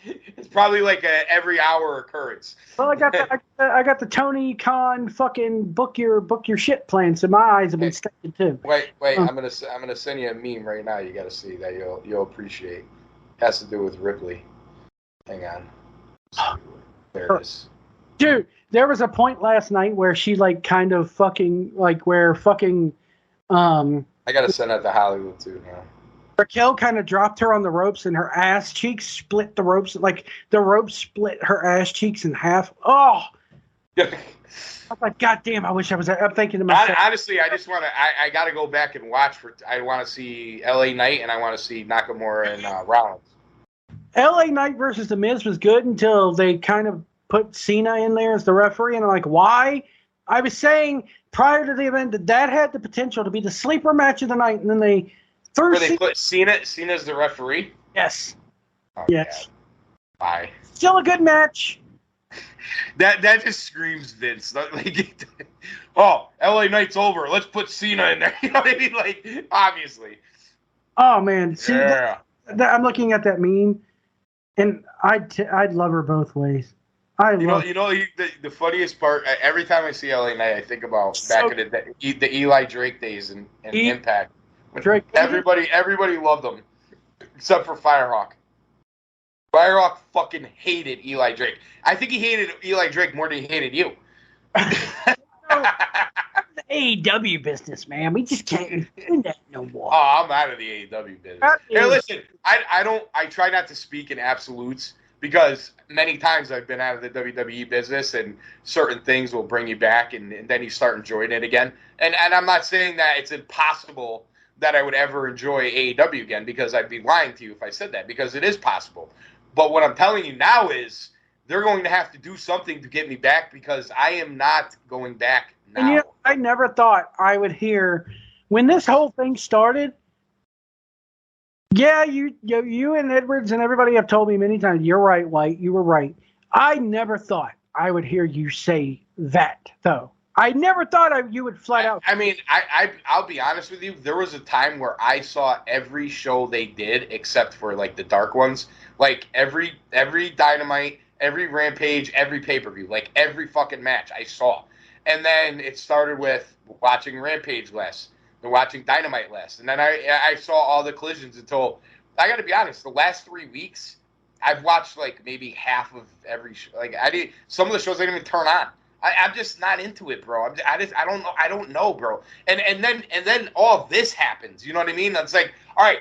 [SPEAKER 5] It's probably like a every hour occurrence.
[SPEAKER 6] Well, I got the Tony Khan fucking book your shit plan, so my eyes have been stinking too.
[SPEAKER 5] Wait, I'm gonna send you a meme right now. You got to see that you'll appreciate. Has to do with Ripley. Hang on. There it is.
[SPEAKER 6] Dude, there was a point last night where she like kind of fucking like where fucking
[SPEAKER 5] I gotta send that to Hollywood too now.
[SPEAKER 6] Raquel kind of dropped her on the ropes and her ass cheeks split the ropes, like the rope split her ass cheeks in half. Oh! I was like, God damn, I wish I was there. I'm thinking to myself.
[SPEAKER 5] Honestly, I just want to, I got to go back and watch I want to see LA Knight and I want to see Nakamura and Rollins.
[SPEAKER 6] LA Knight versus The Miz was good until they kind of put Cena in there as the referee, and I'm like, why? I was saying prior to the event that had the potential to be the sleeper match of the night, and then they threw
[SPEAKER 5] Where they put Cena as the referee?
[SPEAKER 6] Yes.
[SPEAKER 5] Oh,
[SPEAKER 6] yes.
[SPEAKER 5] God. Bye.
[SPEAKER 6] Still a good match.
[SPEAKER 5] That just screams Vince. Like, oh, LA Knight's over. Let's put Cena in there. You know what I mean? Like, obviously.
[SPEAKER 6] Oh man, see,
[SPEAKER 5] yeah.
[SPEAKER 6] I'm looking at that meme, and I'd love her both ways.
[SPEAKER 5] The funniest part. Every time I see LA Knight, I think about back in the Eli Drake days and Impact.
[SPEAKER 6] Drake.
[SPEAKER 5] Everybody loved him, except for Firehawk. Firehawk fucking hated Eli Drake. I think he hated Eli Drake more than he hated you.
[SPEAKER 6] The AEW business, man. We just can't do that no more.
[SPEAKER 5] Oh, I'm out of the AEW business. Hey, listen, I try not to speak in absolutes because many times I've been out of the WWE business and certain things will bring you back and then you start enjoying it again. And I'm not saying that it's impossible that I would ever enjoy AEW again because I'd be lying to you if I said that because it is possible. But what I'm telling you now is they're going to have to do something to get me back because I am not going back now.
[SPEAKER 6] And I never thought I would hear when this whole thing started. Yeah, you and Edwards and everybody have told me many times, you're right, White, you were right. I never thought I would hear you say that, though. I never thought you would flat out.
[SPEAKER 5] I mean, I'll be honest with you. There was a time where I saw every show they did except for like the dark ones. Like every Dynamite, every Rampage, every pay-per-view, like every fucking match I saw. And then it started with watching Rampage less, then watching Dynamite less. And then I saw all the collisions until, I got to be honest, the last 3 weeks, I've watched like maybe half of every show. Like some of the shows I didn't even turn on. I'm just not into it, bro. I don't know, bro. And then all of this happens. You know what I mean? It's like, all right,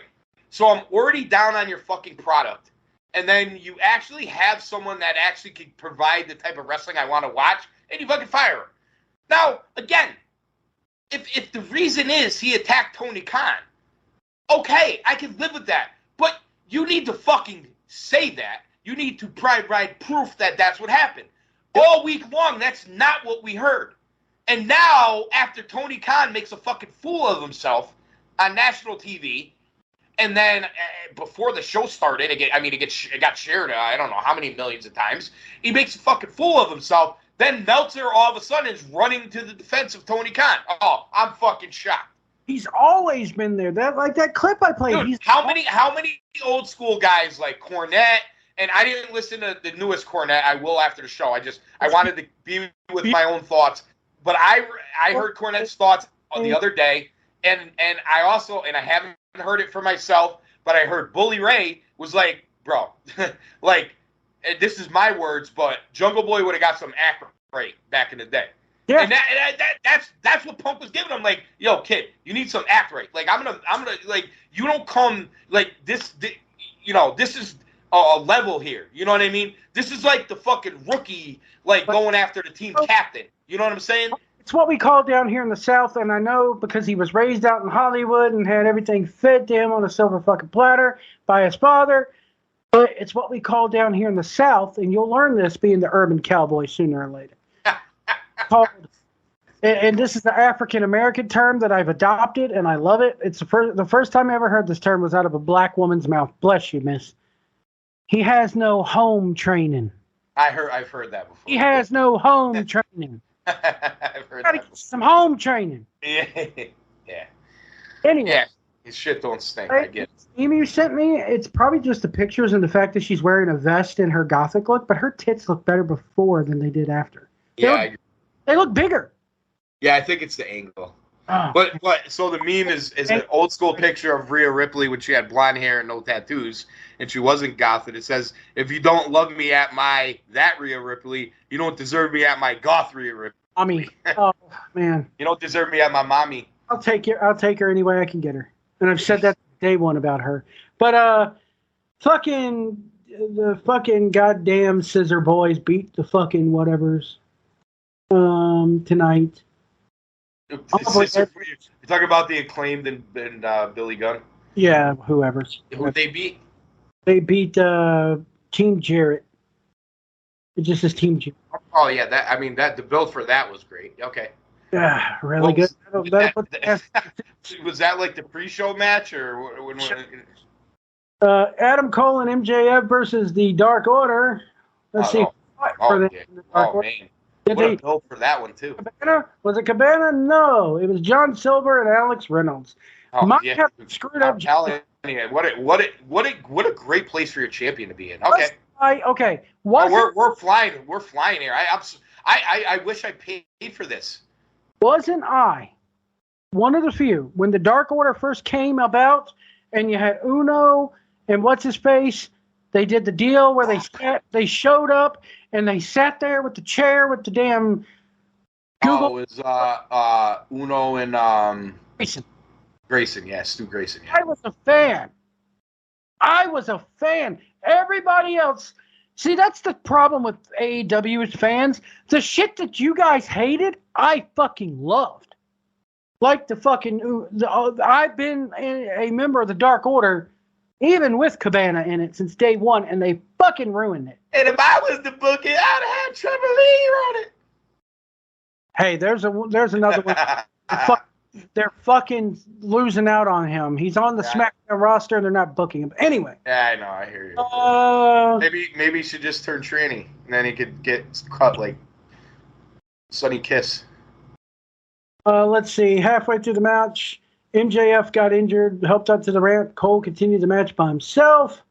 [SPEAKER 5] so I'm already down on your fucking product. And then you actually have someone that actually can provide the type of wrestling I want to watch, and you fucking fire him. Now, again, if the reason is he attacked Tony Khan, okay, I can live with that. But you need to fucking say that. You need to provide proof that that's what happened. All week long, that's not what we heard. And now, after Tony Khan makes a fucking fool of himself on national TV, and then before the show started, it got shared, I don't know how many millions of times, he makes a fucking fool of himself, then Meltzer all of a sudden is running to the defense of Tony Khan. Oh, I'm fucking shocked.
[SPEAKER 6] He's always been there. That clip I played.
[SPEAKER 5] Dude, how many old school guys like Cornette? And I didn't listen to the newest Cornette. I will after the show. I wanted to be with my own thoughts. But I heard Cornette's thoughts the other day, and I haven't heard it for myself, but I heard Bully Ray was like, bro, like, this is my words, but Jungle Boy would have got some act right back in the day.
[SPEAKER 6] Yeah.
[SPEAKER 5] And that's what Punk was giving him. Like, yo, kid, you need some act right. Like, I'm gonna like, you don't come like this is a level here. You know what I mean? This is like the fucking rookie, like going after the team captain. You know what I'm saying?
[SPEAKER 6] It's what we call down here in the South, and I know because he was raised out in Hollywood and had everything fed to him on a silver fucking platter by his father. But it's what we call down here in the South, and you'll learn this being the urban cowboy sooner or later. Called, and this is the African American term that I've adopted, and I love it. It's the first time I ever heard this term was out of a black woman's mouth. Bless you, miss. He has no home training.
[SPEAKER 5] I've heard that before.
[SPEAKER 6] He has no home training.
[SPEAKER 5] I've heard
[SPEAKER 6] Gotta
[SPEAKER 5] that
[SPEAKER 6] get some home training.
[SPEAKER 5] Yeah.
[SPEAKER 6] Anyway.
[SPEAKER 5] Yeah. His shit don't stink. I get it.
[SPEAKER 6] Amy, you sent me, it's probably just the pictures and the fact that she's wearing a vest in her gothic look, but her tits look better before than they did after. They look bigger.
[SPEAKER 5] Yeah, I think it's the angle.
[SPEAKER 6] Oh.
[SPEAKER 5] But so the meme is an old school picture of Rhea Ripley when she had blonde hair and no tattoos, and she wasn't goth. And it says, "If you don't love me at that Rhea Ripley, you don't deserve me at my goth Rhea Ripley."
[SPEAKER 6] Mommy, oh man,
[SPEAKER 5] you don't deserve me at my mommy.
[SPEAKER 6] I'll take her any way I can get her, and I've said that day one about her. But the fucking goddamn Scissor Boys beat the fucking whatevers tonight.
[SPEAKER 5] You're talking about the Acclaimed and Billy Gunn?
[SPEAKER 6] Yeah, whoever's.
[SPEAKER 5] Who they beat?
[SPEAKER 6] They beat Team Jarrett. It just says Team Jarrett.
[SPEAKER 5] Oh yeah, the build for that was great. Okay.
[SPEAKER 6] Yeah, really good.
[SPEAKER 5] Was that like the pre-show match or when?
[SPEAKER 6] Adam Cole and MJF versus the Dark Order. Let's see.
[SPEAKER 5] Man. What a build for that one too.
[SPEAKER 6] Cabana? Was it Cabana? No, it was John Silver and Alex Reynolds. Might have screwed up.
[SPEAKER 5] What a great place for your champion to be in. Okay.
[SPEAKER 6] Okay.
[SPEAKER 5] We're flying. We're flying here. I wish I paid for this.
[SPEAKER 6] Wasn't I one of the few when the Dark Order first came about, and you had Uno and what's his face? They did the deal where they showed up and they sat there with the chair with the damn Google.
[SPEAKER 5] Oh, it was Uno and Grayson, yeah, Stu Grayson. Yeah.
[SPEAKER 6] I was a fan. Everybody else. See, that's the problem with AEW's fans. The shit that you guys hated, I fucking loved. Like I've been a member of the Dark Order, even with Cabana in it since day one, and they fucking ruined it.
[SPEAKER 5] And if I was the bookie, I'd have had Trevor Lee on it.
[SPEAKER 6] Hey, there's another one. They're fucking losing out on him. He's on the SmackDown roster, and they're not booking him. Anyway.
[SPEAKER 5] Yeah, I know. I hear you. Maybe he should just turn tranny, and then he could get cut like Sonny Kiss.
[SPEAKER 6] Let's see. Halfway through the match, MJF got injured, helped up to the ramp. Cole continued the match by himself.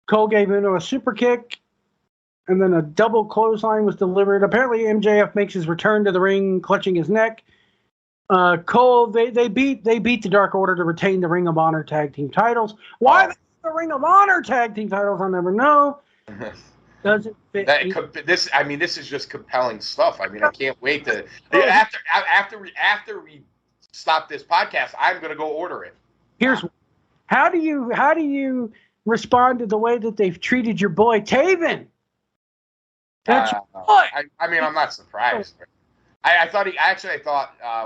[SPEAKER 6] Cole gave Uno a super kick, and then a double clothesline was delivered. Apparently, MJF makes his return to the ring, clutching his neck. Cole, they beat the Dark Order to retain the Ring of Honor tag team titles. Why the Ring of Honor tag team titles? I'll never know. Doesn't fit.
[SPEAKER 5] This is just compelling stuff. I mean, I can't wait to after we stop this podcast, I'm gonna go order it.
[SPEAKER 6] Here's how do you respond to the way that they've treated your boy Taven? That's your boy.
[SPEAKER 5] I'm not surprised. I thought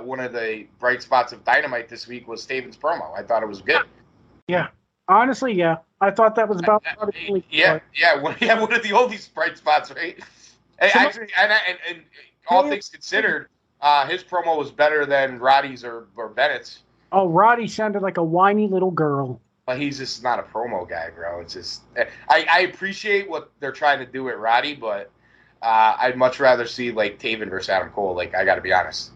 [SPEAKER 5] one of the bright spots of Dynamite this week was Taven's promo. I thought it was good.
[SPEAKER 6] Yeah. Honestly, yeah. I thought that was about
[SPEAKER 5] one of the oldies bright spots, right? And all things considered, his promo was better than Roddy's or Bennett's.
[SPEAKER 6] Oh, Roddy sounded like a whiny little girl.
[SPEAKER 5] But he's just not a promo guy, bro. It's just I appreciate what they're trying to do at Roddy, but I'd much rather see like Taven versus Adam Cole. Like, I got to be honest.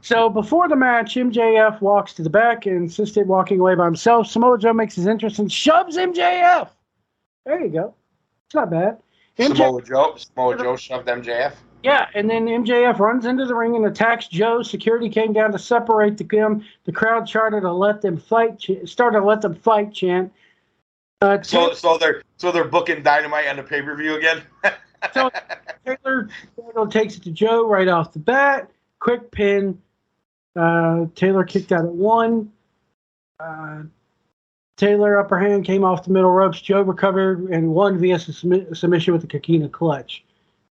[SPEAKER 6] So before the match, MJF walks to the back and insisted walking away by himself. Samoa Joe makes his entrance and shoves MJF. There you go. It's not bad.
[SPEAKER 5] Samoa Joe shoved MJF.
[SPEAKER 6] Yeah, and then MJF runs into the ring and attacks Joe. Security came down to separate them. The crowd started to let them fight chant.
[SPEAKER 5] So they're booking Dynamite on the pay-per-view again.
[SPEAKER 6] So Taylor takes it to Joe right off the bat. quick pin. Taylor kicked out at 1. Taylor upper hand came off the middle ropes. Joe recovered and won via submission with the Coquina clutch.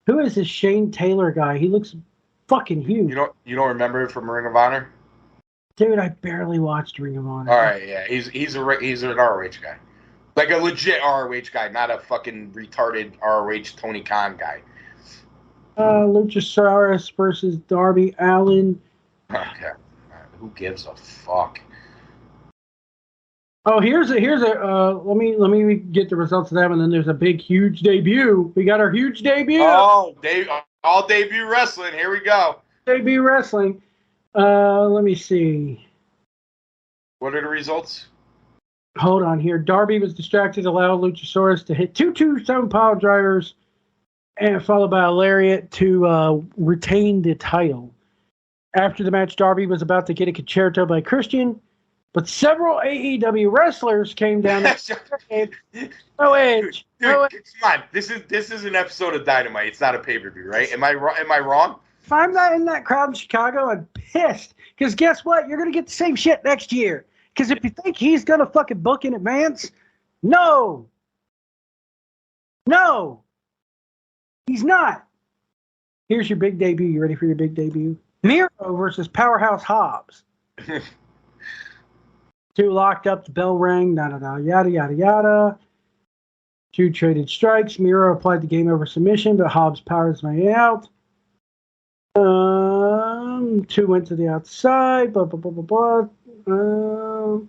[SPEAKER 6] Who is this Shane Taylor guy? He looks fucking huge.
[SPEAKER 5] You don't remember him from Ring of Honor?
[SPEAKER 6] Dude, I barely watched Ring of Honor.
[SPEAKER 5] All right, yeah, he's an ROH guy, like a legit ROH guy, not a fucking retarded ROH Tony Khan guy.
[SPEAKER 6] Luchasaurus versus Darby Allin.
[SPEAKER 5] Okay, who gives a fuck?
[SPEAKER 6] Oh, here's a let me get the results of that one. And then there's a big, huge debut. We got our huge debut.
[SPEAKER 5] Oh, all debut wrestling. Here we go.
[SPEAKER 6] Debut wrestling. Let me see.
[SPEAKER 5] What are the results?
[SPEAKER 6] Hold on here. Darby was distracted, allowed Luchasaurus to hit 2 tombstone pile drivers, and followed by a lariat to retain the title. After the match, Darby was about to get a concerto by Christian, but several AEW wrestlers came down. No Edge.
[SPEAKER 5] Dude, come on. This is an episode of Dynamite. It's not a pay-per-view, right? Am I wrong?
[SPEAKER 6] If I'm not in that crowd in Chicago, I'm pissed. Because guess what? You're going to get the same shit next year. Because if you think he's going to fucking book in advance, no. No. He's not. Here's your big debut. You ready for your big debut? Miro versus Powerhouse Hobbs. 2 locked up, the bell rang, yada, yada, yada. 2 traded strikes. Miro applied the game over submission, but Hobbs powered his way out. 2 went to the outside, blah, blah, blah, blah, blah.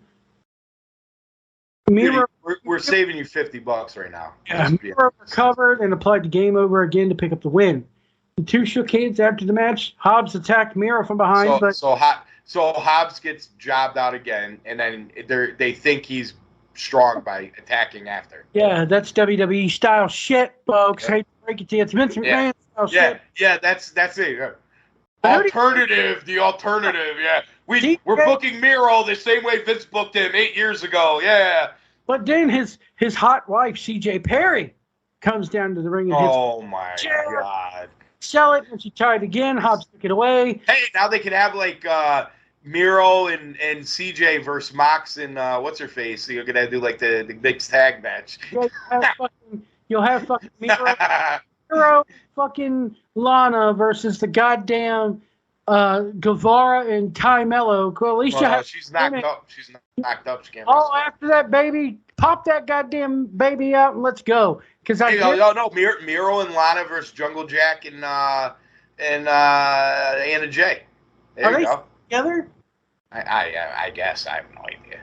[SPEAKER 6] Miro,
[SPEAKER 5] we're saving you $50 right now.
[SPEAKER 6] yeah, Miro recovered and applied the game over again to pick up the win. The 2 shook hands after the match. Hobbs attacked Miro from behind.
[SPEAKER 5] So Hobbs gets jobbed out again, and then they think he's strong by attacking after.
[SPEAKER 6] Yeah, that's WWE style shit, folks. Hate to break it to you. It's Vince McMahon style shit.
[SPEAKER 5] Yeah, that's it. Yeah. The alternative. Yeah, we're booking Miro the same way Vince booked him 8 years ago. Yeah.
[SPEAKER 6] But then his hot wife, CJ Perry, comes down to the ring and hits.
[SPEAKER 5] Oh my God.
[SPEAKER 6] Sell it, and she tried again. Hobbs took it away.
[SPEAKER 5] Hey, now they could have like Miro and CJ versus Mox and what's her face. So you're gonna do like the big tag match.
[SPEAKER 6] You'll have fucking Miro, fucking Lana versus the goddamn Guevara and Ty Mello. Well, at least
[SPEAKER 5] she's knocked up. She's knocked up. She can't.
[SPEAKER 6] After that, baby, pop that goddamn baby out and let's go. Because
[SPEAKER 5] Miro and Lana versus Jungle Jack and Anna Jay. There you go.
[SPEAKER 6] Together?
[SPEAKER 5] I guess I have no idea.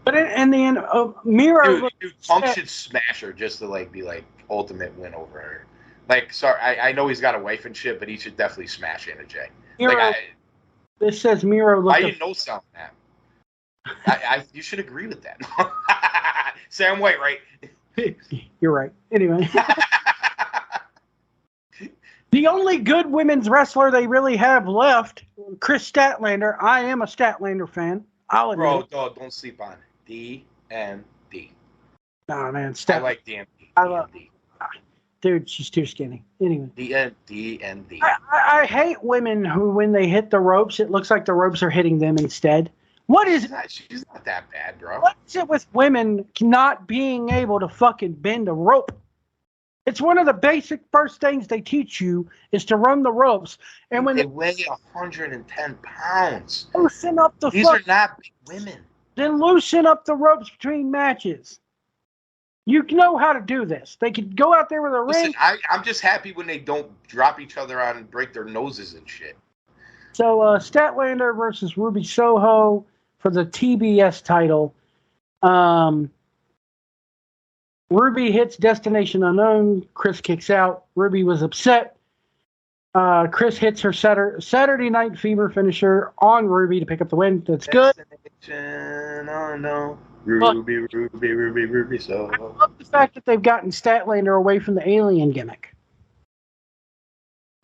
[SPEAKER 6] But in the end, Miro.
[SPEAKER 5] Dude, Punk should smash her just to like be like ultimate win over her. Like, sorry, I know he's got a wife and shit, but he should definitely smash Anna Jay.
[SPEAKER 6] Miro, this says Miro.
[SPEAKER 5] I didn't know something that. You should agree with that. Sam White, right?
[SPEAKER 6] You're right. Anyway. The only good women's wrestler they really have left, Chris Statlander. I am a Statlander fan. I'll admit.
[SPEAKER 5] Bro, don't sleep on DMD.
[SPEAKER 6] Nah, man.
[SPEAKER 5] I like DMD.
[SPEAKER 6] Dude, she's too skinny. Anyway.
[SPEAKER 5] DMD.
[SPEAKER 6] I hate women who, when they hit the ropes, it looks like the ropes are hitting them instead. What is it?
[SPEAKER 5] She's not that bad, bro.
[SPEAKER 6] What is it with women not being able to fucking bend a rope? It's one of the basic first things they teach you is to run the ropes. And when
[SPEAKER 5] they weigh 110 pounds.
[SPEAKER 6] Loosen up the
[SPEAKER 5] These are not big women.
[SPEAKER 6] Then loosen up the ropes between matches. You know how to do this. They could go out there with a ring.
[SPEAKER 5] I'm just happy when they don't drop each other on and break their noses and shit.
[SPEAKER 6] So Statlander versus Ruby Soho for the TBS title. Ruby hits Destination Unknown. Chris kicks out. Ruby was upset. Chris hits her Saturday Night Fever finisher on Ruby to pick up the win. That's good.
[SPEAKER 5] Destination Unknown. Ruby Soho.
[SPEAKER 6] I love the fact that they've gotten Statlander away from the alien gimmick.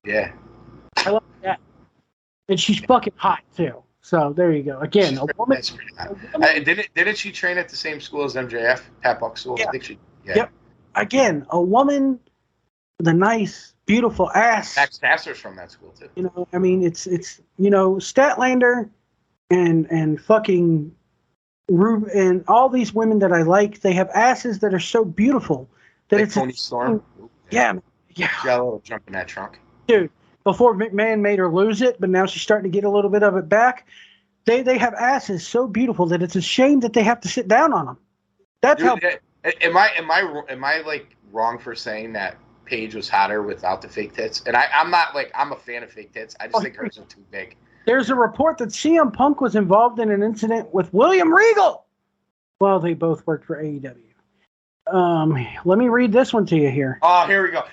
[SPEAKER 5] Yeah.
[SPEAKER 6] I love that. And she's fucking hot, too. So, there you go. Again, a woman.
[SPEAKER 5] Didn't she train at the same school as MJF? Pat Buck School?
[SPEAKER 6] Yeah.
[SPEAKER 5] I think she. Yeah.
[SPEAKER 6] Yep. Again, a woman with a nice, beautiful ass.
[SPEAKER 5] Max Caster's from that school too.
[SPEAKER 6] You know, I mean, it's Statlander and fucking Rube and all these women that I like. They have asses that are so beautiful that
[SPEAKER 5] Like
[SPEAKER 6] it's
[SPEAKER 5] Tony Storm.
[SPEAKER 6] Yeah.
[SPEAKER 5] She got a little jump in that trunk.
[SPEAKER 6] Dude, before McMahon made her lose it, but now she's starting to get a little bit of it back. They have asses so beautiful that it's a shame that they have to sit down on them. That's
[SPEAKER 5] Dude,
[SPEAKER 6] how.
[SPEAKER 5] Am I like wrong for saying that Paige was hotter without the fake tits? And I'm not like I'm a fan of fake tits. I just think hers are too big.
[SPEAKER 6] There's a report that CM Punk was involved in an incident with William Regal. Well, they both worked for AEW. Let me read this one to you here.
[SPEAKER 5] Oh, here we go.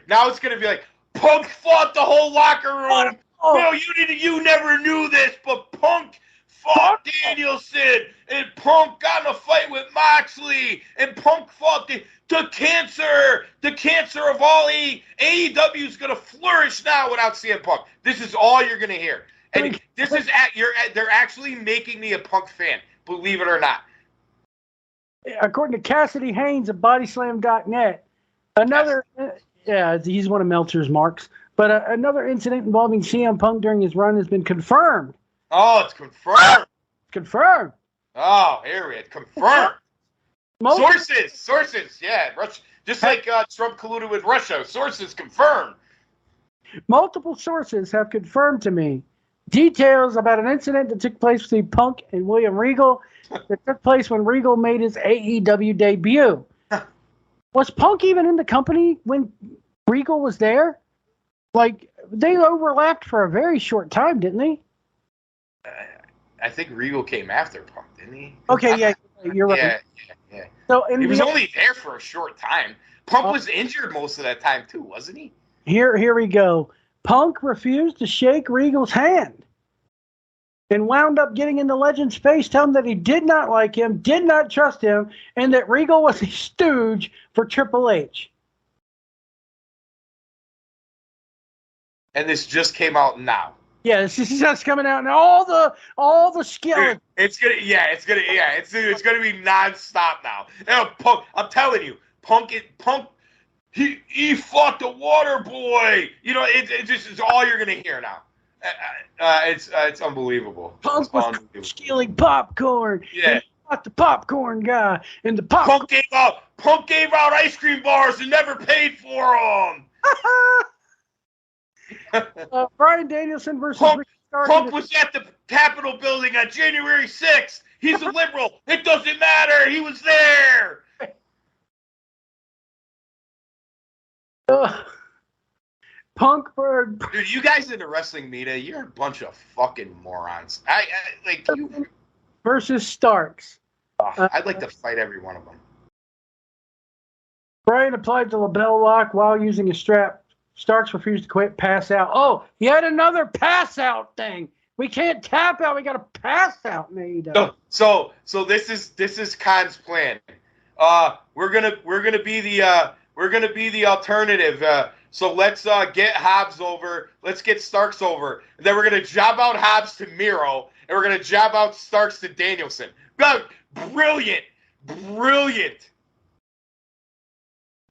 [SPEAKER 5] Now it's gonna be like Punk fought the whole locker room.
[SPEAKER 6] Oh.
[SPEAKER 5] Well, you never knew this, but Punk fought Danielson, and Punk got in a fight with Moxley, and Punk fought the cancer. The cancer of all AEW is gonna flourish now without CM Punk. This is all you're gonna hear, and they're actually making me a Punk fan, believe it or not.
[SPEAKER 6] According to Cassidy Haynes of BodySlam.net, he's one of Meltzer's marks, but another incident involving CM Punk during his run has been confirmed.
[SPEAKER 5] Oh, it's confirmed.
[SPEAKER 6] Confirmed.
[SPEAKER 5] Oh, here we go. Confirmed. Sources. Yeah, just like Trump colluded with Russia. Sources confirmed.
[SPEAKER 6] Multiple sources have confirmed to me details about an incident that took place between Punk and William Regal that took place when Regal made his AEW debut. Was Punk even in the company when Regal was there? Like, they overlapped for a very short time, didn't they?
[SPEAKER 5] I think Regal came after Punk, didn't he?
[SPEAKER 6] Okay, yeah, you're right.
[SPEAKER 5] Yeah.
[SPEAKER 6] So
[SPEAKER 5] he was only there for a short time. Punk was injured most of that time, too, wasn't he?
[SPEAKER 6] Here we go. Punk refused to shake Regal's hand and wound up getting in the legend's face, telling him that he did not like him, did not trust him, and that Regal was a stooge for Triple H.
[SPEAKER 5] And this just came out now.
[SPEAKER 6] Yeah, this is just coming out, and all the skeletons.
[SPEAKER 5] It's gonna be nonstop now. And Punk, I'm telling you, Punk. He fought the Water Boy. You know, it's just all you're gonna hear now. It's unbelievable.
[SPEAKER 6] Punk was stealing popcorn.
[SPEAKER 5] Yeah.
[SPEAKER 6] And fought the popcorn guy, and the popcorn.
[SPEAKER 5] Punk gave out ice cream bars and never paid for them.
[SPEAKER 6] Bryan Danielson versus Ricky Starks.
[SPEAKER 5] Punk was at the Capitol building on January 6th. He's a liberal. It doesn't matter. He was there.
[SPEAKER 6] Punk
[SPEAKER 5] Dude, you guys in the wrestling media, you're a bunch of fucking morons.
[SPEAKER 6] Versus Starks.
[SPEAKER 5] I'd like to fight every one of them.
[SPEAKER 6] Bryan applied the label lock while using a strap. Starks refused to quit, pass out. Oh, yet another pass out thing. We can't tap out. We got to pass out in AEW.
[SPEAKER 5] So this is Khan's plan. We're gonna be the alternative. So let's get Hobbs over. Let's get Starks over. And then we're gonna job out Hobbs to Miro, and we're gonna job out Starks to Danielson. Brilliant.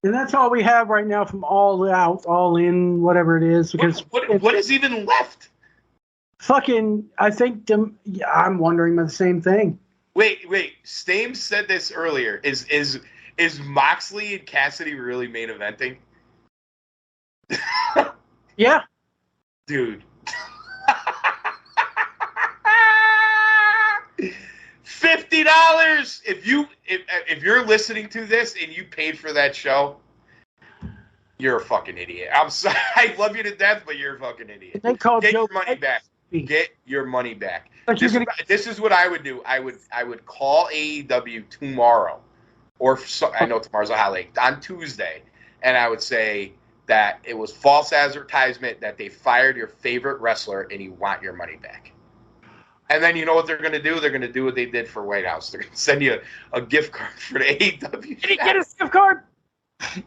[SPEAKER 6] And that's all we have right now from All Out, All In, whatever it is. Because
[SPEAKER 5] what is even left?
[SPEAKER 6] Fucking, I think I'm wondering about the same thing.
[SPEAKER 5] Wait. Stames said this earlier. Is Moxley and Cassidy really main eventing?
[SPEAKER 6] Yeah.
[SPEAKER 5] Dude. $50 if you're listening to this and you paid for that show, you're a fucking idiot. I'm sorry. I love you to death, but you're a fucking idiot. Get your money back. Get your money back. This is what I would do. I would call AEW tomorrow, I know tomorrow's a holiday, on Tuesday, and I would say that it was false advertisement, that they fired your favorite wrestler and you want your money back. And then you know what they're going to do? They're going to do what they did for White House. They're going to send you a gift card for the AEW.
[SPEAKER 6] Did he get his gift card?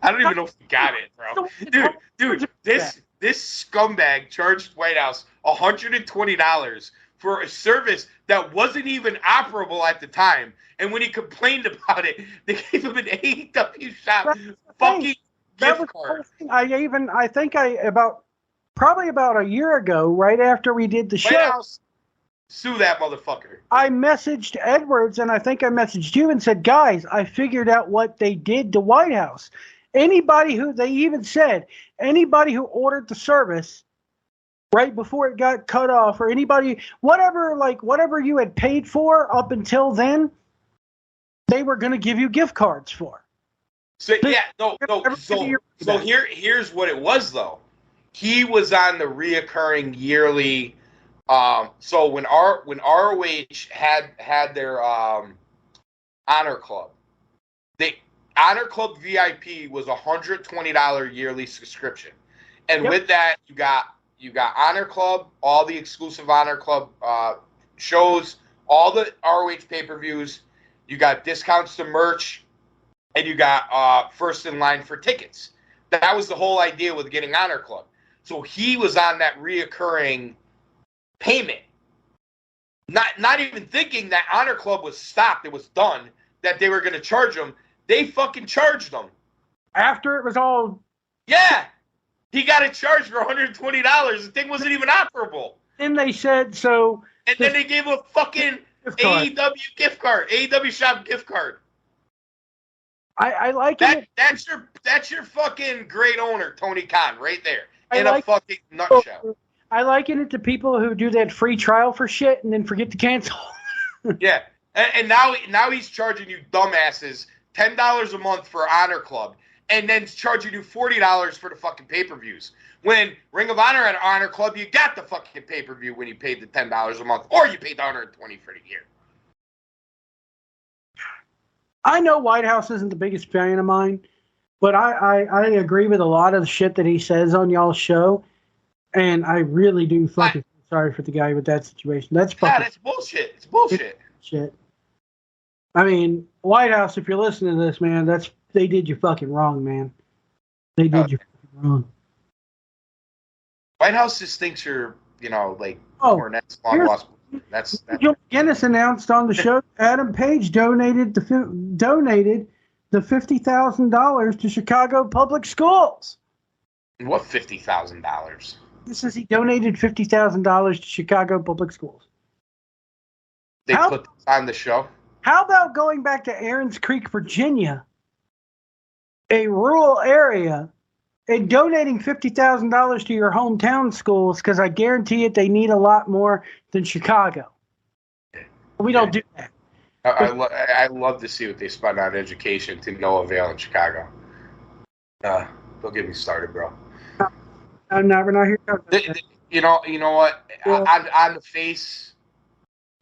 [SPEAKER 5] I don't even know if he got it, bro. Dude, this scumbag charged White House $120 for a service that wasn't even operable at the time. And when he complained about it, they gave him an AEW shop fucking
[SPEAKER 6] that was
[SPEAKER 5] gift
[SPEAKER 6] the whole
[SPEAKER 5] card.
[SPEAKER 6] thing. I think probably about a year ago, right after we did the
[SPEAKER 5] White
[SPEAKER 6] show,
[SPEAKER 5] House, sue that motherfucker.
[SPEAKER 6] I messaged Edwards, and I think I messaged you and said, guys, I figured out what they did to White House. Anybody who who ordered the service right before it got cut off, or anybody, whatever you had paid for up until then, they were going to give you gift cards for.
[SPEAKER 5] So yeah, no. So here's what it was though. He was on the reoccurring yearly. So when ROH had their Honor Club, the Honor Club VIP was $120 yearly subscription, and with that you got Honor Club, all the exclusive Honor Club shows, all the ROH pay-per-views. You got discounts to merch, and you got first in line for tickets. That was the whole idea with getting Honor Club. So he was on that reoccurring payment, not even thinking that Honor Club was stopped. It was done. That they were going to charge him. They fucking charged him
[SPEAKER 6] after it was all.
[SPEAKER 5] Yeah, he got it charged for $120. The thing wasn't even operable.
[SPEAKER 6] Then they said so.
[SPEAKER 5] And then they gave him a fucking AEW gift card, AEW shop gift card.
[SPEAKER 6] I like
[SPEAKER 5] that.
[SPEAKER 6] it.
[SPEAKER 5] That's your fucking great owner, Tony Khan, right there,
[SPEAKER 6] a
[SPEAKER 5] fucking nutshell.
[SPEAKER 6] I liken it to people who do that free trial for shit and then forget to cancel.
[SPEAKER 5] Yeah, and now he's charging you dumbasses $10 a month for Honor Club, and then charging you $40 for the fucking pay-per-views. When Ring of Honor had Honor Club, you got the fucking pay-per-view when you paid the $10 a month, or you paid the $120 for the year.
[SPEAKER 6] I know White House isn't the biggest fan of mine, but I agree with a lot of the shit that he says on y'all's show, and I really do fucking sorry for the guy with that situation. That's fucking
[SPEAKER 5] that's bullshit. It's bullshit.
[SPEAKER 6] Shit. I mean, White House, if you're listening to this, man, they did you fucking wrong, man. They did you fucking wrong.
[SPEAKER 5] White House just thinks you're, Cornette's long lost. That's
[SPEAKER 6] Guinness announced on the show Adam Page donated the $50,000 to Chicago public schools.
[SPEAKER 5] What $50,000?
[SPEAKER 6] This says he donated $50,000 to Chicago public schools.
[SPEAKER 5] They put this on the show.
[SPEAKER 6] How about going back to Aaron's Creek, Virginia, a rural area, and donating $50,000 to your hometown schools? Because I guarantee it, they need a lot more than Chicago. We don't do that.
[SPEAKER 5] I love to see what they spend on education to no avail in Chicago. Don't get me started, bro.
[SPEAKER 6] We're not here.
[SPEAKER 5] You know what? On the face,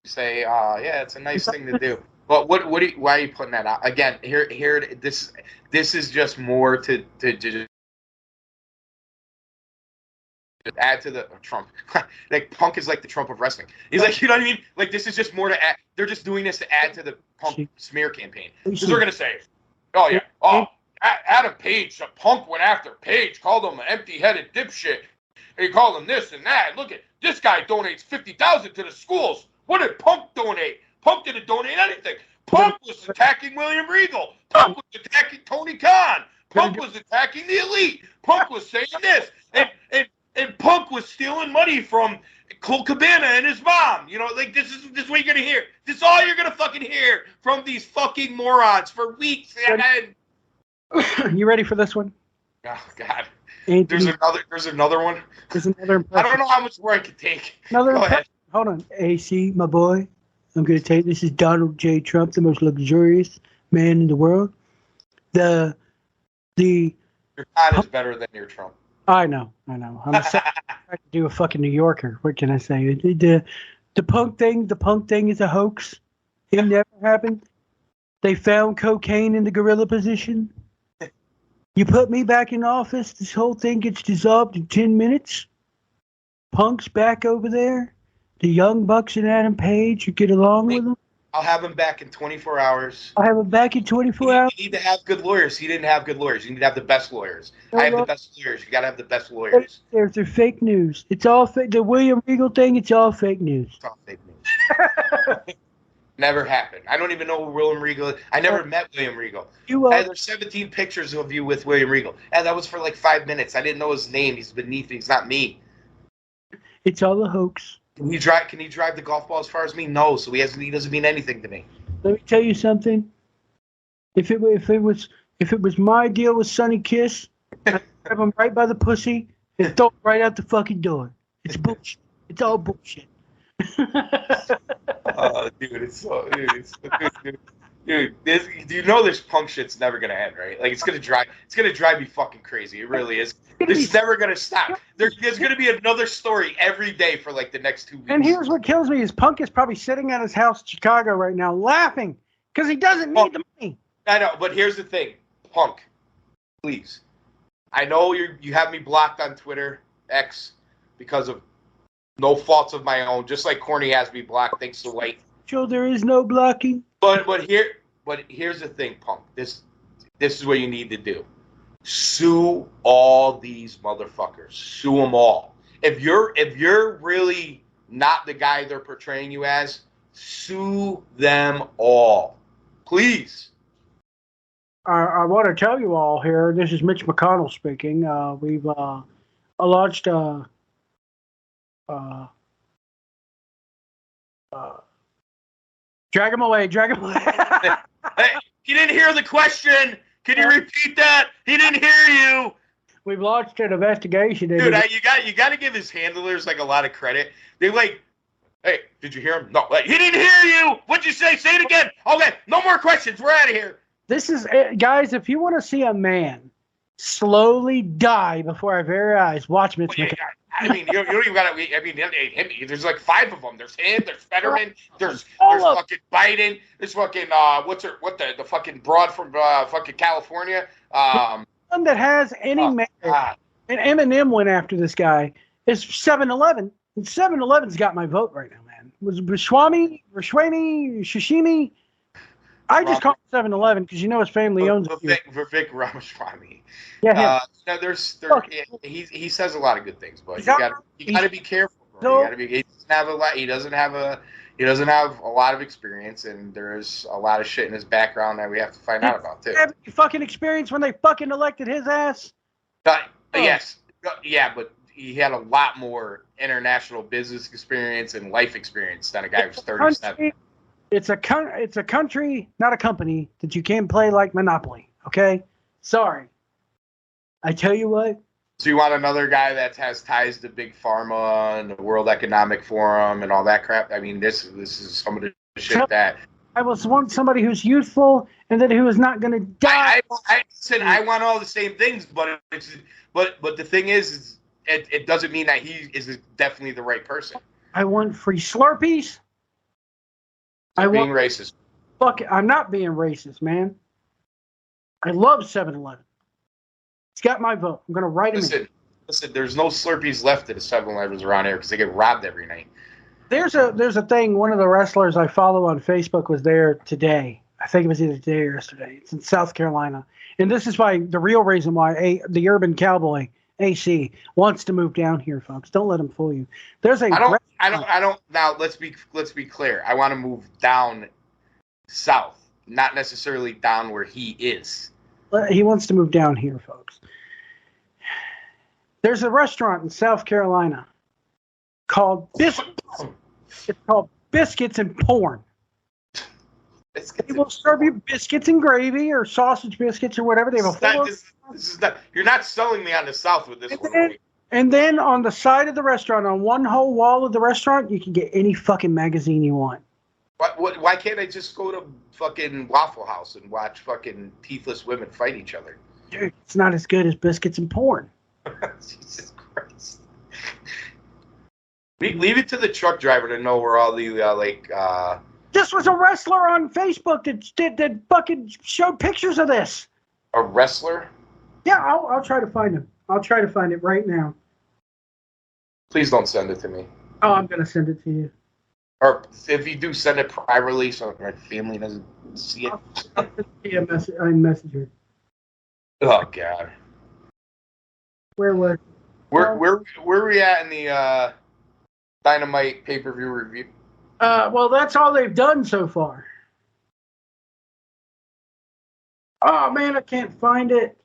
[SPEAKER 5] say, yeah, it's a nice thing to do. But why are you putting that out? Again, this is just more to just add to the Trump. Like Punk is like the Trump of wrestling. He's like, you know what I mean? Like this is just more to add. They're just doing this to add to the Punk smear campaign. Because they're gonna say, oh yeah, Adam Page, Punk went after Page, called him an empty-headed dipshit. He called him this and that. Look at this guy donates $50,000 to the schools. What did Punk donate? Punk didn't donate anything. Punk was attacking William Regal. Punk was attacking Tony Khan. Punk was attacking the Elite. Punk was saying this. And Punk was stealing money from Colt Cabana and his mom. This is what you're gonna hear. This is all you're gonna fucking hear from these fucking morons for weeks.
[SPEAKER 6] You ready for this one?
[SPEAKER 5] Oh God.
[SPEAKER 6] Anthony,
[SPEAKER 5] There's another one.
[SPEAKER 6] There's another impression.
[SPEAKER 5] I don't know how much more I can take.
[SPEAKER 6] Go ahead. Hold on. AC, my boy. I'm going to tell you, this is Donald J. Trump, the most luxurious man in the world. Your
[SPEAKER 5] God is better than your Trump.
[SPEAKER 6] I know. I'm a to do a fucking New Yorker. What can I say? The Punk thing is a hoax. It never happened. They found cocaine in the gorilla position. You put me back in office, this whole thing gets dissolved in 10 minutes. Punk's back over there. The Young Bucks and Adam Page, you get along with them?
[SPEAKER 5] I'll have him back in 24 hours.
[SPEAKER 6] I'll have him back in 24 hours?
[SPEAKER 5] You need to have good lawyers. He didn't have good lawyers. You need to have the best lawyers. I have the best lawyers. You got to have the best lawyers.
[SPEAKER 6] They're fake news. It's all fake. The William Regal thing, it's all fake news.
[SPEAKER 5] It's all fake news. Never happened. I don't even know who William Regal is. I never met William Regal. There's 17 pictures of you with William Regal. And that was for like 5 minutes. I didn't know his name. He's beneath me. He's not me.
[SPEAKER 6] It's all a hoax.
[SPEAKER 5] Can he drive the golf ball as far as me? No. So he doesn't mean anything to me.
[SPEAKER 6] Let me tell you something. If it was my deal with Sonny Kiss, I'd grab him right by the pussy and throw him right out the fucking door. It's bullshit. It's all bullshit.
[SPEAKER 5] Dude, do you know this Punk shit's never gonna end, right? Like it's gonna drive me fucking crazy. It really is. It's never gonna stop. There's gonna be another story every day for like the next 2 weeks.
[SPEAKER 6] And here's what kills me: is Punk is probably sitting at his house in Chicago right now, laughing because he doesn't need the money.
[SPEAKER 5] I know, but here's the thing, Punk. Please, I know you have me blocked on Twitter X because of no faults of my own, just like Corny has me blocked thanks to White.
[SPEAKER 6] Joe, there is no blocking.
[SPEAKER 5] But here's the thing, Punk. This is what you need to do. Sue all these motherfuckers. Sue them all. If you're really not the guy they're portraying you as, sue them all. Please.
[SPEAKER 6] I want to tell you all here, this is Mitch McConnell speaking. We've launched drag him away.
[SPEAKER 5] Hey, you didn't hear the question. Can you repeat that? He didn't hear you.
[SPEAKER 6] We've launched an investigation.
[SPEAKER 5] Dude, you got to give his handlers like a lot of credit. They're like, hey, did you hear him? No, like, he didn't hear you. What'd you say? Say it again. Okay, no more questions. We're out of here.
[SPEAKER 6] This is, guys, if you want to see a man slowly die before our very eyes, watch Mitch McConnell.
[SPEAKER 5] I mean, you don't even got to. I mean, there's like 5 of them. There's him. There's Fetterman. There's fucking Biden. There's fucking the fucking broad from fucking California.
[SPEAKER 6] One that has any merit. And Eminem went after this guy. Is 7-Eleven. And 7-Eleven's got my vote right now, man. Was Rashwami, Shishimi? I just call him 7-Eleven because you know his family owns it.
[SPEAKER 5] Vivek Ramaswamy.
[SPEAKER 6] Yeah.
[SPEAKER 5] He says a lot of good things, but you got to be careful, bro. He doesn't have a lot of experience, and there's a lot of shit in his background that we have to find out about too.
[SPEAKER 6] Have you fucking experience when they fucking elected his ass?
[SPEAKER 5] Yes, yeah, but he had a lot more international business experience and life experience than a guy who's 37.
[SPEAKER 6] It's a country, not a company, that you can't play like Monopoly, okay? Sorry. I tell you what.
[SPEAKER 5] So you want another guy that has ties to Big Pharma and the World Economic Forum and all that crap? I mean, this is some of the shit that...
[SPEAKER 6] I want somebody who's youthful and then who is not going to die.
[SPEAKER 5] I said I want all the same things, but the thing is it doesn't mean that he is definitely the right person.
[SPEAKER 6] I want free Slurpees.
[SPEAKER 5] Being racist.
[SPEAKER 6] Fuck it, I'm not being racist, man. I love 7-Eleven. It's got my vote. I'm going to write him in.
[SPEAKER 5] Listen, there's no Slurpees left at the 7-Elevens around here because they get robbed every night.
[SPEAKER 6] There's a thing, one of the wrestlers I follow on Facebook was there today. I think it was either today or yesterday. It's in South Carolina. And this is why the real reason why the Urban Cowboy, AC, wants to move down here, folks. Don't let him fool you. There's a
[SPEAKER 5] I don't now let's be clear. I want to move down south, not necessarily down where he is.
[SPEAKER 6] He wants to move down here, folks. There's a restaurant in South Carolina called Biscuits. It's called Biscuits and Porn. They will serve you biscuits and gravy or sausage biscuits or whatever. They have
[SPEAKER 5] you're not selling me on the South with this one.
[SPEAKER 6] And then on the side of the restaurant, on one whole wall of the restaurant, you can get any fucking magazine you want.
[SPEAKER 5] Why can't I just go to fucking Waffle House and watch fucking teethless women fight each other?
[SPEAKER 6] Dude, it's not as good as Biscuits and Porn.
[SPEAKER 5] Jesus Christ. Leave it to the truck driver to know where all the,
[SPEAKER 6] This was a wrestler on Facebook that fucking showed pictures of this.
[SPEAKER 5] A wrestler?
[SPEAKER 6] Yeah, I'll try to find him. I'll try to find it right now.
[SPEAKER 5] Please don't send it to me.
[SPEAKER 6] Oh, I'm going to send it to you.
[SPEAKER 5] Or if you do, send it privately so my family doesn't see it.
[SPEAKER 6] Yeah, I messenger.
[SPEAKER 5] Oh, God.
[SPEAKER 6] Where was?
[SPEAKER 5] Where we at in the Dynamite pay-per-view review?
[SPEAKER 6] Well, that's all they've done so far. Oh, man, I can't find it.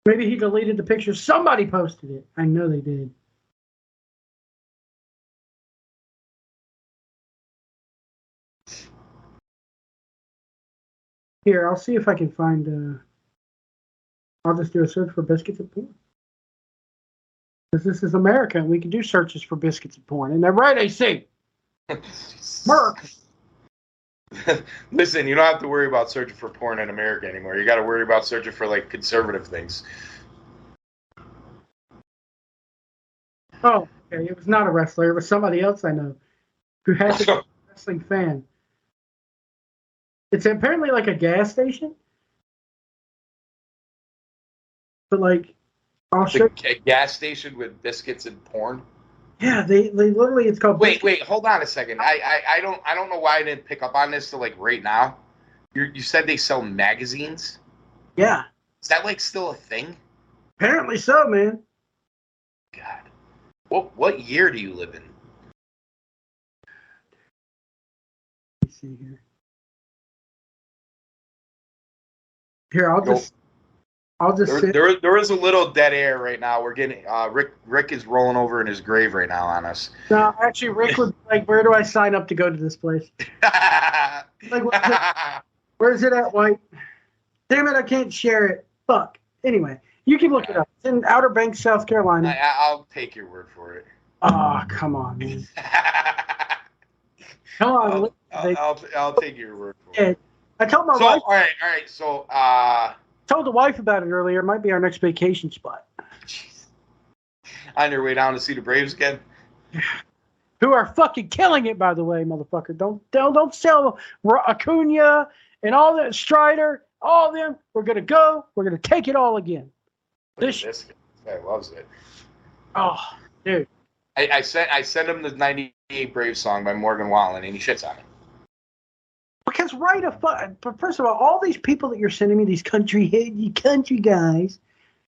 [SPEAKER 6] Maybe he deleted the picture. Somebody posted it. I know they did. Here, I'll see if I can find... I'll just do a search for biscuits and porn. Because this is America, and we can do searches for biscuits and porn. And they're right, AC. Merc.
[SPEAKER 5] Listen, you don't have to worry about searching for porn in America anymore. You got to worry about searching for, like, conservative things.
[SPEAKER 6] Oh, okay. It was not a wrestler. It was somebody else I know who has to be a wrestling fan. It's apparently like a gas station. But, like, I'll show
[SPEAKER 5] A gas station with biscuits and porn?
[SPEAKER 6] Yeah, they literally, it's called...
[SPEAKER 5] Wait, hold on a second. I don't know why I didn't pick up on this till, like, right now. You said they sell magazines?
[SPEAKER 6] Yeah.
[SPEAKER 5] Is that, like, still a thing?
[SPEAKER 6] Apparently so, man.
[SPEAKER 5] God. What year do you live in?
[SPEAKER 6] Let me see here. Here, I'll just sit.
[SPEAKER 5] There is a little dead air right now. We're getting Rick is rolling over in his grave right now on us.
[SPEAKER 6] No, actually, Rick would be like, where do I sign up to go to this place? Like, where's it at, White? Damn it, I can't share it. Fuck. Anyway, you can look it up. It's in Outer Banks, South Carolina.
[SPEAKER 5] I'll take your word for it.
[SPEAKER 6] Oh, come on, man. Come on.
[SPEAKER 5] I'll take your word for it.
[SPEAKER 6] I told my wife.
[SPEAKER 5] All right. So,
[SPEAKER 6] told the wife about it earlier. It might be our next vacation spot.
[SPEAKER 5] Jeez. On your way down to see the Braves again?
[SPEAKER 6] Who are fucking killing it, by the way, motherfucker. Don't sell Acuna and all that, Strider, all of them. We're going to go. We're going to take it all again.
[SPEAKER 5] This guy loves it.
[SPEAKER 6] Oh, dude.
[SPEAKER 5] I sent him the 98 Braves song by Morgan Wallen, and he shits on it.
[SPEAKER 6] Because but first of all these people that you're sending me, these country guys,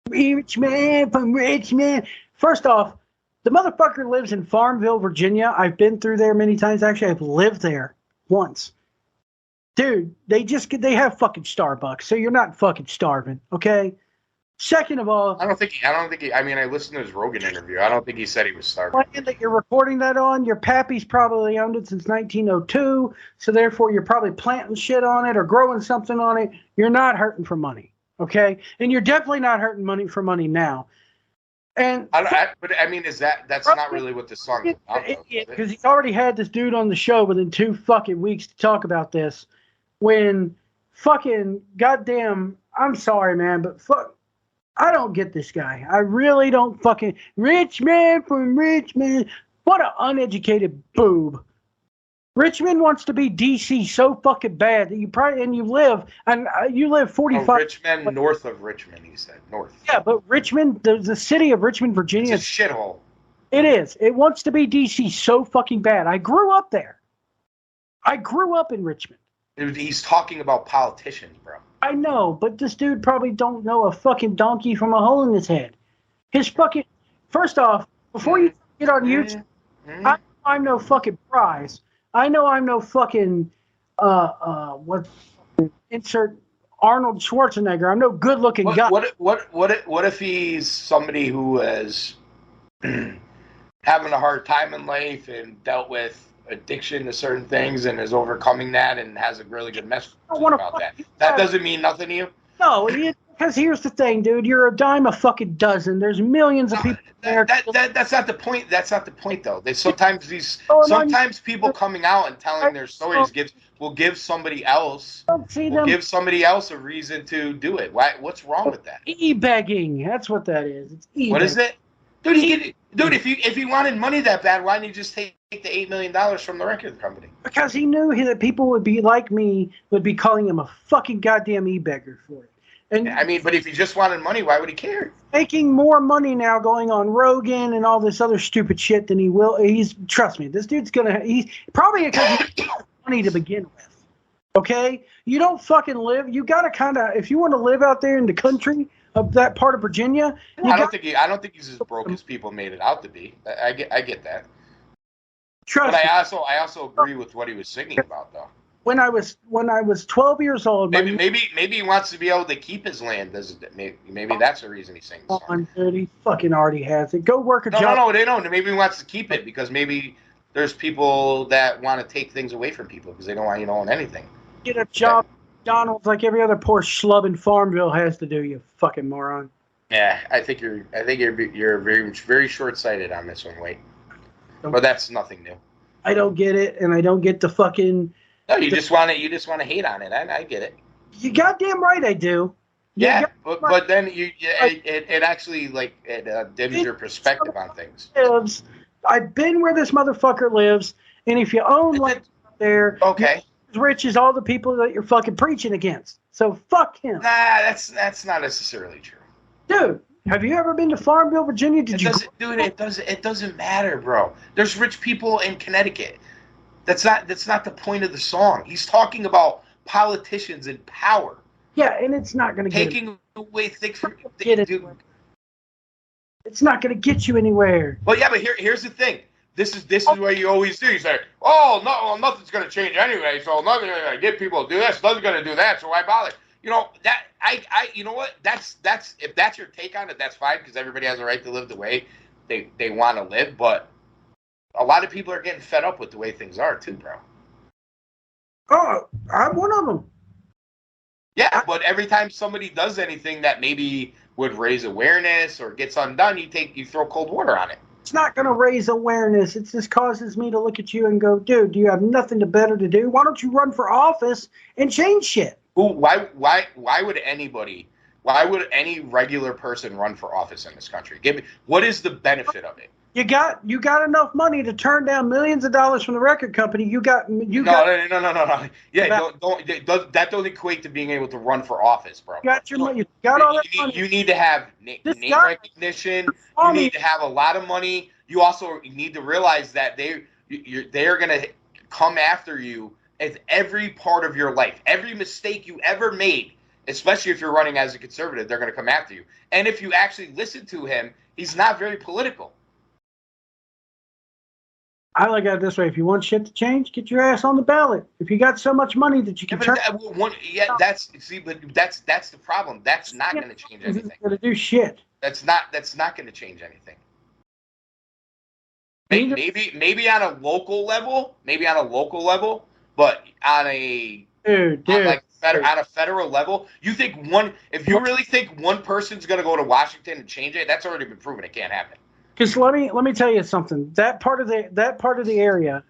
[SPEAKER 6] rich man from rich man. First off, the motherfucker lives in Farmville, Virginia. I've been through there many times. Actually, I've lived there once. Dude, they have fucking Starbucks, so you're not fucking starving, okay? Second of all, I
[SPEAKER 5] listened to his Rogan interview. I don't think he said he was starving.
[SPEAKER 6] Land that you're recording that on, your pappy's probably owned it since 1902, so therefore you're probably planting shit on it or growing something on it. You're not hurting for money, okay? And you're definitely not hurting for money now. And
[SPEAKER 5] that's not really what the song is about.
[SPEAKER 6] Because he's already had this dude on the show within 2 fucking weeks to talk about this. When fucking goddamn, I'm sorry, man, but fuck. I don't get this guy. I really don't fucking... Rich man from Richmond. What an uneducated boob. Richmond wants to be DC so fucking bad that you live 45...
[SPEAKER 5] Richmond, north of Richmond, he said. North.
[SPEAKER 6] Yeah, but Richmond, the city of Richmond, Virginia...
[SPEAKER 5] It's a shithole.
[SPEAKER 6] It is. It wants to be DC so fucking bad. I grew up there. I grew up in Richmond.
[SPEAKER 5] He's talking about politicians, bro.
[SPEAKER 6] I know, but this dude probably don't know a fucking donkey from a hole in his head. His fucking... First off, before you get on YouTube, I'm no fucking prize. I know I'm no fucking... insert Arnold Schwarzenegger. I'm no good-looking guy.
[SPEAKER 5] What if he's somebody who is having a hard time in life and dealt with addiction to certain things and is overcoming that and has a really good message about that? That doesn't mean nothing to you?
[SPEAKER 6] No, because here's the thing, dude. You're a dime a fucking dozen. There's millions of people there.
[SPEAKER 5] That's not the point. That's not the point, though. Sometimes people coming out and telling their stories will give somebody else a reason to do it. What's wrong with that?
[SPEAKER 6] E-begging. That's what that is. It's e-begging.
[SPEAKER 5] What is it? Dude, if he wanted money that bad, why didn't he just take the $8 million from the record company?
[SPEAKER 6] Because he knew that people would be like me, would be calling him a fucking goddamn e-beggar for it. And
[SPEAKER 5] but if he just wanted money, why would he care?
[SPEAKER 6] Making more money now going on Rogan and all this other stupid shit than he will. Trust me, this dude's he's probably because he has money to begin with. Okay? You don't fucking live, you gotta if you want to live out there in the country of that part of Virginia.
[SPEAKER 5] I don't think he's as broke as people made it out to be. I get that.
[SPEAKER 6] Trust
[SPEAKER 5] But
[SPEAKER 6] me.
[SPEAKER 5] I also agree with what he was singing about, though.
[SPEAKER 6] When I was 12 years old,
[SPEAKER 5] Maybe he wants to be able to keep his land. Maybe that's the reason he sings the song.
[SPEAKER 6] dude, he fucking already has it. Go work a job.
[SPEAKER 5] No, they don't. Maybe he wants to keep it because maybe there's people that want to take things away from people because they don't want you to own anything.
[SPEAKER 6] Get a job, McDonald's, like every other poor schlub in Farmville has to do. You fucking moron.
[SPEAKER 5] Yeah, I think you're very very short-sighted on this one, Wade. But that's nothing new.
[SPEAKER 6] I don't get it, and I don't get the fucking.
[SPEAKER 5] No, you just want to hate on it. I get it.
[SPEAKER 6] You goddamn right I do.
[SPEAKER 5] Yeah, but then it actually dims your perspective on things.
[SPEAKER 6] I've been where this motherfucker lives, and if you own land out there,
[SPEAKER 5] okay,
[SPEAKER 6] as rich as all the people that you're fucking preaching against. So fuck him.
[SPEAKER 5] Nah, that's not necessarily true.
[SPEAKER 6] Dude, have you ever been to Farmville, Virginia?
[SPEAKER 5] It doesn't matter, bro. There's rich people in Connecticut. That's not the point of the song. He's talking about politicians and power.
[SPEAKER 6] Yeah, and it's not going to
[SPEAKER 5] taking away things from
[SPEAKER 6] It's not going to get you anywhere.
[SPEAKER 5] Well, yeah, but here's the thing. This is what you always do. You say, "Oh, no, well, nothing's going to change anyway. So nothing going to get people to do this. Nothing's going to do that. So why bother?" You know that you know what? That's if that's your take on it, that's fine because everybody has a right to live the way they want to live. But a lot of people are getting fed up with the way things are too, bro.
[SPEAKER 6] Oh, I'm one of them.
[SPEAKER 5] Yeah, but every time somebody does anything that maybe would raise awareness or gets undone, you throw cold water on it.
[SPEAKER 6] It's not going to raise awareness. It just causes me to look at you and go, dude, do you have nothing better to do? Why don't you run for office and change shit?
[SPEAKER 5] Why would any regular person run for office in this country? What is the benefit of it?
[SPEAKER 6] You got enough money to turn down millions of dollars from the record company. No.
[SPEAKER 5] Yeah, that don't equate to being able to run for office, bro.
[SPEAKER 6] You got your money. You got all that money.
[SPEAKER 5] You need to have name recognition. You need to have a lot of money. You also need to realize that they're gonna come after you as every part of your life, every mistake you ever made. Especially if you're running as a conservative, they're gonna come after you. And if you actually listen to him, he's not very political.
[SPEAKER 6] I look at it this way: if you want shit to change, get your ass on the ballot. If you got so much money that you can turn,
[SPEAKER 5] that's the problem. That's not going to change anything.
[SPEAKER 6] It's going to do shit.
[SPEAKER 5] That's not going to change anything. Maybe on a local level, but on a federal level, if you really think one person's going to go to Washington and change it, that's already been proven. It can't happen.
[SPEAKER 6] Because let me tell you something. That part of the area,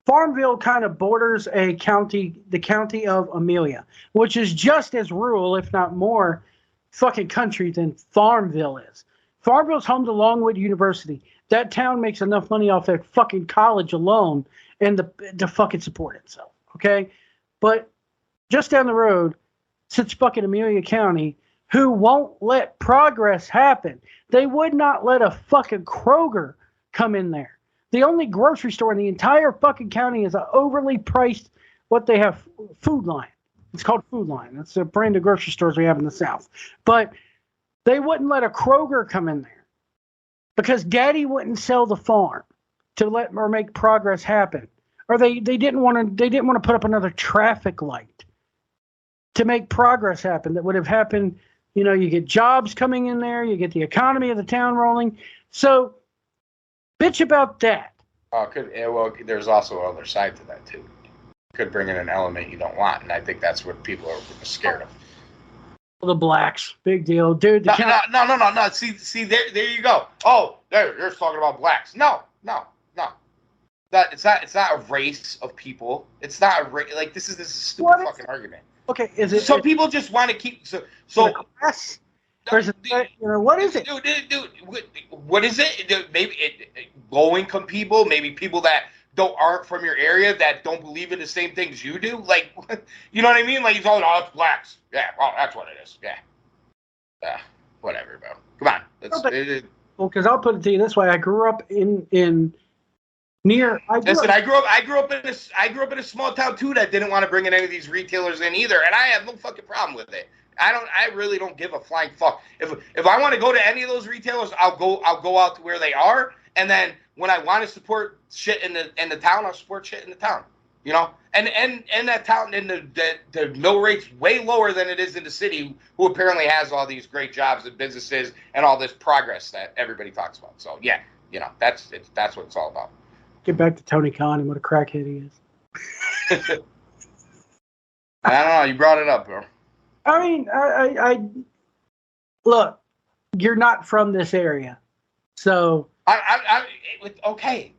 [SPEAKER 6] Farmville kind of borders the county of Amelia, which is just as rural, if not more, fucking country than Farmville is. Farmville's home to Longwood University. That town makes enough money off that fucking college alone and to fucking support itself. Okay, but just down the road sits fucking Amelia County, who won't let progress happen. They would not let a fucking Kroger come in there. The only grocery store in the entire fucking county is an overly priced, what they have, Food Line. It's called Food Line. That's a brand of grocery stores we have in the South. But they wouldn't let a Kroger come in there because Daddy wouldn't sell the farm to let or make progress happen. Or they didn't want to put up another traffic light to make progress happen that would have happened. You know, you get jobs coming in there, you get the economy of the town rolling. So, bitch about that.
[SPEAKER 5] There's also another side to that too. Could bring in an element you don't want, and I think that's what people are scared of.
[SPEAKER 6] The blacks, big deal, dude.
[SPEAKER 5] No. See, there you go. Oh, you're talking about blacks. No. It's not a race of people. It's not a race. Like this is a stupid fucking argument.
[SPEAKER 6] Okay,
[SPEAKER 5] some people just want to keep so
[SPEAKER 6] class? What is it?
[SPEAKER 5] Dude, what is it? Maybe low income people, maybe people that aren't from your area that don't believe in the same things you do. Like, you know what I mean? Like he's all, it's blacks. Yeah, well, that's what it is. Yeah, whatever, bro. Come on.
[SPEAKER 6] Well, because I'll put it to you this way: I grew up I
[SPEAKER 5] grew up in a small town too that didn't want to bring in any of these retailers in either, and I have no fucking problem with it. I really don't give a flying fuck. If I want to go to any of those retailers, I'll go out to where they are, And then when I want to support shit in the town, I'll support shit in the town. You know, and that town, and the mill rate's way lower than it is in the city, who apparently has all these great jobs and businesses and all this progress that everybody talks about. So yeah, you know, that's what it's all about.
[SPEAKER 6] Get back to Tony Khan and what a crackhead he is.
[SPEAKER 5] I don't know. You brought it up, bro.
[SPEAKER 6] I mean, I look. You're not from this area, so
[SPEAKER 5] Okay.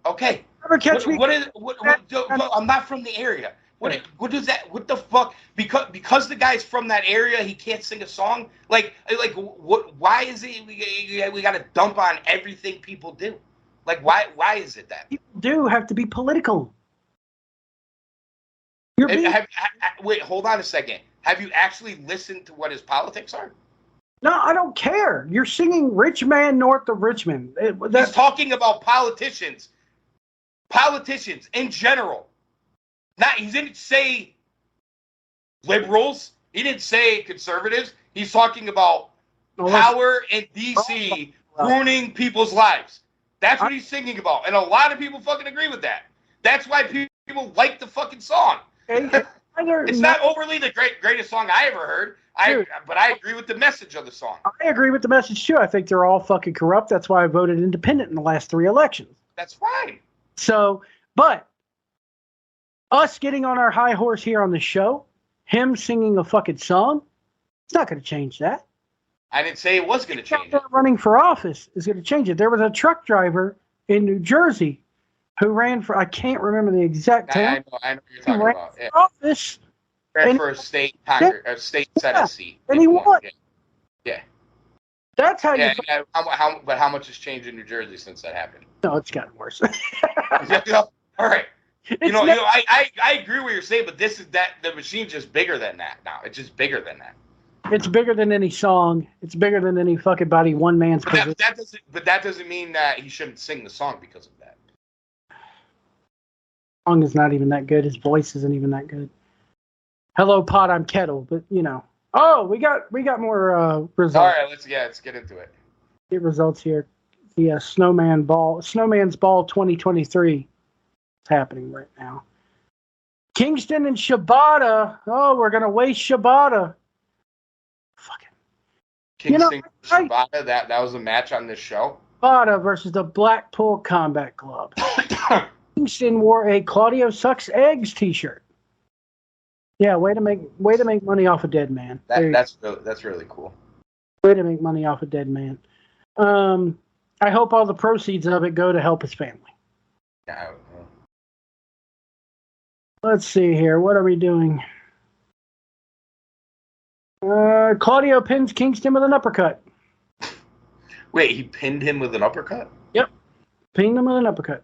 [SPEAKER 6] Never catch me.
[SPEAKER 5] I'm not from the area. What is that? What the fuck? Because the guy's from that area, he can't sing a song. Like what? Why is it we got to dump on everything people do? Like why is it that
[SPEAKER 6] people do have to be political?
[SPEAKER 5] Wait, hold on a second. Have you actually listened to what his politics are?
[SPEAKER 6] No, I don't care. You're singing "Rich Man North of Richmond."
[SPEAKER 5] He's talking about politicians. Politicians in general. He didn't say liberals. He didn't say conservatives. He's talking about power in D.C. ruining people's lives. That's what he's singing about. And a lot of people fucking agree with that. That's why people like the fucking song. It's not overly the greatest song I ever heard. But I agree with the message of the song.
[SPEAKER 6] I agree with the message, too. I think they're all fucking corrupt. That's why I voted independent in the last 3 elections.
[SPEAKER 5] That's fine.
[SPEAKER 6] So, but us getting on our high horse here on the show, him singing a fucking song, it's not going to change that.
[SPEAKER 5] I didn't say it was going to change it.
[SPEAKER 6] Running for office is going to change it. There was a truck driver in New Jersey who ran for, I can't remember the exact town.
[SPEAKER 5] I know what you're talking about.
[SPEAKER 6] For office.
[SPEAKER 5] Ran for a state Senate seat.
[SPEAKER 6] And he won.
[SPEAKER 5] Yeah.
[SPEAKER 6] That's how you.
[SPEAKER 5] But how much has changed in New Jersey since that happened?
[SPEAKER 6] No, it's gotten worse.
[SPEAKER 5] All right. I agree with what you're saying, but the machine's just bigger than that now. It's just bigger than that.
[SPEAKER 6] It's bigger than any song. It's bigger than any fucking body one man's.
[SPEAKER 5] But that doesn't mean that he shouldn't sing the song because of that.
[SPEAKER 6] The song is not even that good. His voice isn't even that good. Hello, pot, I'm kettle, but you know. Oh, we got more results.
[SPEAKER 5] All right, let's get into it.
[SPEAKER 6] Get results here. The Snowman's Ball 2023 is happening right now. Kingston and Shibata. Oh, we're gonna waste Shibata. Fucking
[SPEAKER 5] Kingston Shibata. That was a match on this show.
[SPEAKER 6] Shibata versus the Blackpool Combat Club. Kingston wore a Claudio Sucks Eggs T-shirt. Yeah, way to make money off a dead man.
[SPEAKER 5] That's really cool.
[SPEAKER 6] Way to make money off a dead man. I hope all the proceeds of it go to help his family.
[SPEAKER 5] Yeah.
[SPEAKER 6] Let's see here. What are we doing? Claudio pins Kingston with an uppercut.
[SPEAKER 5] Wait, he pinned him with an uppercut?
[SPEAKER 6] Yep. Pinned him with an uppercut.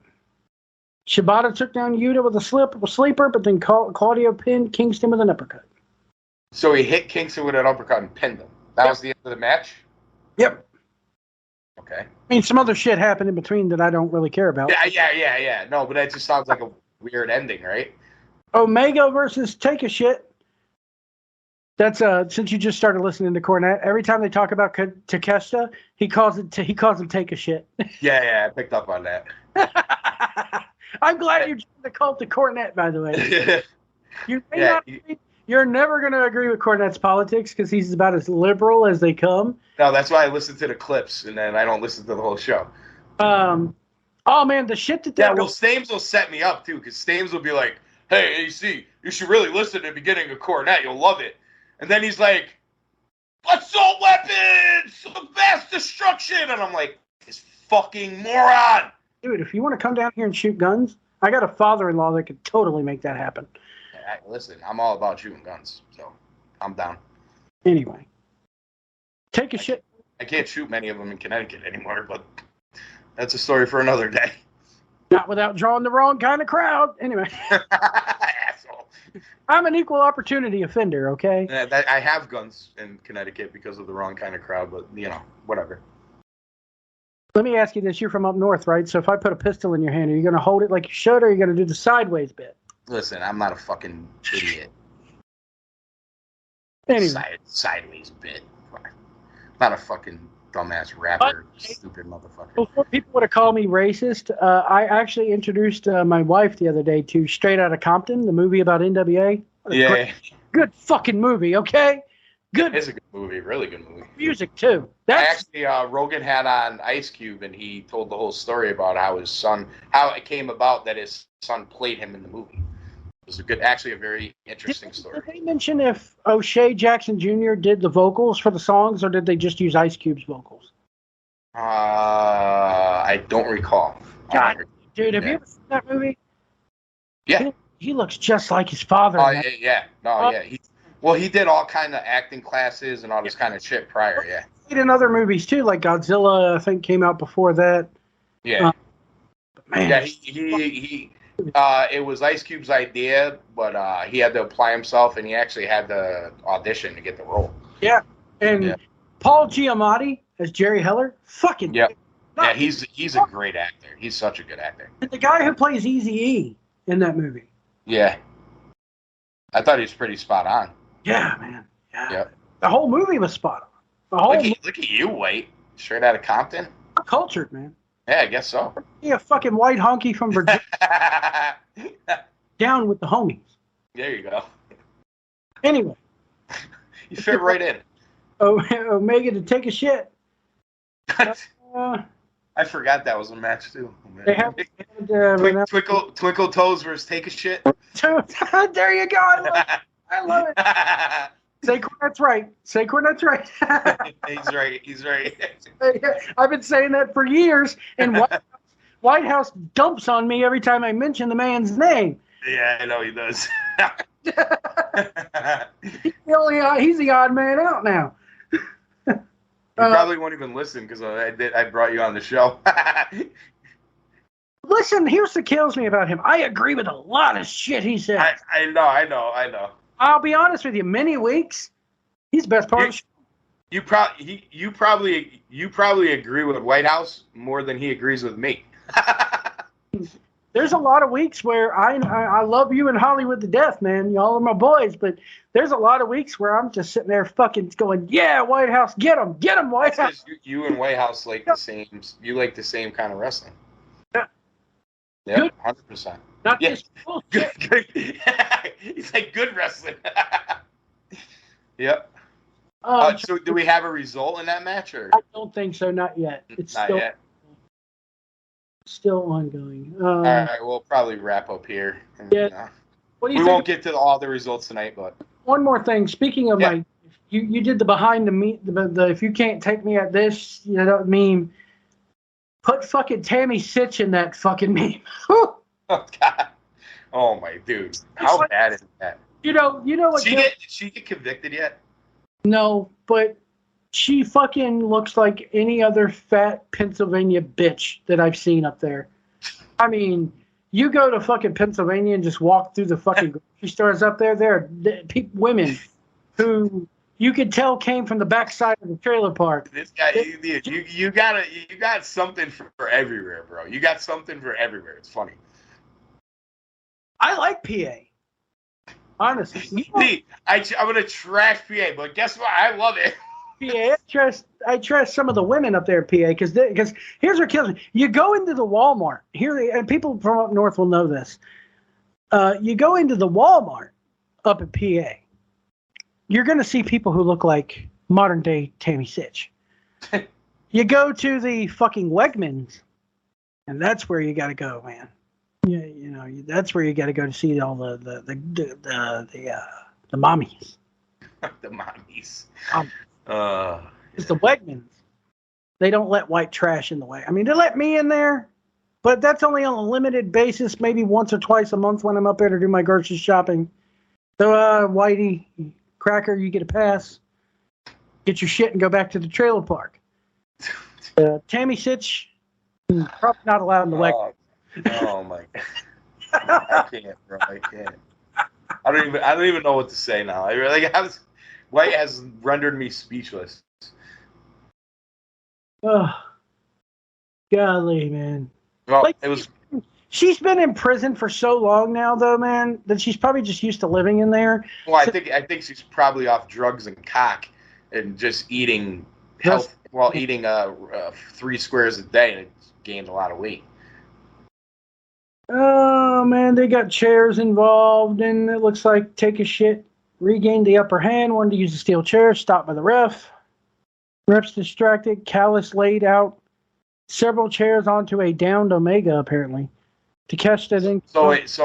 [SPEAKER 6] Shibata took down Yuta with a sleeper, but then Claudio pinned Kingston with an uppercut.
[SPEAKER 5] So he hit Kingston with an uppercut and pinned him. That was the end of the match?
[SPEAKER 6] Yep.
[SPEAKER 5] Okay.
[SPEAKER 6] I mean, some other shit happened in between that I don't really care about.
[SPEAKER 5] Yeah. No, but that just sounds like a weird ending, right?
[SPEAKER 6] Omega versus Take a Shit. That's since you just started listening to Cornette, every time they talk about Takeshita, he calls him Take a Shit.
[SPEAKER 5] Yeah, I picked up on that.
[SPEAKER 6] I'm glad you joined the cult of Cornette, by the way. You're never going to agree with Cornette's politics because he's about as liberal as they come.
[SPEAKER 5] No, that's why I listen to the clips, and then I don't listen to the whole show.
[SPEAKER 6] Oh, man, the shit that...
[SPEAKER 5] Yeah, well, Stames will set me up, too, because Stames will be like, hey, AC, you should really listen to the beginning of Cornette. You'll love it. And then he's like, assault weapons! Mass destruction! And I'm like, this fucking moron!
[SPEAKER 6] Dude, if you want to come down here and shoot guns, I got a father-in-law that could totally make that happen.
[SPEAKER 5] Listen, I'm all about shooting guns, so I'm down.
[SPEAKER 6] Anyway. Take a shit.
[SPEAKER 5] I can't shoot many of them in Connecticut anymore, but that's a story for another day.
[SPEAKER 6] Not without drawing the wrong kind of crowd. Anyway.
[SPEAKER 5] Asshole.
[SPEAKER 6] I'm an equal opportunity offender, okay?
[SPEAKER 5] I have guns in Connecticut because of the wrong kind of crowd, but, whatever.
[SPEAKER 6] Let me ask you this. You're from up north, right? So if I put a pistol in your hand, are you going to hold it like you should, or are you going to do the sideways bit?
[SPEAKER 5] Listen, I'm not a fucking idiot.
[SPEAKER 6] Anyway.
[SPEAKER 5] Sideways bit. Not a fucking dumbass rapper, stupid motherfucker.
[SPEAKER 6] Before people would have called me racist, I actually introduced my wife the other day to Straight Outta Compton, the movie about NWA.
[SPEAKER 5] Yeah.
[SPEAKER 6] Good fucking movie, okay? Good.
[SPEAKER 5] It's a good movie, really good movie.
[SPEAKER 6] Music, too.
[SPEAKER 5] Actually, Rogan had on Ice Cube, and he told the whole story about how it came about that his son played him in the movie. It was a very interesting story.
[SPEAKER 6] Did they mention if O'Shea Jackson Jr. did the vocals for the songs, or did they just use Ice Cube's vocals?
[SPEAKER 5] I don't recall.
[SPEAKER 6] God, dude, have you ever seen that movie?
[SPEAKER 5] Yeah.
[SPEAKER 6] He looks just like his father.
[SPEAKER 5] Oh, yeah. He did all kind of acting classes and all this kind of shit prior, yeah.
[SPEAKER 6] He did in other movies, too, like Godzilla, I think, came out before that.
[SPEAKER 5] Yeah.
[SPEAKER 6] Man.
[SPEAKER 5] Yeah, it was Ice Cube's idea, but he had to apply himself, and he actually had to audition to get the role.
[SPEAKER 6] Yeah, and Paul Giamatti as Jerry Heller, fucking.
[SPEAKER 5] Yeah, he's a great actor. He's such a good actor.
[SPEAKER 6] The guy who plays Eazy-E in that movie.
[SPEAKER 5] Yeah, I thought he was pretty spot on.
[SPEAKER 6] Yeah, man. Yeah.
[SPEAKER 5] Yep.
[SPEAKER 6] The whole movie was spot on.
[SPEAKER 5] Look at you, Wade. Straight out of Compton.
[SPEAKER 6] Cultured, man.
[SPEAKER 5] Yeah, I guess so.
[SPEAKER 6] Yeah, fucking white honky from Virginia. Down with the homies.
[SPEAKER 5] There you go.
[SPEAKER 6] Anyway.
[SPEAKER 5] You fit right in.
[SPEAKER 6] Omega to take a shit.
[SPEAKER 5] I forgot that was a match, too.
[SPEAKER 6] They have
[SPEAKER 5] Twinkle Toes versus Take a Shit.
[SPEAKER 6] There you go. I love it. Saquon, that's right.
[SPEAKER 5] He's right.
[SPEAKER 6] I've been saying that for years, and White House dumps on me every time I mention the man's name.
[SPEAKER 5] Yeah, I know he does.
[SPEAKER 6] He's the odd man out now.
[SPEAKER 5] You probably won't even listen because I brought you on the show.
[SPEAKER 6] Listen, here's what kills me about him. I agree with a lot of shit he says.
[SPEAKER 5] I know.
[SPEAKER 6] I'll be honest with you. Many weeks, he's the best part of the show.
[SPEAKER 5] You probably agree with White House more than he agrees with me.
[SPEAKER 6] There's a lot of weeks where I love you and Hollywood to death, man. Y'all are my boys, but there's a lot of weeks where I'm just sitting there fucking going, yeah, White House, get him, White House.
[SPEAKER 5] You and White House like the same. You like the same kind of wrestling.
[SPEAKER 6] Yeah,
[SPEAKER 5] 100%.
[SPEAKER 6] Not just bullshit.
[SPEAKER 5] Good. He's like good wrestling. Yep. So do we have a result in that match? Or?
[SPEAKER 6] I don't think so. Not yet. It's
[SPEAKER 5] not yet.
[SPEAKER 6] Still ongoing.
[SPEAKER 5] All right, we'll probably wrap up here.
[SPEAKER 6] Yeah. What do you
[SPEAKER 5] we
[SPEAKER 6] think?
[SPEAKER 5] won't get to all the results tonight, but
[SPEAKER 6] one more thing. Speaking of you did the behind the meat. The if you can't take me at this, meme. Put fucking Tammy Sitch in that fucking meme.
[SPEAKER 5] Oh God. Oh my dude. How bad is that?
[SPEAKER 6] You know what?
[SPEAKER 5] Did she get convicted yet?
[SPEAKER 6] No, but she fucking looks like any other fat Pennsylvania bitch that I've seen up there. I mean, you go to fucking Pennsylvania and just walk through the fucking grocery stores up there. There are women who you could tell came from the backside of the trailer park.
[SPEAKER 5] This guy, you got something for everywhere, bro. You got something for everywhere. It's funny.
[SPEAKER 6] I like PA. Honestly.
[SPEAKER 5] I'm going to trash PA, but guess what? I love it.
[SPEAKER 6] PA, I trust some of the women up there at PA because here's what kills me. You go into the Walmart here, and people from up north will know this. You go into the Walmart up at PA, you're going to see people who look like modern day Tammy Sitch. You go to the fucking Wegmans, and that's where you got to go, man. Yeah, that's where you got to go to see all the mommies.
[SPEAKER 5] The mommies.
[SPEAKER 6] It's the Wegmans. They don't let white trash in the way. I mean, they let me in there, but that's only on a limited basis, maybe once or twice a month when I'm up there to do my grocery shopping. So, Whitey, Cracker, you get a pass. Get your shit and go back to the trailer park. Tammy Sitch, probably not allowed in the Wegmans.
[SPEAKER 5] Oh my God. I can't, bro. I can't. I don't even know what to say now. White has rendered me speechless.
[SPEAKER 6] Oh, golly, man.
[SPEAKER 5] Well, it was.
[SPEAKER 6] She's been in prison for so long now, though, man, that she's probably just used to living in there.
[SPEAKER 5] Well, I think she's probably off drugs and cock and just eating health while eating 3 squares a day, and it gained a lot of weight.
[SPEAKER 6] Oh, man, they got chairs involved, and it looks like Take a Shit regained the upper hand, wanted to use a steel chair, stopped by the ref. Ref's distracted. Callis laid out several chairs onto a downed Omega, apparently, to catch that in.
[SPEAKER 5] So it's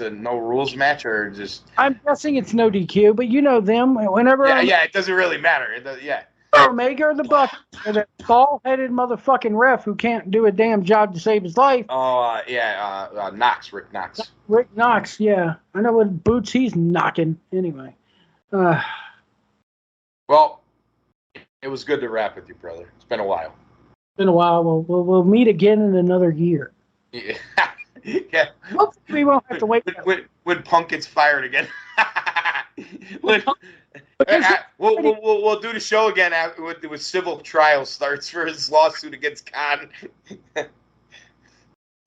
[SPEAKER 5] a no rules match, or just?
[SPEAKER 6] I'm guessing it's no DQ, but you know them. Whenever
[SPEAKER 5] Yeah, it doesn't really matter. Yeah.
[SPEAKER 6] Omega or the Buck, or that bald-headed motherfucking ref who can't do a damn job to save his life.
[SPEAKER 5] Oh, Knox, Rick Knox.
[SPEAKER 6] Rick Knox, yeah. I know what boots he's knocking. Anyway.
[SPEAKER 5] Well, it was good to rap with you, brother. It's been a while.
[SPEAKER 6] Been a while. We'll meet again in another year.
[SPEAKER 5] Yeah. Yeah.
[SPEAKER 6] Hopefully we won't have to wait.
[SPEAKER 5] When Punk gets fired again. We'll do the show again after with civil trial starts for his lawsuit against Khan.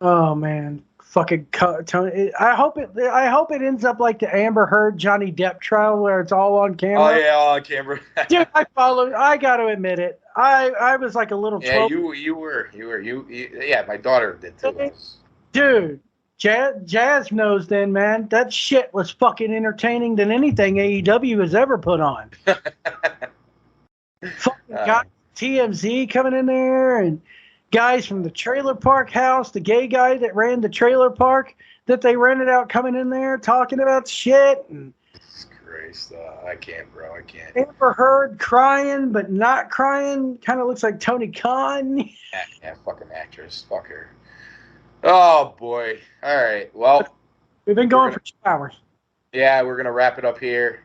[SPEAKER 6] Oh man, fucking Tony! I hope it ends up like the Amber Heard Johnny Depp trial where it's all on camera.
[SPEAKER 5] Oh yeah, all on camera.
[SPEAKER 6] Dude, I got to admit it. I was like a little.
[SPEAKER 5] Yeah, you were. Yeah, my daughter did too.
[SPEAKER 6] Dude. Jazz knows then, man. That shit was fucking entertaining than anything AEW has ever put on. Fucking got TMZ coming in there, and guys from the trailer park house, the gay guy that ran the trailer park that they rented out coming in there talking about shit. And
[SPEAKER 5] Christ, I can't, bro. I can't.
[SPEAKER 6] Amber Heard crying, but not crying. Kind of looks like Tony Khan.
[SPEAKER 5] Yeah, fucking actress. Fuck her. Oh, boy. All right. Well,
[SPEAKER 6] we've been going for 2 hours.
[SPEAKER 5] Yeah, we're going to wrap it up here.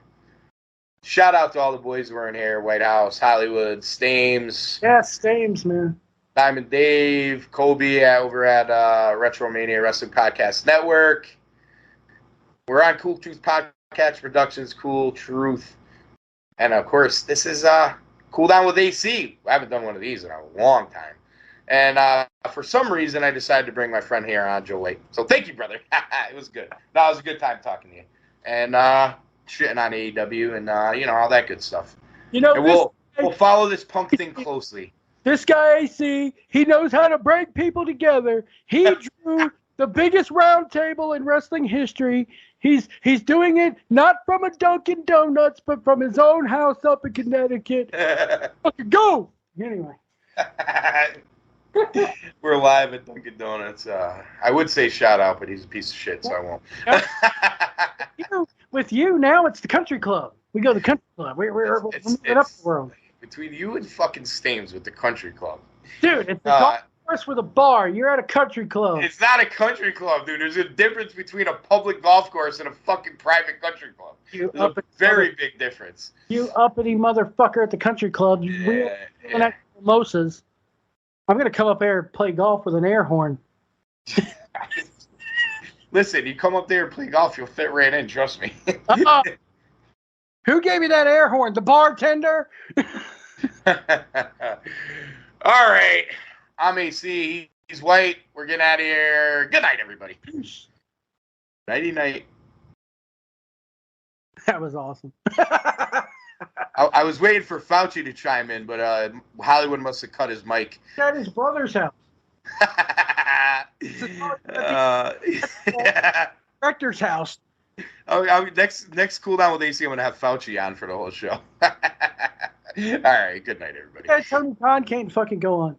[SPEAKER 5] Shout out to all the boys who are in here. White House, Hollywood, Stames.
[SPEAKER 6] Yeah, Stames, man.
[SPEAKER 5] Diamond Dave, Kobe over at Retromania Wrestling Podcast Network. We're on Cool Truth Podcast Productions, Cool Truth. And, of course, this is Cool Down with AC. I haven't done one of these in a long time. And for some reason, I decided to bring my friend here on, Joe White. So thank you, brother. It was good. No, it was a good time talking to you. And shitting on AEW and, all that good stuff. And we'll follow this Punk thing closely.
[SPEAKER 6] This guy, AC, he knows how to bring people together. He drew the biggest round table in wrestling history. He's doing it not from a Dunkin' Donuts, but from his own house up in Connecticut. Go! Anyway.
[SPEAKER 5] We're live at Dunkin' Donuts. I would say shout out, but he's a piece of shit, so I won't.
[SPEAKER 6] With you, now it's the country club. We go to the country club. We're moving up the world.
[SPEAKER 5] Between you and fucking Stames with the country club.
[SPEAKER 6] Dude, it's a golf course with a bar. You're at a country club.
[SPEAKER 5] It's not a country club, dude. There's a difference between a public golf course and a fucking private country club. There's a very big difference.
[SPEAKER 6] You uppity motherfucker at the country club. You at mimosas. I'm going to come up there and play golf with an air horn.
[SPEAKER 5] Listen, you come up there and play golf, you'll fit right in, trust me.
[SPEAKER 6] Who gave you that air horn? The bartender?
[SPEAKER 5] All right. I'm AC. He's White. We're getting out of here. Good night, everybody. Nighty-night.
[SPEAKER 6] That was awesome.
[SPEAKER 5] I was waiting for Fauci to chime in, but Hollywood must have cut his mic.
[SPEAKER 6] At his brother's house. Director's house.
[SPEAKER 5] Next Cool Down with AC, I'm going to have Fauci on for the whole show. All right, good night, everybody.
[SPEAKER 6] Tony Khan can't fucking go on.